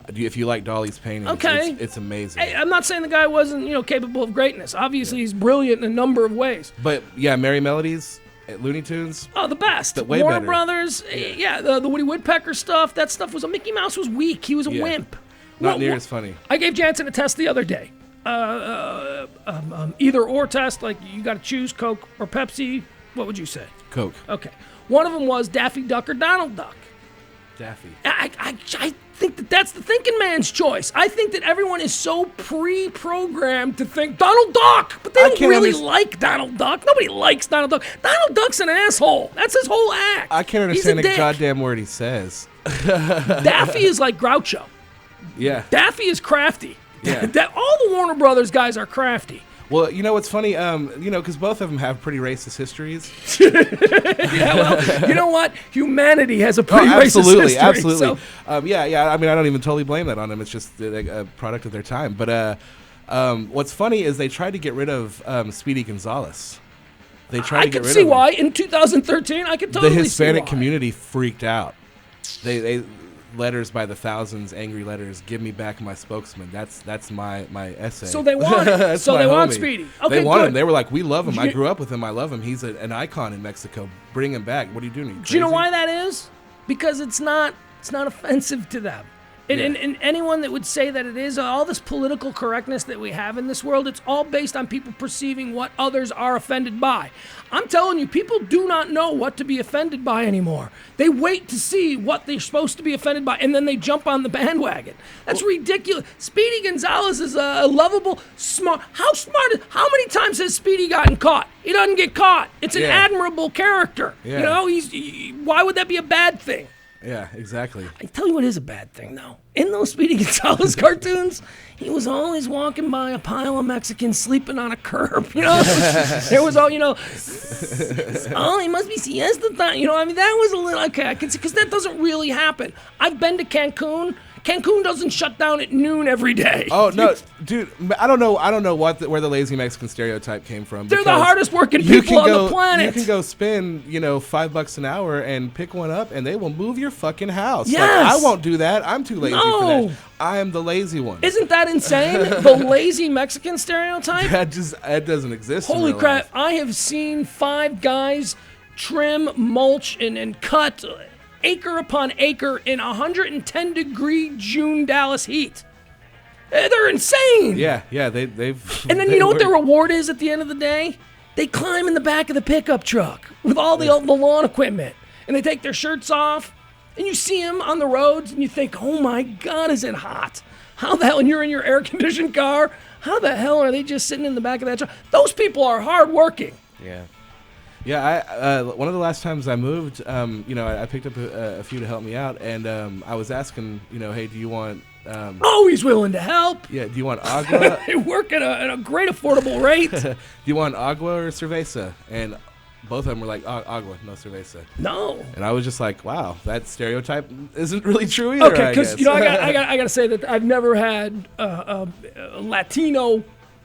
If you like Dali's paintings, it's amazing. Hey, I'm not saying the guy wasn't, capable of greatness. Obviously, he's brilliant in a number of ways. But yeah, Merry Melodies, Looney Tunes. Oh, the best. Way Warner better. Brothers. Yeah, the Woody Woodpecker stuff. That stuff was... Mickey Mouse was weak. He was a wimp. Not near as funny. I gave Jansen a test the other day. Either or test. Like, you got to choose Coke or Pepsi. What would you say? Coke. Okay. One of them was Daffy Duck or Donald Duck. Daffy. I think that's the thinking man's choice. I think that everyone is so pre-programmed to think Donald Duck, but they don't really like Donald Duck. Nobody likes Donald Duck. Donald Duck's an asshole. That's his whole act. I can't understand a goddamn word he says. Daffy is like Groucho. Yeah. Daffy is crafty. Yeah. All the Warner Brothers guys are crafty. Well, you know what's funny? Because both of them have pretty racist histories. Yeah, well, you know what? Humanity has a pretty racist history. Absolutely. So. I mean, I don't even totally blame that on them. It's just a product of their time. But what's funny is they tried to get rid of Speedy Gonzales. They tried to get rid of him. I can see why. In 2013, I could totally see why. The Hispanic community freaked out. They letters by the thousands, angry letters. Give me back my spokesman. That's my essay. So they want it. So they want Speedy. Okay, they want good. him. They were like, we love him. I grew up with him. I love him. He's an icon in Mexico. Bring him back. What are you doing? Do you know why that is? Because it's not offensive to them. And anyone that would say that it is, all this political correctness that we have in this world, it's all based on people perceiving what others are offended by. I'm telling you, people do not know what to be offended by anymore. They wait to see what they're supposed to be offended by, and then they jump on the bandwagon. That's ridiculous. Speedy Gonzalez is a lovable, smart. How many times has Speedy gotten caught? He doesn't get caught. It's an admirable character. Yeah. You know, why would that be a bad thing? Yeah, exactly. I tell you what is a bad thing, though. In those Speedy Gonzalez cartoons, he was always walking by a pile of Mexicans sleeping on a curb, you know? There was all, you know, oh, he must be siesta time. You know, I mean, that was a little, okay, I can see, because that doesn't really happen. I've been to Cancun. Cancun doesn't shut down at noon every day. Oh no, dude! I don't know where the lazy Mexican stereotype came from. They're the hardest working people on the planet. You can go spend, $5 an hour and pick one up, and they will move your fucking house. Yes. Like, I won't do that. I'm too lazy for that. I am the lazy one. Isn't that insane? The lazy Mexican stereotype? It doesn't exist. Holy in real crap! life. I have seen 5 guys trim, mulch, and cut acre upon acre in 110-degree June Dallas heat. They're insane. Yeah, they've. And then you know what their reward is at the end of the day? They climb in the back of the pickup truck with all the lawn equipment, and they take their shirts off, and you see them on the roads, and you think, oh my God, is it hot? How the hell, and you're in your air-conditioned car, how the hell are they just sitting in the back of that truck? Those people are hardworking. Yeah. Yeah, one of the last times I moved, I picked up a few to help me out, and I was asking, hey, do you want... Always willing to help. Yeah, do you want agua? They work at a great affordable rate. Do you want agua or cerveza? And both of them were like, agua, no cerveza. No. And I was just like, wow, that stereotype isn't really true either. Okay, because I got to say that I've never had a Latino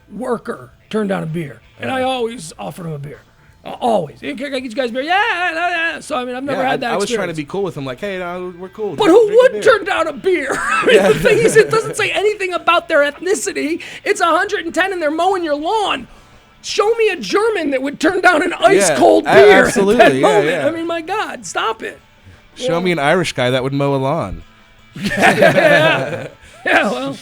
worker turn down a beer, and I always offer them a beer. Always. Can I get you guys a beer? Yeah. So, I mean, I've never had that I was experience. trying to be cool with them, like, hey, we're cool. But who would turn down a beer? I mean, the thing is, it doesn't say anything about their ethnicity. It's 110 and they're mowing your lawn. Show me a German that would turn down an ice-cold beer absolutely. at that moment. I mean, my God, stop it. Show me an Irish guy that would mow a lawn. Yeah, well.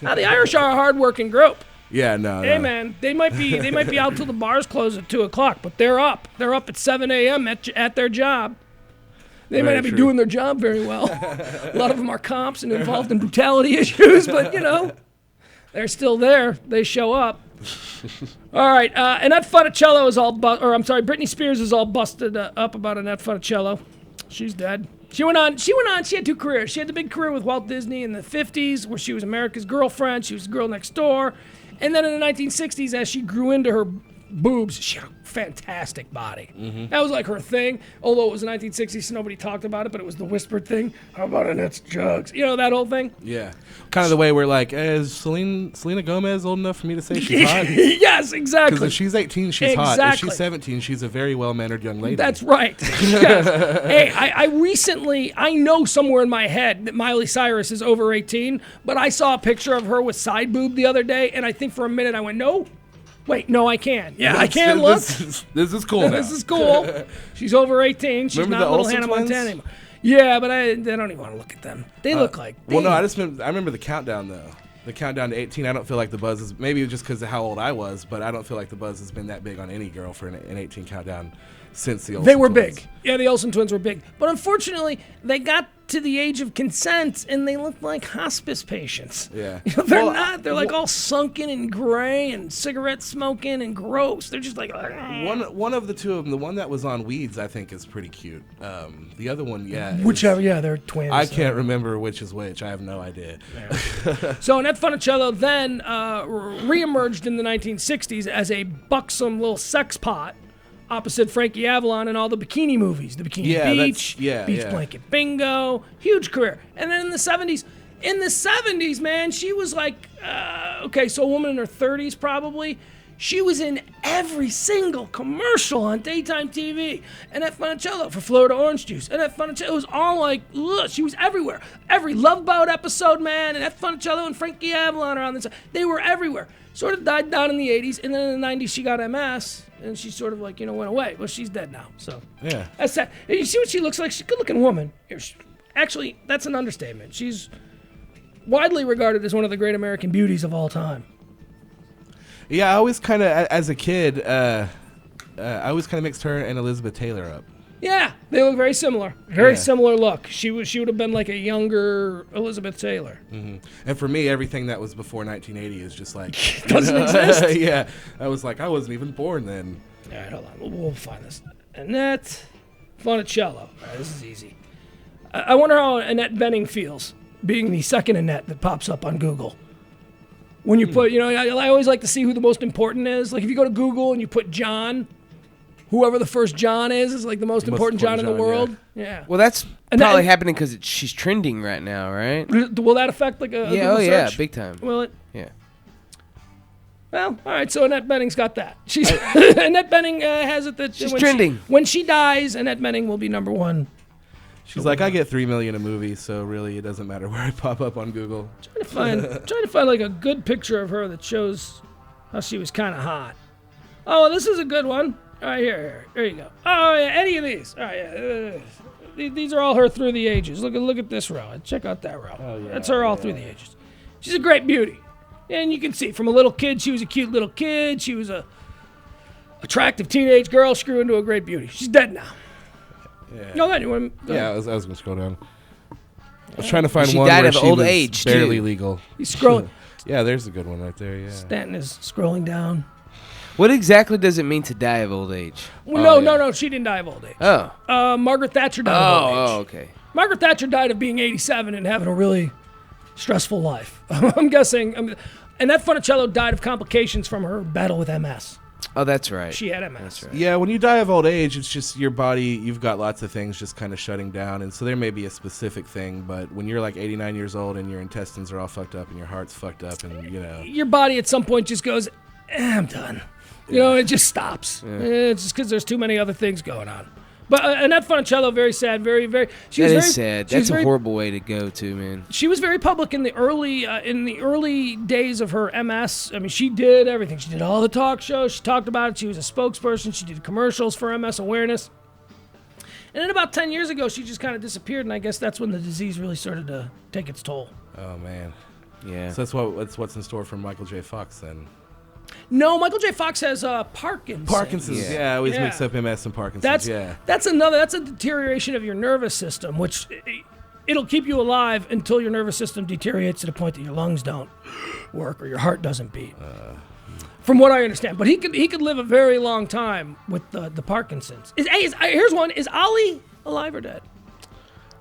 Now, the Irish are a hard-working group. Yeah, no. Hey, man, they might be out till the bars close at 2:00, but they're up. They're up at 7 a.m. at their job. They might not be doing their job very well. A lot of them are cops and involved in brutality issues, but they're still there. They show up. All right, Annette Funicello is Britney Spears is all busted up about Annette Funicello. She's dead. She went on. She had 2 careers. She had the big career with Walt Disney in the 50s, where she was America's girlfriend. She was the girl next door. And then in the 1960s, as she grew into her boobs, she had a fantastic body. Mm-hmm. That was like her thing. Although it was the 1960s, so nobody talked about it, but it was the whispered thing. How about Annette's jugs? You know, that whole thing? Yeah. Kind of the way we're like, is Selena Gomez old enough for me to say she's hot? Yes, exactly. Because if she's 18, she's hot. If she's 17, she's a very well-mannered young lady. That's right. Yes. Hey, I know somewhere in my head that Miley Cyrus is over 18, but I saw a picture of her with side boob the other day, and I think for a minute I went, no. Wait, no, I can. Yeah, I can look. This is cool now. This is cool. She's over 18. She's Remember not the little Olsen Hannah twins? Montana anymore. Yeah, but I don't even want to look at them. They look like... Well, no, I remember the countdown, though. The countdown to 18, I don't feel like the buzz is... Maybe just because of how old I was, but I don't feel like the buzz has been that big on any girl for an 18 countdown since the Olsen They were twins. big. Yeah, the Olsen twins were big. But unfortunately, they got to the age of consent, and they looked like hospice patients. Yeah. They're not. They're like all sunken and gray and cigarette smoking and gross. They're just like... One of the two of them, the one that was on Weeds, I think is pretty cute. The other one, Whichever, they're twins. I can't remember which is which. I have no idea. Yeah. So Annette Funicello then reemerged in the 1960s as a buxom little sex pot opposite Frankie Avalon in all the bikini movies. The Bikini Beach, Beach Blanket Bingo, huge career. And then in the 70s, man, she was like, so a woman in her 30s probably. She was in every single commercial on daytime TV. Annette Funicello for Florida Orange Juice. Annette Funicello, it was all like, ugh, she was everywhere. Every Love Boat episode, man. Annette Funicello and Frankie Avalon are on this. They were everywhere. Sort of died down in the 80s, and then in the 90s she got MS, and she sort of went away. Well, she's dead now, so. Yeah. That's sad. And you see what she looks like? She's a good-looking woman. actually, that's an understatement. She's widely regarded as one of the great American beauties of all time. Yeah, I always kind of, as a kid, I always kind of mixed her and Elizabeth Taylor up. Yeah, they look very similar. Very similar look. She would have been like a younger Elizabeth Taylor. Mm-hmm. And for me, everything that was before 1980 is just like doesn't exist. Yeah, I was like, I wasn't even born then. All right, hold on. We'll find this. Annette Funicello. All right, this is easy. I wonder how Annette Bening feels being the second Annette that pops up on Google. When you put, I always like to see who the most important is. Like if you go to Google and you put John, whoever the first John is like the most important John in the world. Yeah. Well, that's probably happening because she's trending right now, right? Will that affect like a Google search? Big time. Will it? Yeah. Well, all right. So Annette Bening's got that. She's Annette Bening has it that she's trending. When she dies, Annette Bening will be number one. She's like, I get $3 million a movie, so really it doesn't matter where I pop up on Google. Trying to find like a good picture of her that shows how she was kind of hot. Oh, this is a good one. All right, here you go. Oh, yeah, any of these. All right, yeah. These are all her through the ages. Look at this row. Check out that row. Oh, yeah, that's her all through the ages. She's a great beauty. And you can see, from a little kid, she was a cute little kid. She was a attractive teenage girl. She grew into a great beauty. She's dead now. Yeah. No, anyway. Yeah, I was going to scroll down. I was trying to find she one died where of she old was age, barely too. legal. He's scrolling. Yeah, there's a good one right there, yeah. Stanton is scrolling down. What exactly does it mean to die of old age? Well, no, she didn't die of old age. Oh. Margaret Thatcher died of old age. Oh, okay. Margaret Thatcher died of being 87 and having a really stressful life. I'm guessing. Annette Funicello died of complications from her battle with MS. Oh, that's right. She had MS. That's right. Yeah, when you die of old age, it's just your body, you've got lots of things just kind of shutting down. And so there may be a specific thing, but when you're like 89 years old and your intestines are all fucked up and your heart's fucked up and, Your body at some point just goes, I'm done. It just stops. Yeah. It's just because there's too many other things going on. But Annette Funicello, very sad, very, very. That is sad. That's a horrible way to go, too, man. She was very public in the early days of her MS. I mean, she did everything. She did all the talk shows. She talked about it. She was a spokesperson. She did commercials for MS awareness. And then about 10 years ago, she just kind of disappeared, and I guess that's when the disease really started to take its toll. Oh, man. Yeah. So that's what's in store for Michael J. Fox, then. No, Michael J. Fox has Parkinson's. Parkinson's, yeah. I always mix up MS and Parkinson's, That's a deterioration of your nervous system, which it'll keep you alive until your nervous system deteriorates to the point that your lungs don't work or your heart doesn't beat. From what I understand. But he could live a very long time with the Parkinson's. Here's one. Is Ali alive or dead?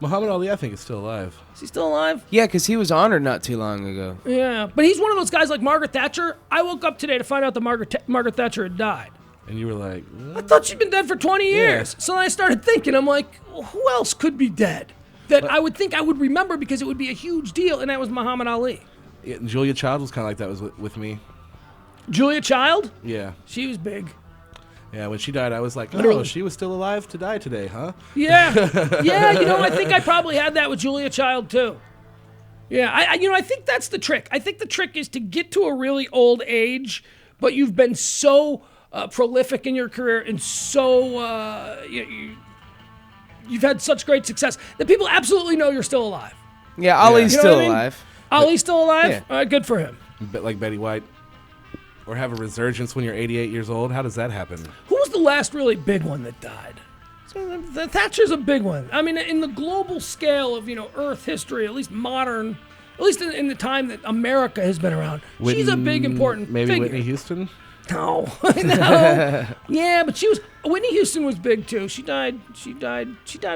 Muhammad Ali, I think, is still alive. Is he still alive? Yeah, because he was honored not too long ago. Yeah, but he's one of those guys like Margaret Thatcher. I woke up today to find out that Margaret Thatcher had died. And you were like, I thought she'd been dead for 20 years. So then I started thinking, I'm like, well, who else could be dead? That I would think I would remember because it would be a huge deal, and that was Muhammad Ali. Yeah, Julia Child was kind of like that with me. Julia Child? Yeah. She was big. Yeah, when she died, I was like, Literally. oh, she was still alive to die today, huh? Yeah. Yeah, I think I probably had that with Julia Child, too. Yeah, I think that's the trick. I think the trick is to get to a really old age, but you've been so prolific in your career and so you've had such great success that people absolutely know you're still alive. Yeah, Ali's still alive. Ali's still alive? Yeah. All right, good for him. Like Betty White. Or have a resurgence when you're 88 years old? How does that happen? Who was the last really big one that died? The Thatcher's a big one. I mean, in the global scale of, Earth history, at least modern, at least in the time that America has been around, she's a big, important maybe figure. Whitney Houston? No. No. Yeah, but Whitney Houston was big, too. She died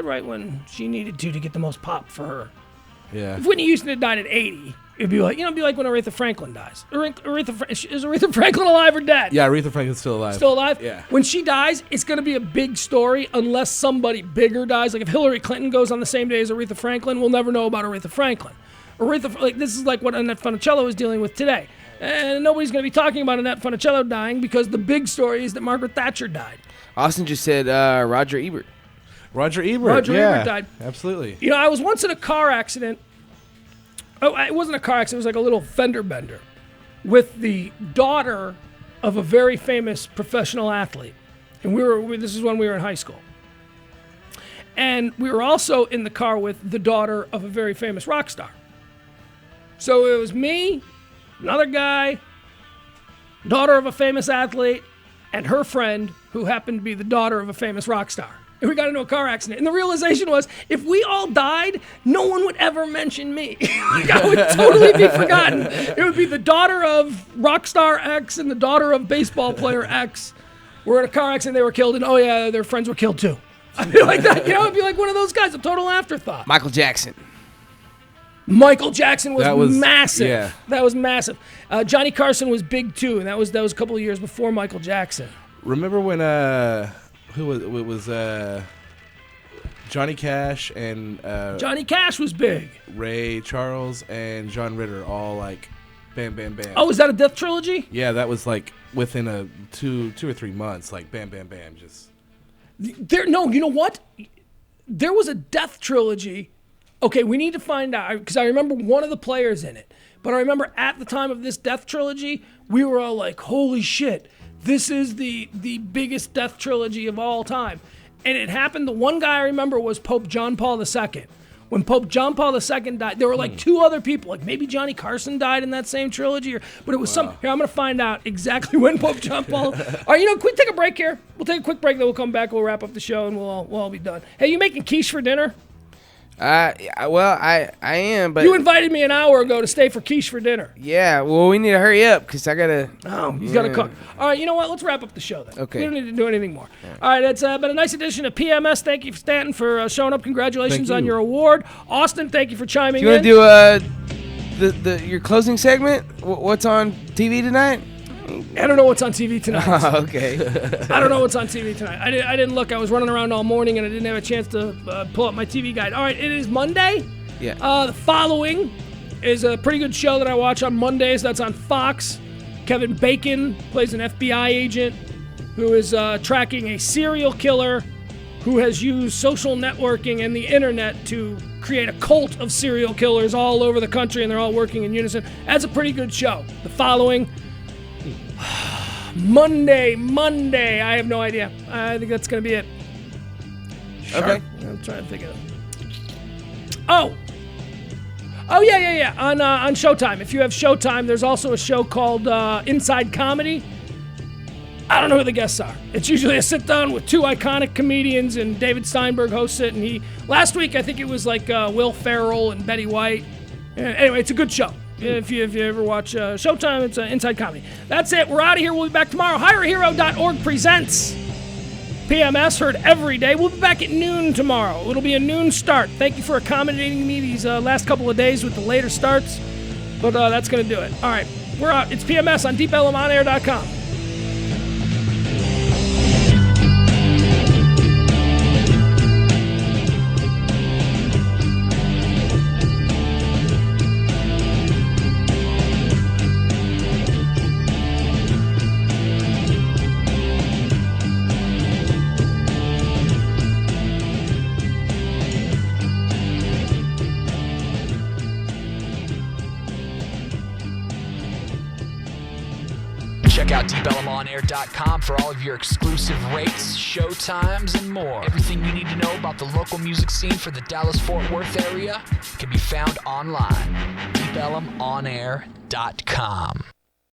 right when she needed to get the most pop for her. Yeah. If Whitney Houston had died at 80... It'd be like, when Aretha Franklin dies. Is Aretha Franklin alive or dead? Yeah, Aretha Franklin's still alive. Still alive? Yeah. When she dies, it's going to be a big story unless somebody bigger dies. Like if Hillary Clinton goes on the same day as Aretha Franklin, we'll never know about Aretha Franklin. This is like what Annette Funicello is dealing with today. And nobody's going to be talking about Annette Funicello dying because the big story is that Margaret Thatcher died. Austin just said Roger Ebert. Roger Ebert died. Absolutely. I was once in a car accident. Oh, it wasn't a car accident. It was like a little fender bender with the daughter of a very famous professional athlete. And this is when we were in high school. And we were also in the car with the daughter of a very famous rock star. So it was me, another guy, daughter of a famous athlete, and her friend who happened to be the daughter of a famous rock star. And we got into a car accident. And the realization was, if we all died, no one would ever mention me. I would totally be forgotten. It would be the daughter of rock star X and the daughter of baseball player X were in a car accident, they were killed, and oh yeah, their friends were killed too. I'd be like that, it'd be like one of those guys, a total afterthought. Michael Jackson. Michael Jackson was massive. Yeah. That was massive. Johnny Carson was big too, and that was a couple of years before Michael Jackson. Remember when who was it was Johnny Cash and Johnny Cash was big. Ray Charles and John Ritter all like bam bam bam. Oh, is that a Death Trilogy? Yeah, that was like within a two or 3 months, like bam bam bam, just. No, you know what? There was a Death Trilogy. Okay, we need to find out, because I remember one of the players in it. But I remember at the time of this Death Trilogy, we were all like, holy shit, this is the biggest Death Trilogy of all time. And it happened, the one guy I remember was Pope John Paul II. When Pope John Paul II died, there were like two other people, like maybe Johnny Carson died in that same trilogy, but it was some. Here, I'm going to find out exactly when Pope John Paul. All right, can we take a break here? We'll take a quick break, then we'll come back, we'll wrap up the show, and we'll all be done. Hey, you making quiche for dinner? Well, I am, but you invited me an hour ago to stay for quiche for dinner. Yeah, well, we need to hurry up because I gotta. Oh, you gotta cook. All right, you know what? Let's wrap up the show then. Okay. We don't need to do anything more. All right, it's been a nice edition of PMS. Thank you, Stanton, for showing up. Congratulations on your award. Austin, thank you for chiming in. You want to do your closing segment? What's on TV tonight? I don't know what's on TV tonight. Oh, okay. I don't know what's on TV tonight. I didn't look. I was running around all morning and I didn't have a chance to pull up my TV guide. All right, it is Monday. Yeah. The following is a pretty good show that I watch on Mondays. That's on Fox. Kevin Bacon plays an FBI agent who is tracking a serial killer who has used social networking and the internet to create a cult of serial killers all over the country, and they're all working in unison. That's a pretty good show. The following... Monday. I have no idea. I think that's going to be it. Okay. I'm trying to think of it. Oh, yeah. On Showtime. If you have Showtime, there's also a show called Inside Comedy. I don't know who the guests are. It's usually a sit-down with two iconic comedians, and David Steinberg hosts it. And last week, I think it was like Will Ferrell and Betty White. Anyway, it's a good show. If you ever watch Showtime, it's Inside Comedy. That's it. We're out of here. We'll be back tomorrow. HireAHero.org presents PMS, heard every day. We'll be back at noon tomorrow. It'll be a noon start. Thank you for accommodating me these last couple of days with the later starts. But that's going to do it. All right. We're out. It's PMS on DeepElemOnAir.com. Check out DeepElemOnAir.com for all of your exclusive rates, show times, and more. Everything you need to know about the local music scene for the Dallas-Fort Worth area can be found online. DeepElemOnAir.com.